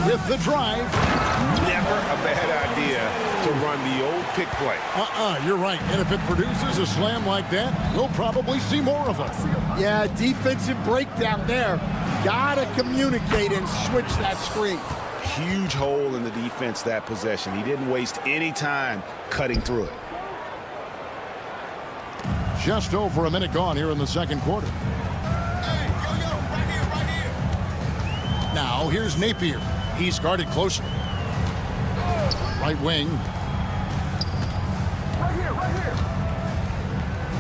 With the drive. Never a bad idea to run the old pick play. You're right. And if it produces a slam like that, we'll probably see more of it. Yeah, defensive breakdown there. Gotta communicate and switch that screen. Huge hole in the defense that possession. He didn't waste any time cutting through it. Just over a minute gone here in the second quarter. Now here's Napier. He's guarded closer. Right wing. Right here.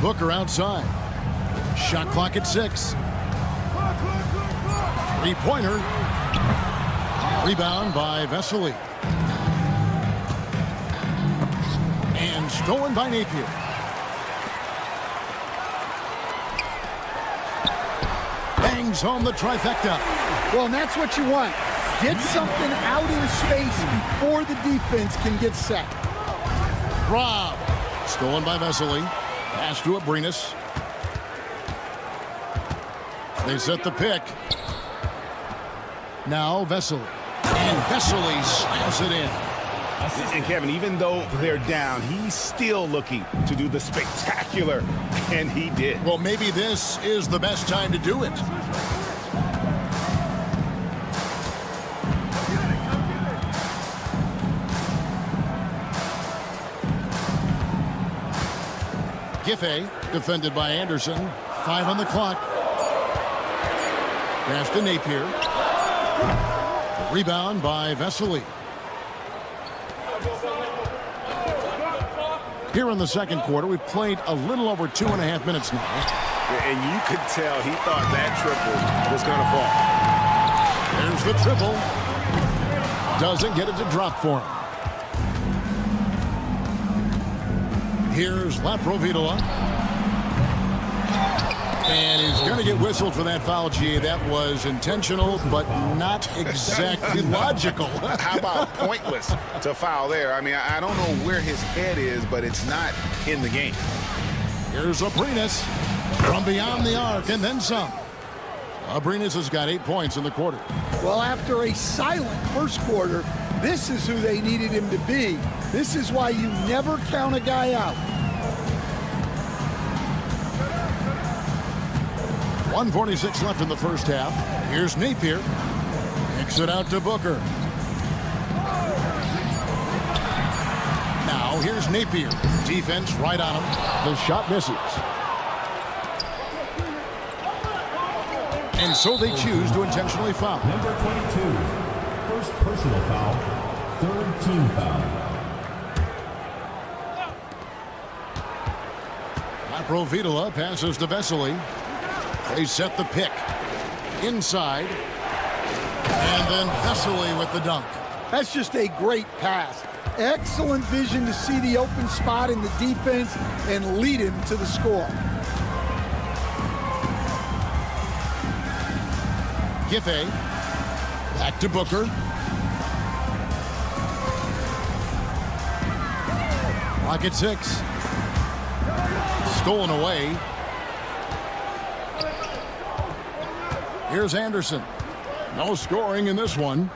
Booker outside. Shot clock at 6. Three-pointer. Rebound by Vesely. And stolen by Napier. Bangs home the trifecta. Well, and that's what you want. Get something out in space before the defense can get set. Rob. Stolen by Vesely. Pass to Abrinas. They set the pick. Now Vesely. And Vesely slams it in. And Kevin, even though they're down, he's still looking to do the spectacular, and he did. Well, maybe this is the best time to do it. Giffey, defended by Anderson. 5 on the clock. Pass to Napier. Rebound by Vesely. Here in the second quarter, we've played a little over 2.5 minutes now. And you could tell he thought that triple was going to fall. There's the triple. Doesn't get it to drop for him. Here's Laprovitola. And he's going to get whistled for that foul, G. That was intentional, but not exactly logical. How about pointless to foul there? I mean, I don't know where his head is, but it's not in the game. Here's Abrinas from beyond the arc, and then some. Abrinas has got 8 points in the quarter. Well, after a silent first quarter, this is who they needed him to be. This is why you never count a guy out. 1:46 left in the first half. Here's Napier. Kicks it out to Booker. Now here's Napier. Defense right on him. The shot misses. And so they choose to intentionally foul. Number 22. First personal foul. Third team foul. Laprovitola passes to Vesely. They set the pick. Inside. And then Vesely with the dunk. That's just a great pass. Excellent vision to see the open spot in the defense and lead him to the score. Giffey. Back to Booker. Clock at 6. Stolen away. Here's Anderson. No scoring in this one.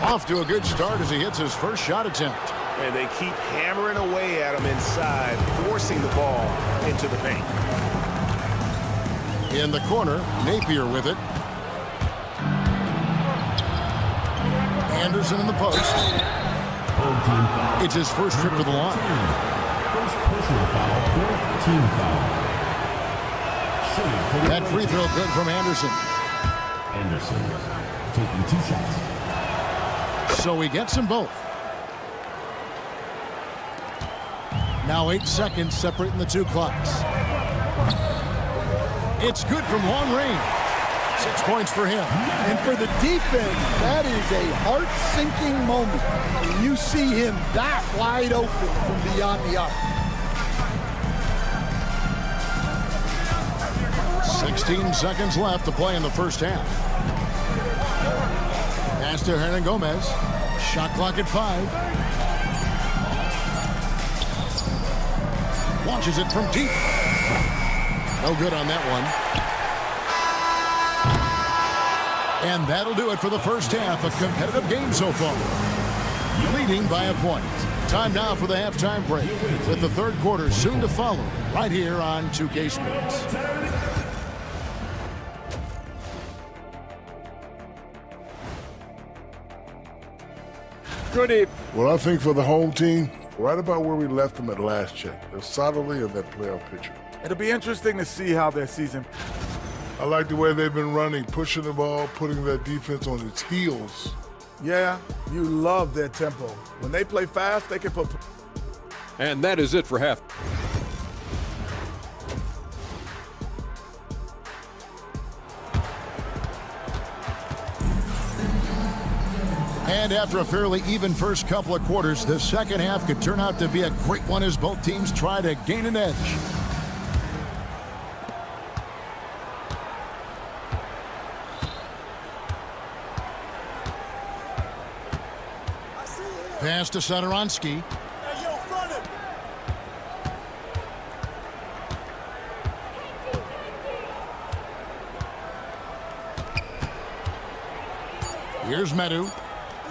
Off to a good start as he hits his first shot attempt. And they keep hammering away at him inside, forcing the ball into the paint. In the corner, Napier with it. Anderson in the post. It's his first trip to the line. First personal foul, fourth team foul. That free throw good from Anderson. Anderson taking 2 shots. So he gets them both. Now 8 seconds separating the 2 clocks. It's good from long range. 6 points for him. And for the defense, that is a heart-sinking moment when you see him that wide open from beyond the arc. 16 seconds left to play in the first half. Pass to Hernan Gomez. Shot clock at 5. Launches it from deep. No good on that one. And that'll do it for the first half. A competitive game so far. Leading by a point. Time now for the halftime break, with the third quarter soon to follow, right here on 2K Sports. Good evening. Well, I think for the home team, right about where we left them at last check. They're solidly in that playoff picture. It'll be interesting to see how their season. I like the way they've been running, pushing the ball, putting their defense on its heels. Yeah, you love their tempo. When they play fast, they can put. And that is it for half. And after a fairly even first couple of quarters, the second half could turn out to be a great one as both teams try to gain an edge. Pass to Satoransky. Here's Medu.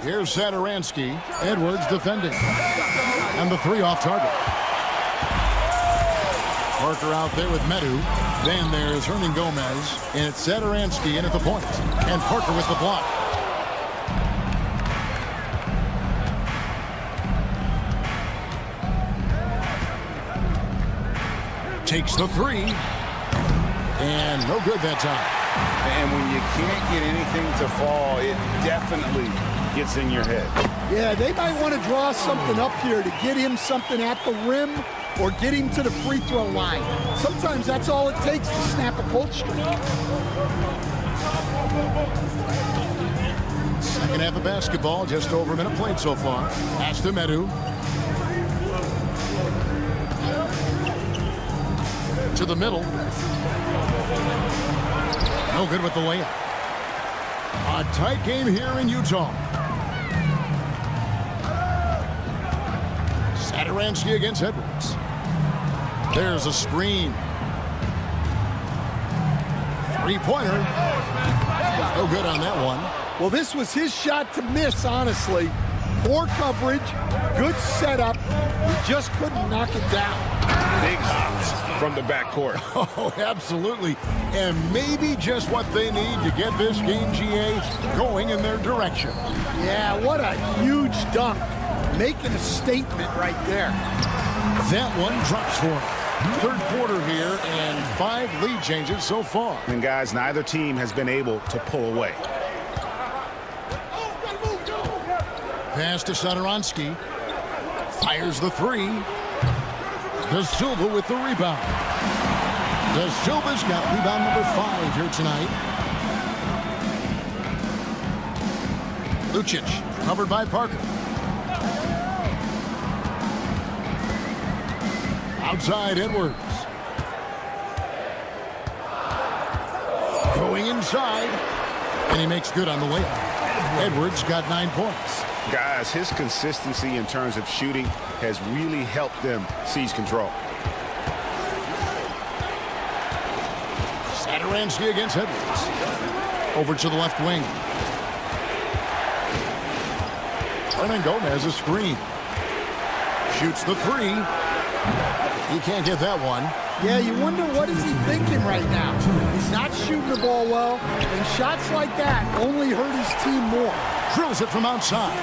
Here's Satoransky. Edwards defending. And the 3 off target. Parker out there with Medu. Then there's Hernan Gomez. And it's Satoransky in at the point. And Parker with the block. Takes the 3. And no good that time. And when you can't get anything to fall, it definitely gets in your head. Yeah, they might want to draw something up here to get him something at the rim or get him to the free throw line. Sometimes that's all it takes to snap a cold streak. Second half of basketball, just over a minute played so far. Pass to Medu. To the middle. No good with the layup. A tight game here in Utah. Satoransky against Edwards. There's a screen. 3-pointer. No good on that one. Well, this was his shot to miss, honestly. Poor coverage, good setup. He just couldn't knock it down. Big hops from the backcourt. Oh, absolutely. And maybe just what they need to get this game, GA, going in their direction. Yeah, what a huge dunk. Making a statement right there. That one drops for him. Third quarter here and 5 lead changes so far. And guys, neither team has been able to pull away. Pass to Satoransky. Fires the 3. Da Silva with the rebound. Da Silva's got rebound number 5 here tonight. Lucic, covered by Parker. Outside Edwards. Going inside. And he makes good on the layup. Edwards got 9 points. Guys, his consistency in terms of shooting has really helped them seize control. Satoransky against Edwards. Over to the left wing. Hernan Gomez a screen. Shoots the 3. He can't get that one. Yeah, you wonder what is he thinking right now. He's not shooting the ball well, and shots like that only hurt his team more. Drills it from outside.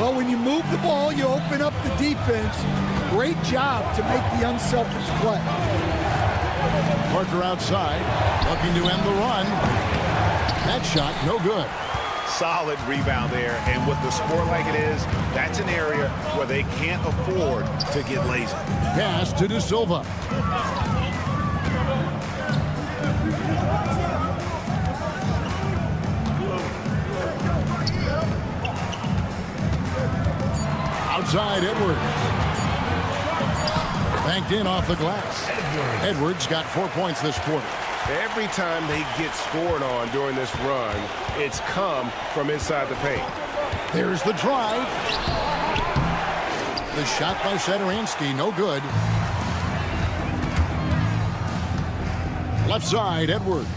Well, when you move the ball, you open up the defense. Great job to make the unselfish play. Parker outside, looking to end the run. That shot, no good. Solid rebound there, and with the score like it is, that's an area where they can't afford to get lazy. Pass to De Silva. Outside, Edwards. Banked in off the glass. Edwards got 4 points this quarter. Every time they get scored on during this run, it's come from inside the paint. There's the drive. The shot by Satoransky, no good. Left side, Edwards.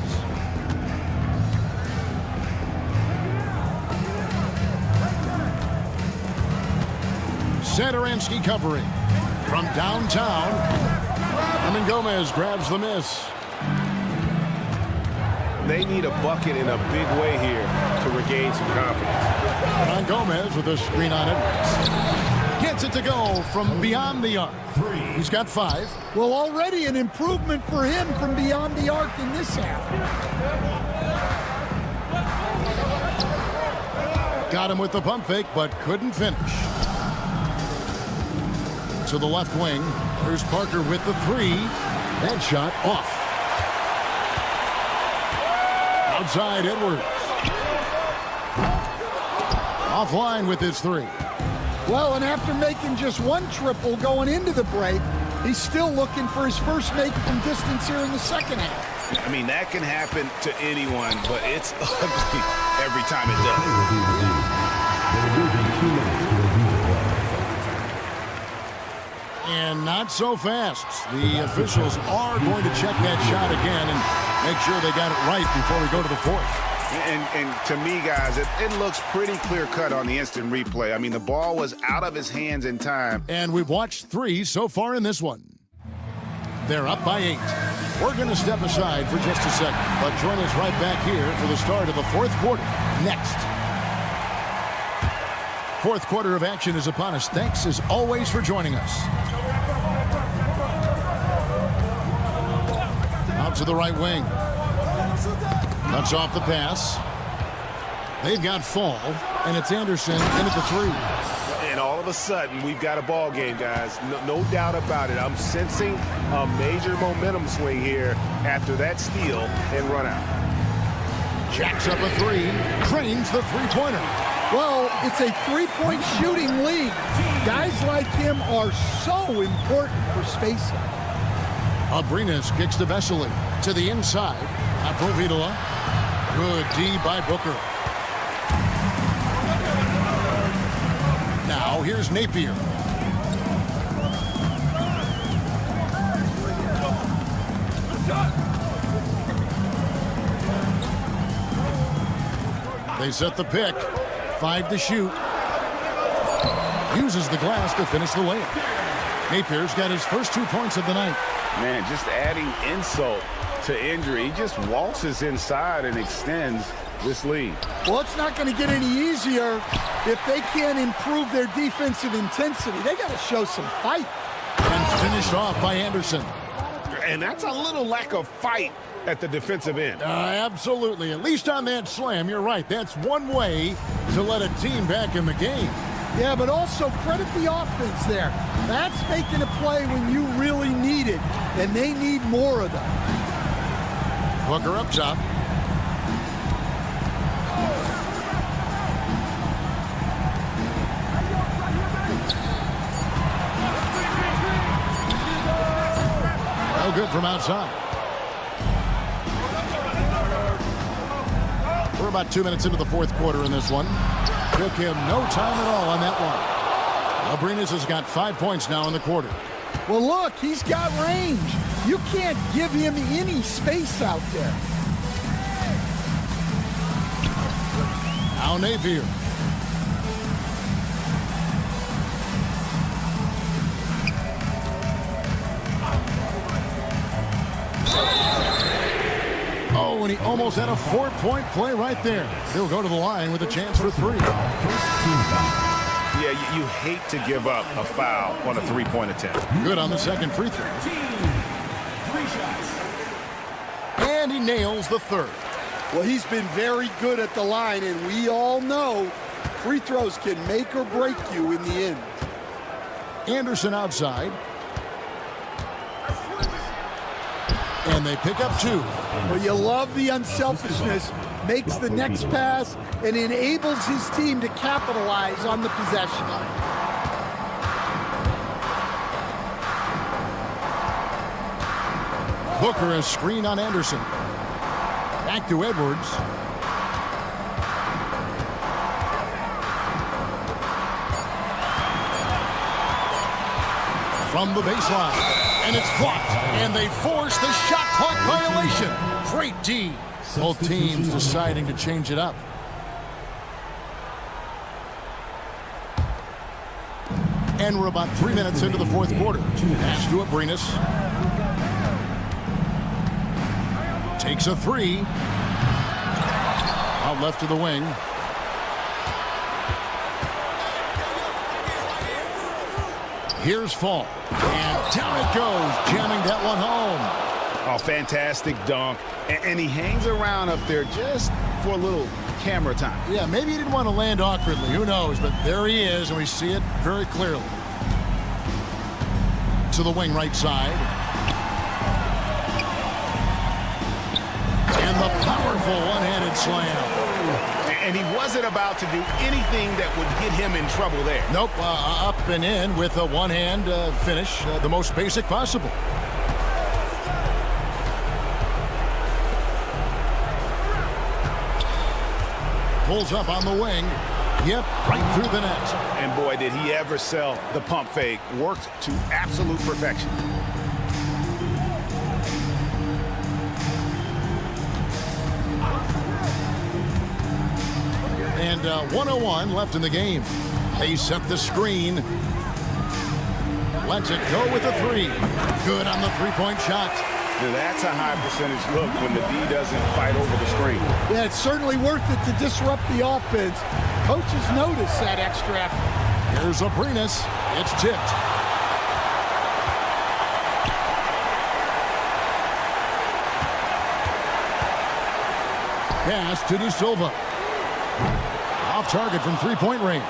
Satoransky covering from downtown. And Gomez grabs the miss. They need a bucket in a big way here to regain some confidence. On Gomez with a screen on it. Gets it to go from beyond the arc. He's got 5. Well, already an improvement for him from beyond the arc in this half. Got him with the pump fake, but couldn't finish. To the left wing. There's Parker with the 3. That shot off. Outside, Edwards. Offline with his 3. Well, and after making just 1 triple going into the break, he's still looking for his first make from distance here in the second half. I mean, that can happen to anyone, but it's ugly every time it does. And not so fast. The officials are going to check that shot again and make sure they got it right before we go to the 4th. And to me, guys, it looks pretty clear-cut on the instant replay. I mean, the ball was out of his hands in time. And we've watched 3 so far in this one. They're up by 8. We're going to step aside for just a second, but join us right back here for the start of the 4th quarter next. 4th quarter of action is upon us. Thanks, as always, for joining us. Out to the right wing. Cuts off the pass. They've got Fall, and it's Anderson in at the 3. And all of a sudden, we've got a ball game, guys. No doubt about it. I'm sensing a major momentum swing here after that steal and run out. Jacks up a 3. Cranes the 3-pointer. Well, it's a 3-point shooting league. Guys like him are so important for spacing. Abrinas kicks to Vesely. To the inside. Aprovidala. Good D by Booker. Now here's Napier. They set the pick. 5 to shoot. Uses the glass to finish the layup. Napier's got his first 2 points of the night. Man, just adding insult to injury. He just waltzes inside and extends this lead. Well, it's not going to get any easier if they can't improve their defensive intensity. They got to show some fight. And finished off by Anderson. And that's a little lack of fight at the defensive end. Absolutely. At least on that slam, you're right. That's one way to let a team back in the game. Yeah, but also credit the offense there. That's making a play when you really need it, and they need more of that. Booker up top. No good from outside. We're about 2 minutes into the 4th quarter in this one. Took him no time at all on that one. Abrinas has got 5 points now in the quarter. Well, look, he's got range. You can't give him any space out there. Now Napier. and he almost had a 4-point play right there. He'll go to the line with a chance for 3. Yeah, you hate to give up a foul on a 3-point attempt. Good on the second free throw. And he nails the third. Well, he's been very good at the line, and we all know free throws can make or break you in the end. Anderson outside. And they pick up 2. Well, you love the unselfishness, makes the next pass, and enables his team to capitalize on the possession. Booker a screen on Anderson. Back to Edwards. From the baseline. And it's blocked. And they force the shot clock violation. Great D. Both teams deciding to change it up. And we're about 3 minutes into the fourth quarter. Pass to Abrinas. Takes a 3. Out left to the wing. Here's Fall. And down it goes, jamming that one home. Oh, fantastic dunk. And he hangs around up there just for a little camera time. Yeah, maybe he didn't want to land awkwardly. Who knows? But there he is, and we see it very clearly. To the wing right side. And the powerful one-handed slam. And he wasn't about to do anything that would get him in trouble there. Nope, up and in with a one-hand finish, the most basic possible. Pulls up on the wing. Yep, right through the net. And boy, did he ever sell the pump fake. Worked to absolute perfection. And 1:01 left in the game. They set the screen. Lets it go with a 3. Good on the 3-point shot. Now that's a high percentage look when the D doesn't fight over the screen. Yeah, it's certainly worth it to disrupt the offense. Coaches notice that extra effort. Here's Abrinas. It's tipped. Pass to De Silva. Off target from 3-point range.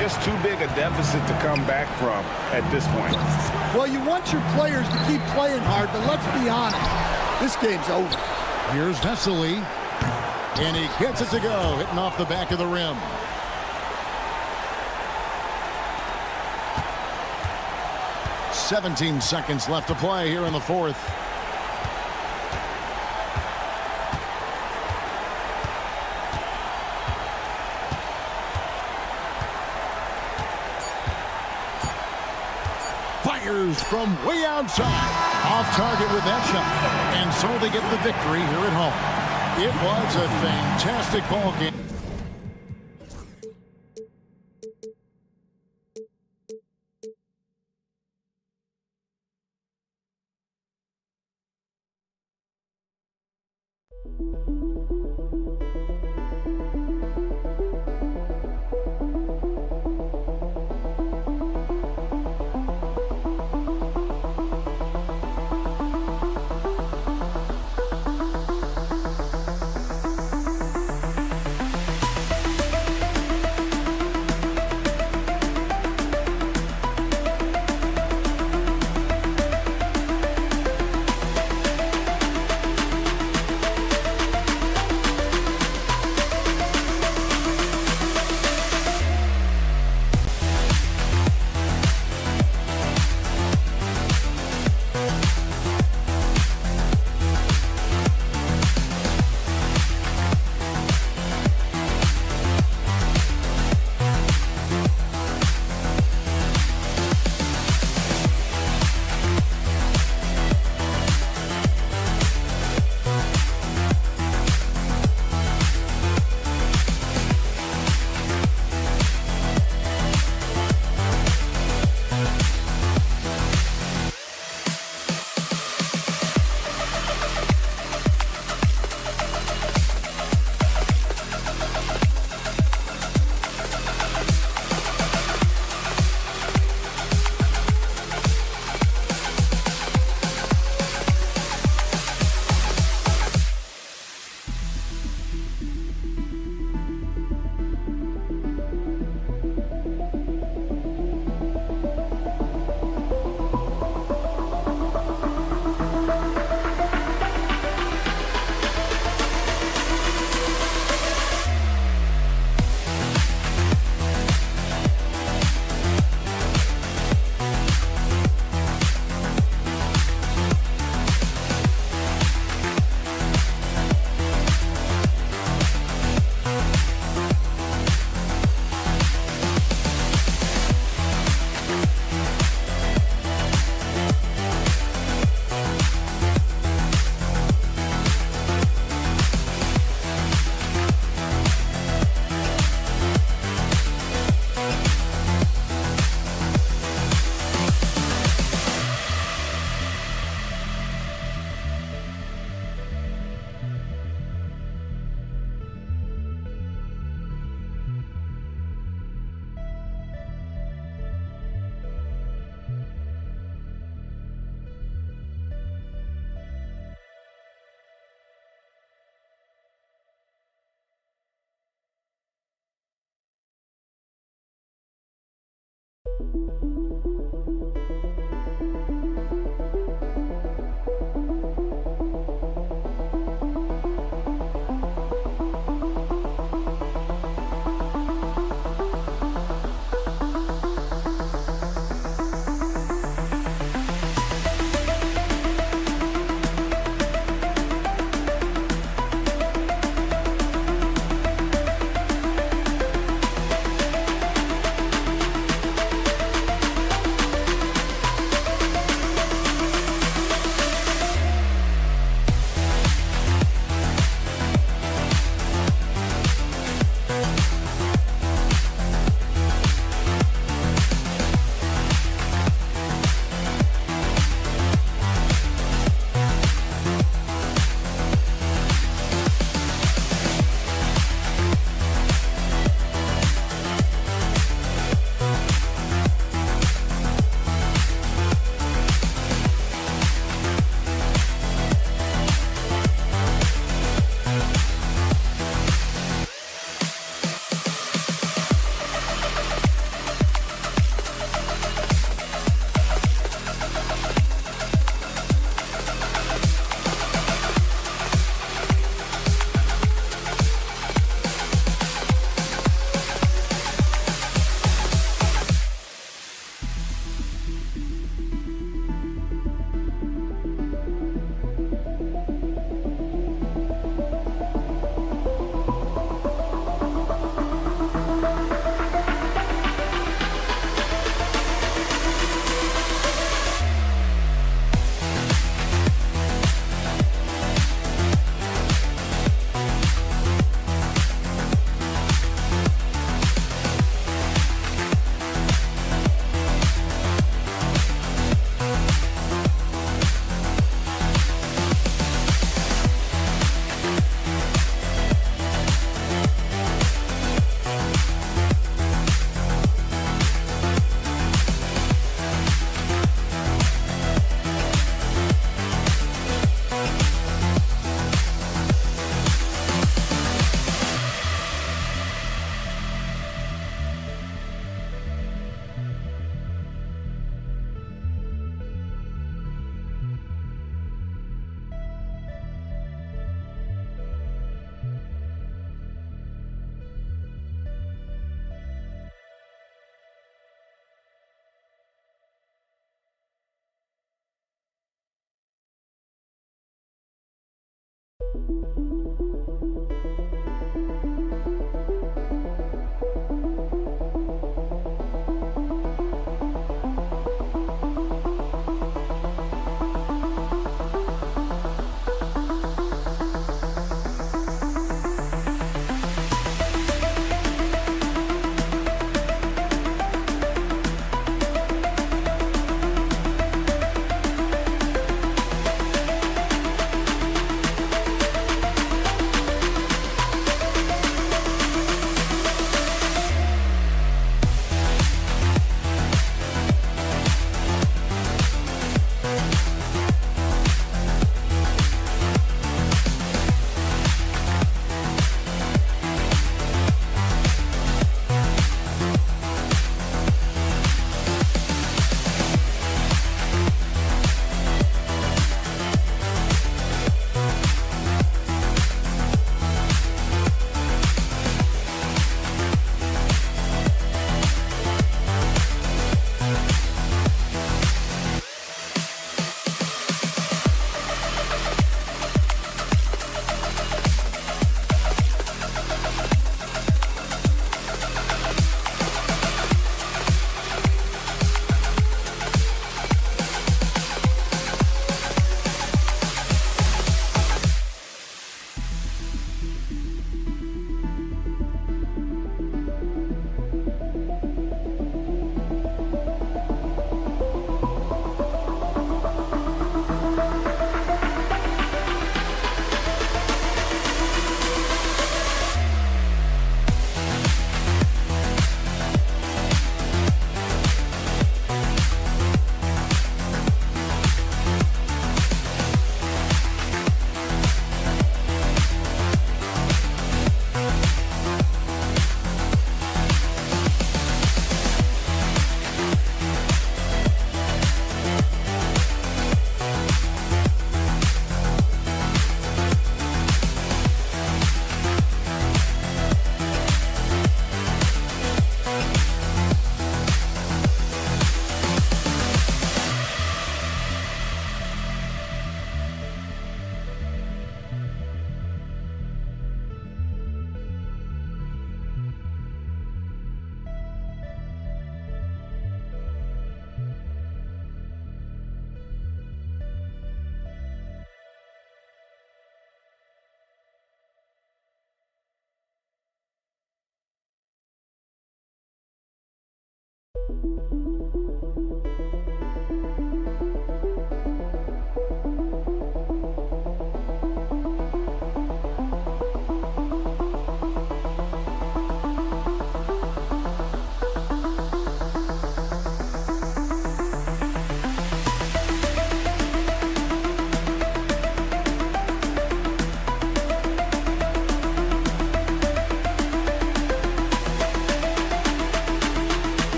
Just too big a deficit to come back from at this point. Well, you want your players to keep playing hard, but let's be honest, this game's over. Here's Vesely, and he gets it to go, hitting off the back of the rim. "17 seconds left to play here in the fourth. From way outside. Off target with that shot. And so they get the victory here at home. It was a fantastic ball game.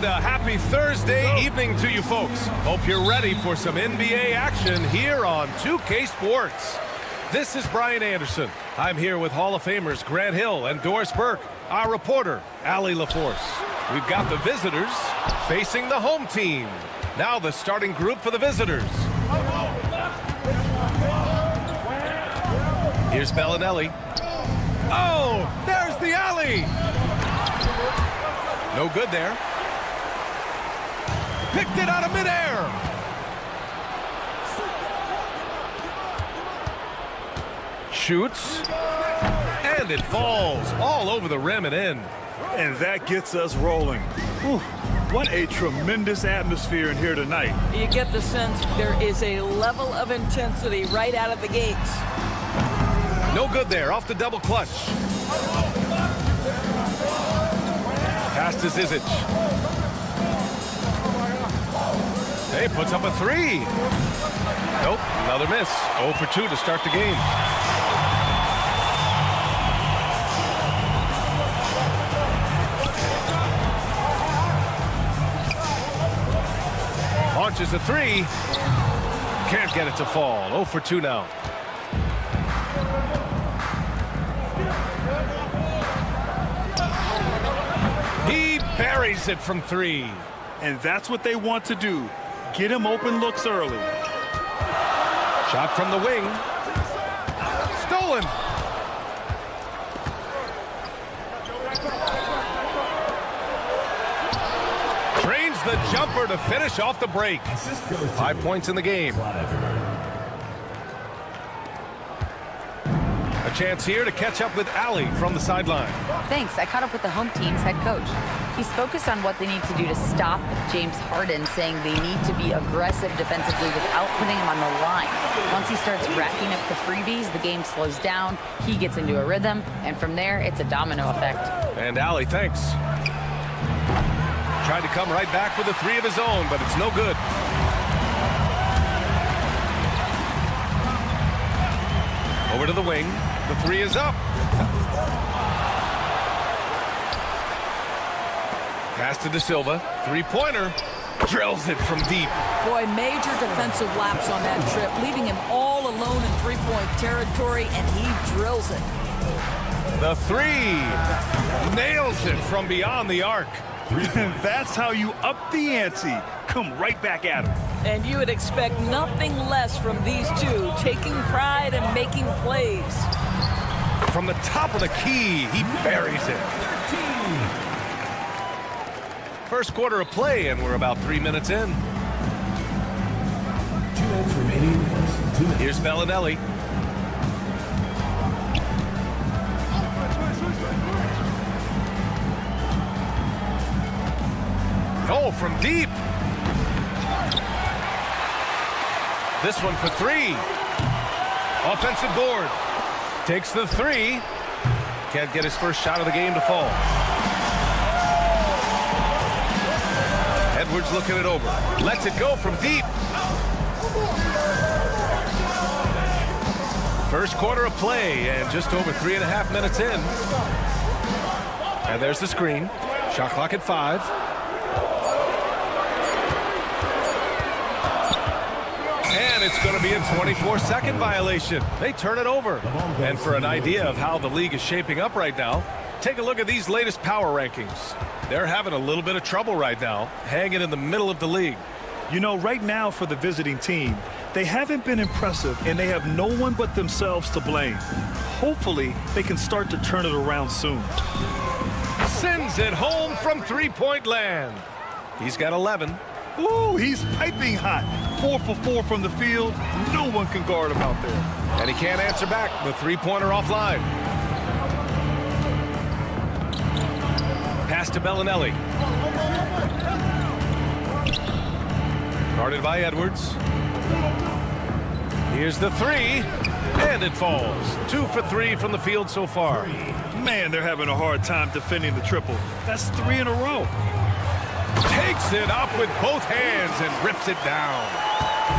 A happy Thursday evening to you folks. Hope you're ready for some NBA action here on 2K Sports. This is Brian Anderson. I'm here with Hall of Famers Grant Hill and Doris Burke, our reporter, Allie LaForce. We've got the visitors facing the home team. Now the starting group for the visitors. Here's Bellinelli. Oh, there's the alley. No good there. Picked it out of midair. Shoots. And it falls all over the rim and in. And that gets us rolling. Whew, what a tremendous atmosphere in here tonight. You get the sense there is a level of intensity right out of the gates. No good there, off the double clutch. Pass to Zizic. He puts up a three. Nope, another miss. 0 for 2 to start the game. Launches a three. Can't get it to fall. 0 for 2 now. He buries it from 3. And that's what they want to do. Get him open looks early. Shot from the wing. Stolen. Trains the jumper to finish off the break. 5 points in the game. chance here to catch up with Allie from the sideline. Thanks. I caught up with the home team's head coach. He's focused on what they need to do to stop James Harden, saying they need to be aggressive defensively without putting him on the line. Once he starts racking up the freebies, the game slows down, he gets into a rhythm, and from there, it's a domino effect. And Allie, thanks. Tried to come right back with a three of his own, but it's no good. Over to the wing. The three is up. Pass to De Silva. Three-pointer. Drills it from deep. Boy, major defensive lapse on that trip, leaving him all alone in three-point territory, and he drills it. The three. Nails it from beyond the arc. That's how you up the ante. Come right back at him. And you would expect nothing less from these two, taking pride and making plays. From the top of the key, he buries it. First quarter of play, and we're about 3 minutes in. 2 minutes remaining. First 2 minutes. Here's Bellinelli. Oh, from deep. This one for three. Offensive board. Takes the three. Can't get his first shot of the game to fall. Edwards looking it over. Lets it go from deep. First quarter of play and just over 3.5 minutes in. And there's the screen. Shot clock at 5. And it's going to be a 24-second violation. They turn it over. And for an idea of how the league is shaping up right now, take a look at these latest power rankings. They're having a little bit of trouble right now, hanging in the middle of the league. You know, right now for the visiting team, they haven't been impressive, and they have no one but themselves to blame. Hopefully, they can start to turn it around soon. Sends it home from three-point land. He's got 11. Ooh, he's piping hot. 4 for 4 from the field. No one can guard him out there. And he can't answer back. The three-pointer offline. Pass to Bellinelli. Guarded by Edwards. Here's the three. And it falls. 2 for 3 from the field so far. Man, they're having a hard time defending the triple. That's 3 in a row. Takes it up with both hands and rips it down.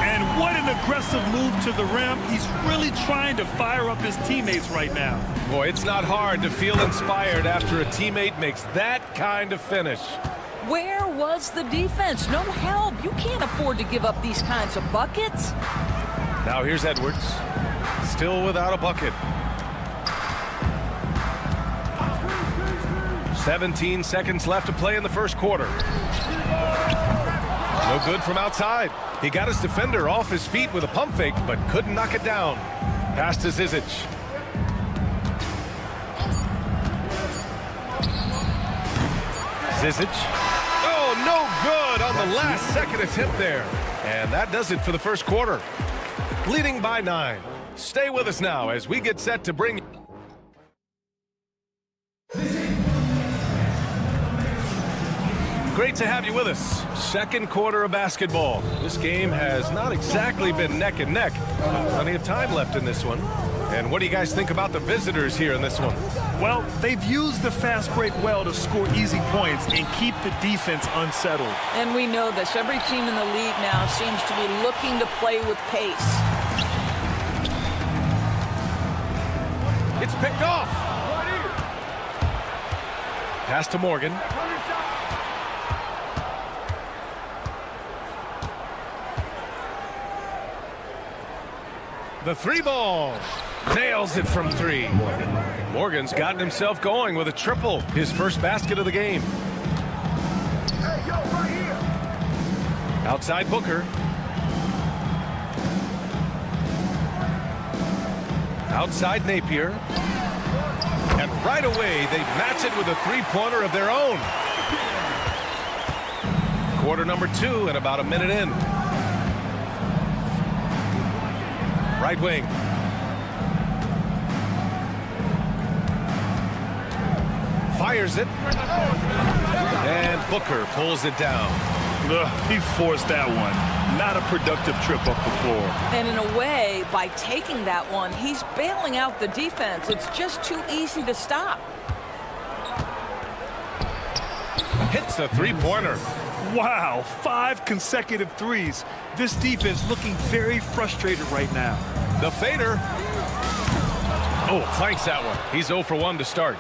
And what an aggressive move to the rim. He's really trying to fire up his teammates right now. Boy, it's not hard to feel inspired after a teammate makes that kind of finish. Where was the defense? No help. You can't afford to give up these kinds of buckets. Now here's Edwards. Still without a bucket. 17 seconds left to play in the first quarter. No good from outside. He got his defender off his feet with a pump fake, but couldn't knock it down. Pass to Zizic. Zizic. Oh, no good on the last second attempt there. And that does it for the first quarter. Leading by 9. Stay with us now as we get set to bring... Great to have you with us. Second quarter of basketball. This game has not exactly been neck and neck. Plenty of time left in this one. And what do you guys think about the visitors here in this one? Well, they've used the fast break well to score easy points and keep the defense unsettled. And we know this. Every team in the league now seems to be looking to play with pace. It's picked off. Pass to Morgan. The three ball. Nails it from 3. Morgan's gotten himself going with a triple. His first basket of the game. Outside Booker. Outside Napier. And right away, they match it with a three-pointer of their own. Quarter number 2 and about a minute in. Right wing. Fires it. And Booker pulls it down. He forced that one. Not a productive trip up the floor. And in a way, by taking that one, he's bailing out the defense. It's just too easy to stop. Hits a three-pointer. Wow, 5 consecutive threes. This defense looking very frustrated right now. The fader. Oh, planks that one. He's 0 for 1 to start.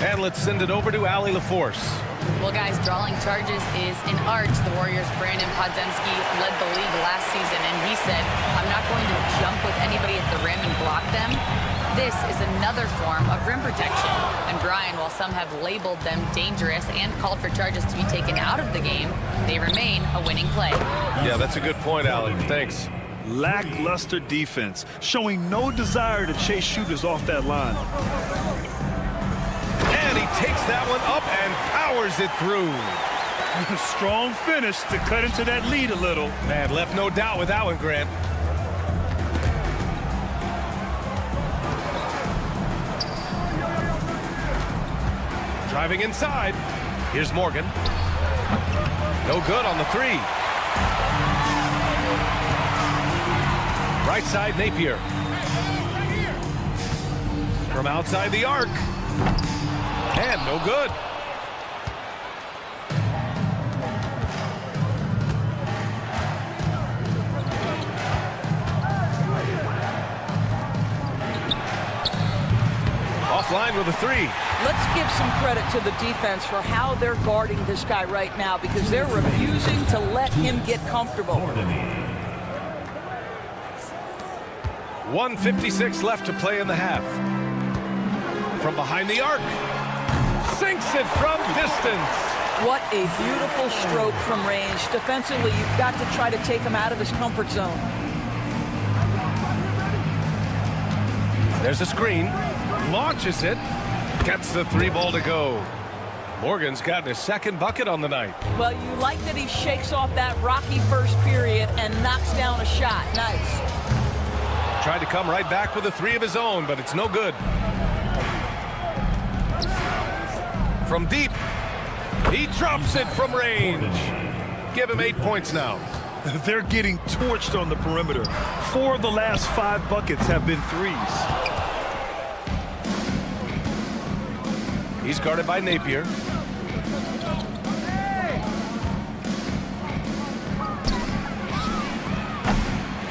And let's send it over to Allie LaForce. Well, guys, drawing charges is an art. The Warriors' Brandon Podziemski led the league last season, and he said, I'm not going to jump with anybody at the rim and block them. This is another form of rim protection. And Brian, while some have labeled them dangerous and called for charges to be taken out of the game, they remain a winning play. Yeah, that's a good point, Allie. Thanks. Lackluster defense, showing no desire to chase shooters off that line. And he takes that one up and powers it through. Strong finish to cut into that lead a little. Man, left no doubt with that one, Grant. Driving inside. Here's Morgan. No good on the three. Right side, Napier. From outside the arc. And no good. Offline with a three. Let's give some credit to the defense for how they're guarding this guy right now, because they're refusing to let him get comfortable. 1:56 left to play in the half. From behind the arc. Sinks it from distance. What a beautiful stroke from range. Defensively, you've got to try to take him out of his comfort zone. There's a screen. Launches it. Gets the three ball to go. Morgan's gotten his second bucket on the night. Well, you like that he shakes off that rocky first period and knocks down a shot. Nice. Tried to come right back with a three of his own, but it's no good. From deep, he drops it from range. Give him 8 points now. They're getting torched on the perimeter. 4 of the last 5 buckets have been threes. He's guarded by Napier.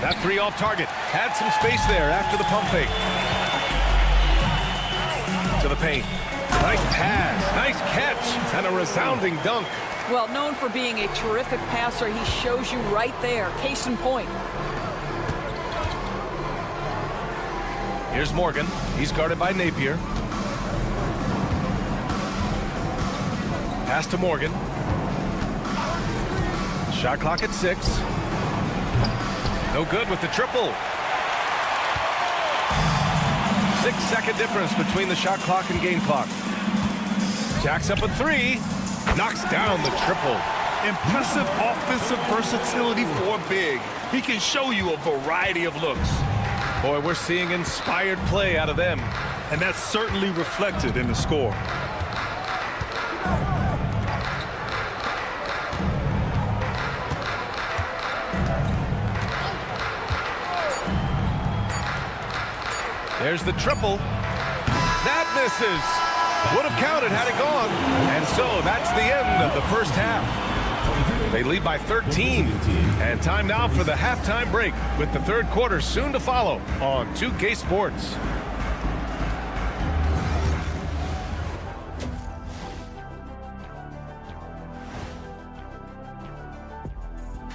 That three off target. Had some space there after the pump fake. To the paint. Nice pass, nice catch, and a resounding dunk. Well, known for being a terrific passer, he shows you right there. Case in point. Here's Morgan. He's guarded by Napier. Pass to Morgan. Shot clock at 6. No good with the triple. 6-second difference between the shot clock and game clock. Jacks up a 3. Knocks down the triple. Impressive offensive versatility for a big. He can show you a variety of looks. Boy, we're seeing inspired play out of them. And that's certainly reflected in the score. There's the triple. That misses. Would have counted had it gone. And so that's the end of the first half. They lead by 13. And time now for the halftime break, with the third quarter soon to follow on 2K Sports.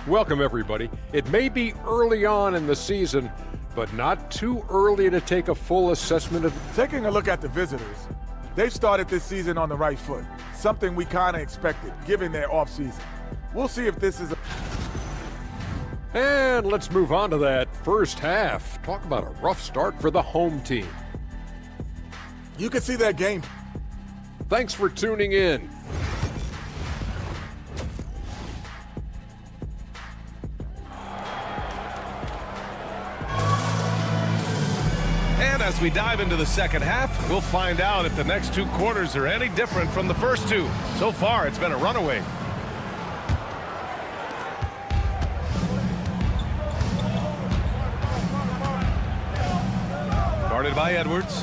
Welcome, everybody. It may be early on in the season, but not too early to take a full assessment of... Taking a look at the visitors, they've started this season on the right foot, something we kind of expected, given their offseason. We'll see if this is a... And let's move on to that first half. Talk about a rough start for the home team. You can see their game. Thanks for tuning in. And as we dive into the second half, we'll find out if the next 2 quarters are any different from the first 2. So far, it's been a runaway. Guarded by Edwards.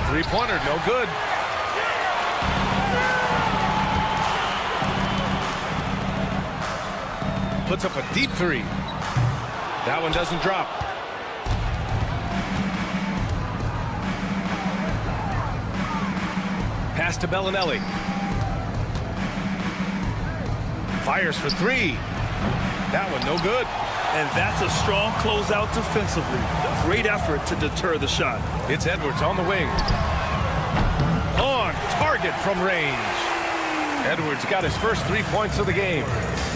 3-pointer, no good. Puts up a deep 3. That one doesn't drop. Pass to Bellinelli. Fires for 3. That one no good. And that's a strong closeout defensively. Great effort to deter the shot. It's Edwards on the wing. On target from range. Edwards got his first 3 points of the game.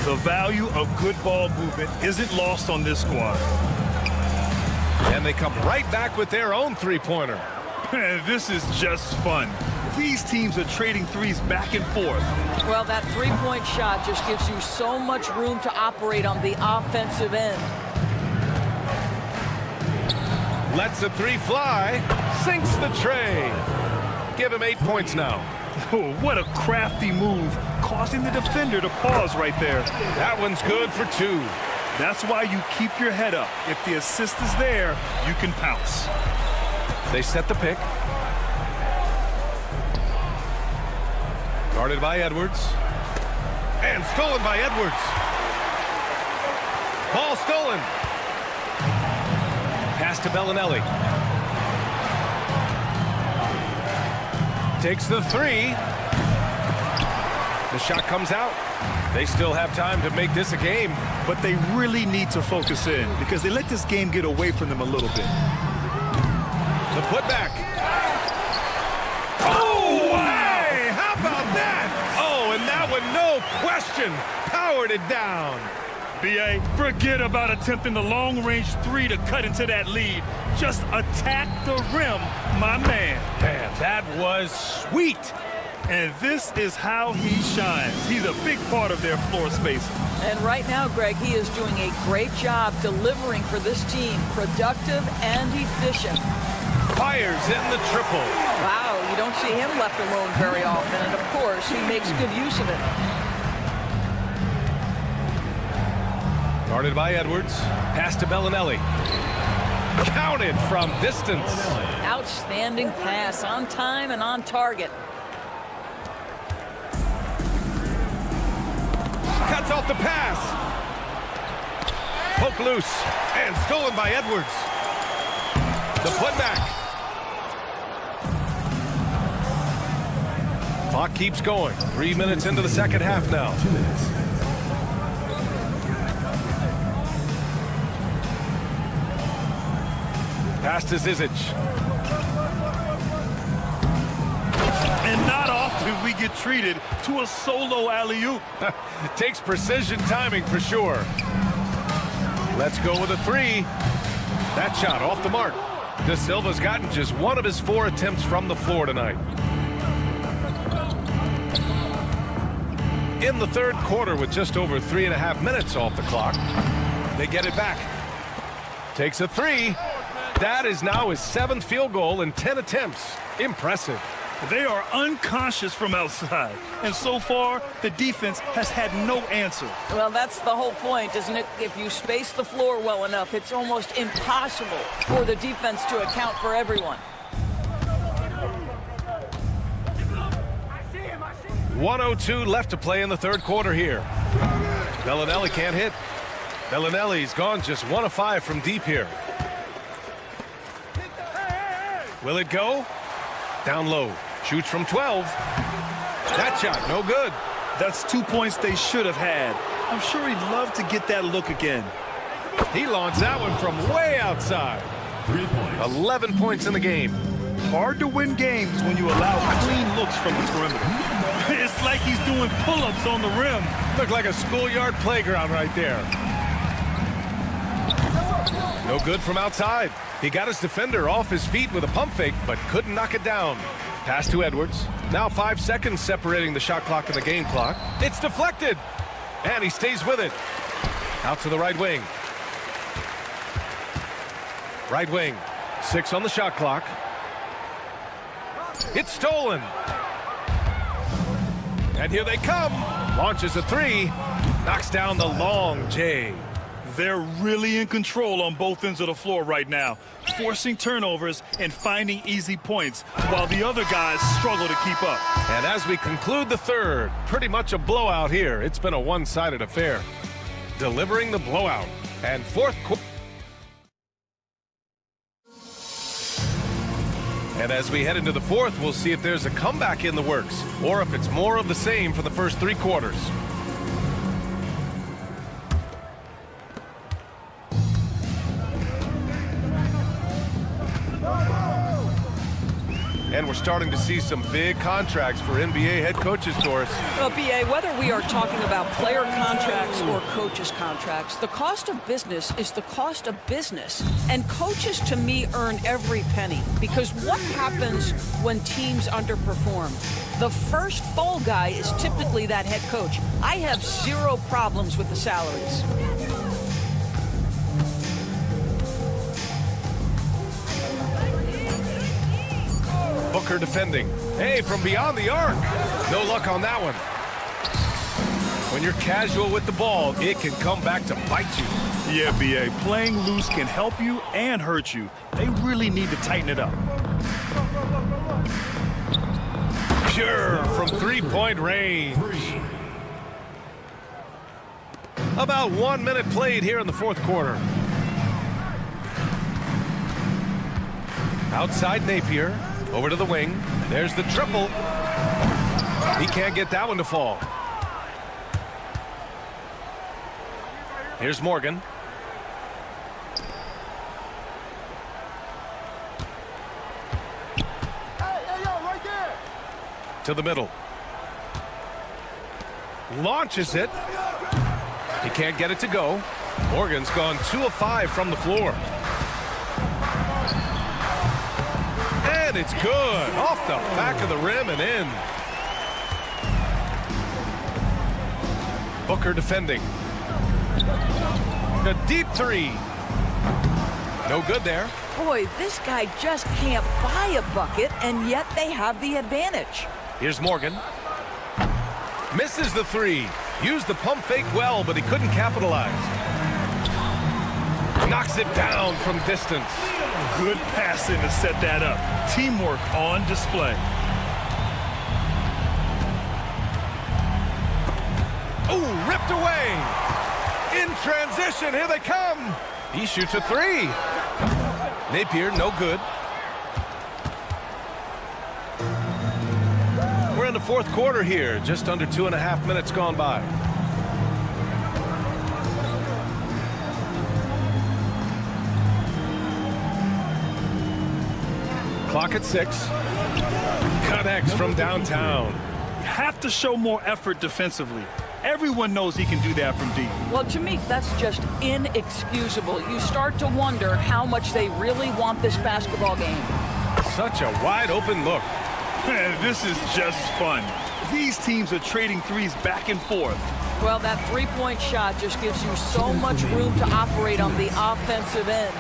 The value of good ball movement isn't lost on this squad. And they come right back with their own 3-pointer. This is just fun. These teams are trading threes back and forth. Well, that 3-point shot just gives you so much room to operate on the offensive end. Lets the 3 fly. Sinks the tray. Give him 8 points now. Oh, what a crafty move, causing the defender to pause right there. That one's good for 2. That's why you keep your head up. If the assist is there, you can pounce. They set the pick. Guarded by Edwards. And stolen by Edwards. Ball stolen. Pass to Bellinelli. Takes the 3. The shot comes out. They still have time to make this a game. But they really need to focus in because they let this game get away from them a little bit. The putback. Oh, hey, how about that? Oh, and that one, no question, powered it down. B.A., forget about attempting the long-range 3 to cut into that lead. Just attack the rim, my man. Man, that was sweet. And this is how he shines. He's a big part of their floor space. And right now, Greg, he is doing a great job delivering for this team. Productive and efficient. Fires in the triple. Wow, you don't see him left alone very often. And, of course, he makes good use of it. Guarded by Edwards. Pass to Bellinelli. Counted from distance. Outstanding pass, on time and on target. Cuts off the pass. Poke loose. And stolen by Edwards. The putback. Clock keeps going. 3 minutes into the second half now. 2 minutes. Pass to Zizic. And not often we get treated to a solo alley-oop. Takes precision timing for sure. Let's go with a 3. That shot off the mark. De Silva's gotten just 1 of his 4 attempts from the floor tonight. In the third quarter with just over 3.5 minutes off the clock, they get it back. Takes a 3. That is now his 7th field goal in 10 attempts. Impressive. They are unconscious from outside. And so far, the defense has had no answer. Well, that's the whole point, isn't it? If you space the floor well enough, it's almost impossible for the defense to account for everyone. 1:02 left to play in the third quarter here. Bellinelli can't hit. Bellinelli's gone just 1 of 5 from deep here. Will it go? Down low. Shoots from 12. That shot, no good. That's 2 points they should have had. I'm sure he'd love to get that look again. He launched that one from way outside. 3 points. 11 points in the game. Hard to win games when you allow clean looks from the perimeter. It's like he's doing pull-ups on the rim. Looked like a schoolyard playground right there. No good from outside. He got his defender off his feet with a pump fake, but couldn't knock it down. Pass to Edwards. Now 5 seconds separating the shot clock and the game clock. It's deflected. And he stays with it. Out to the right wing. Right wing. 6 on the shot clock. It's stolen. And here they come. Launches a 3. Knocks down the long J. They're really in control on both ends of the floor right now, forcing turnovers and finding easy points, while the other guys struggle to keep up. And as we conclude the third, pretty much a blowout here. It's been a one-sided affair. Delivering the blowout. And fourth quarter. And as we head into the fourth, we'll see if there's a comeback in the works, or if it's more of the same for the first 3 quarters. And we're starting to see some big contracts for NBA head coaches, Doris. Well, B.A., whether we are talking about player contracts or coaches' contracts, the cost of business is the cost of business. And coaches, to me, earn every penny. Because what happens when teams underperform? The first fall guy is typically that head coach. I have 0 problems with the salaries. Booker defending. Hey, from beyond the arc. No luck on that one. When you're casual with the ball, it can come back to bite you. Yeah, B.A., playing loose can help you and hurt you. They really need to tighten it up. Pure from 3-point range. About 1 minute played here in the fourth quarter. Outside Napier. Over to the wing. There's the triple. He can't get that one to fall. Here's Morgan. Right there. To the middle. Launches it. He can't get it to go. Morgan's gone 2 of 5 from the floor. And it's good. Off the back of the rim and in. Booker defending. A deep 3. No good there. Boy, this guy just can't buy a bucket, and yet they have the advantage. Here's Morgan. Misses the 3. Used the pump fake well, but he couldn't capitalize. Knocks it down from distance. Good passing to set that up. Teamwork on display. Oh, ripped away. In transition, here they come. He shoots a 3. Napier, no good. We're in the fourth quarter here. Just under 2.5 minutes gone by. Clock at 6. Connects from downtown. You have to show more effort defensively. Everyone knows he can do that from deep. Well, to me, that's just inexcusable. You start to wonder how much they really want this basketball game. Such a wide open look. Man, this is just fun. These teams are trading threes back and forth. Well, that 3-point shot just gives you so much room to operate on the offensive end.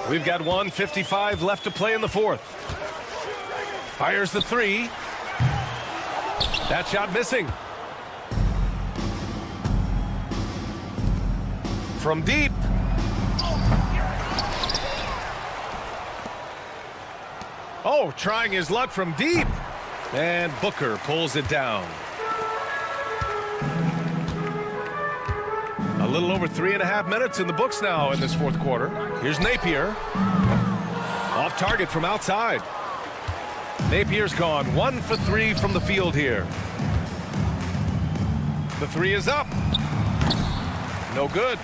We've got 1:55 left to play in the fourth. Fires the 3. That shot missing. From deep. Oh, trying his luck from deep. And Booker pulls it down. A little over 3.5 minutes in the books now in this fourth quarter. Here's Napier. Off target from outside. Napier's gone 1 for 3 from the field here. The 3 is up. No good.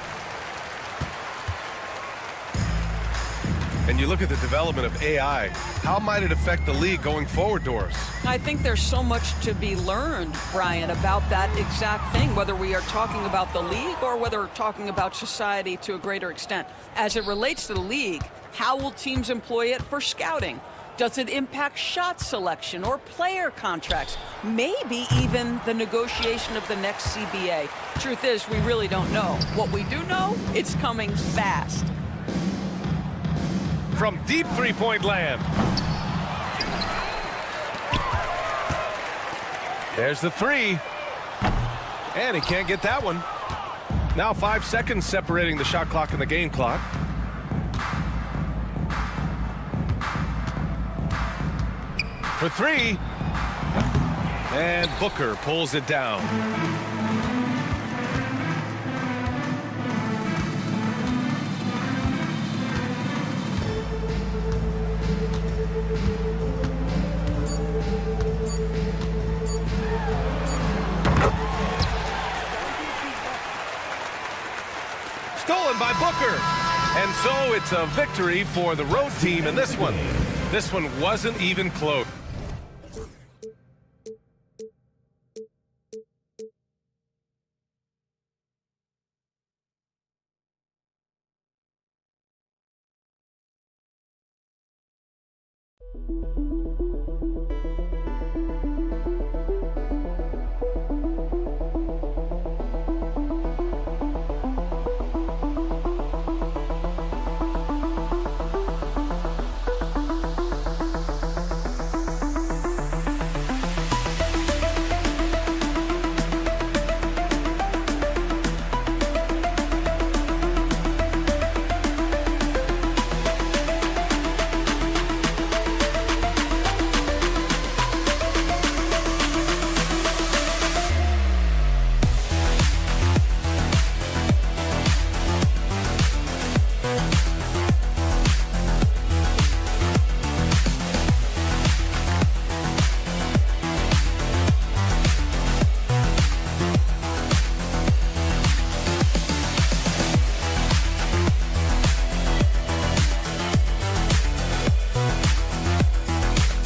And you look at the development of AI. How might it affect the league going forward, Doris? I think there's so much to be learned, Brian, about that exact thing, whether we are talking about the league or whether we're talking about society to a greater extent. As it relates to the league, how will teams employ it for scouting? Does it impact shot selection or player contracts? Maybe even the negotiation of the next CBA. Truth is, we really don't know. What we do know, it's coming fast. From deep three-point land. There's the three. And he can't get that one. Now 5 seconds separating the shot clock and the game clock. For three. And Booker pulls it down. Stolen by Booker. And so it's a victory for the road team in this one. This one wasn't even close.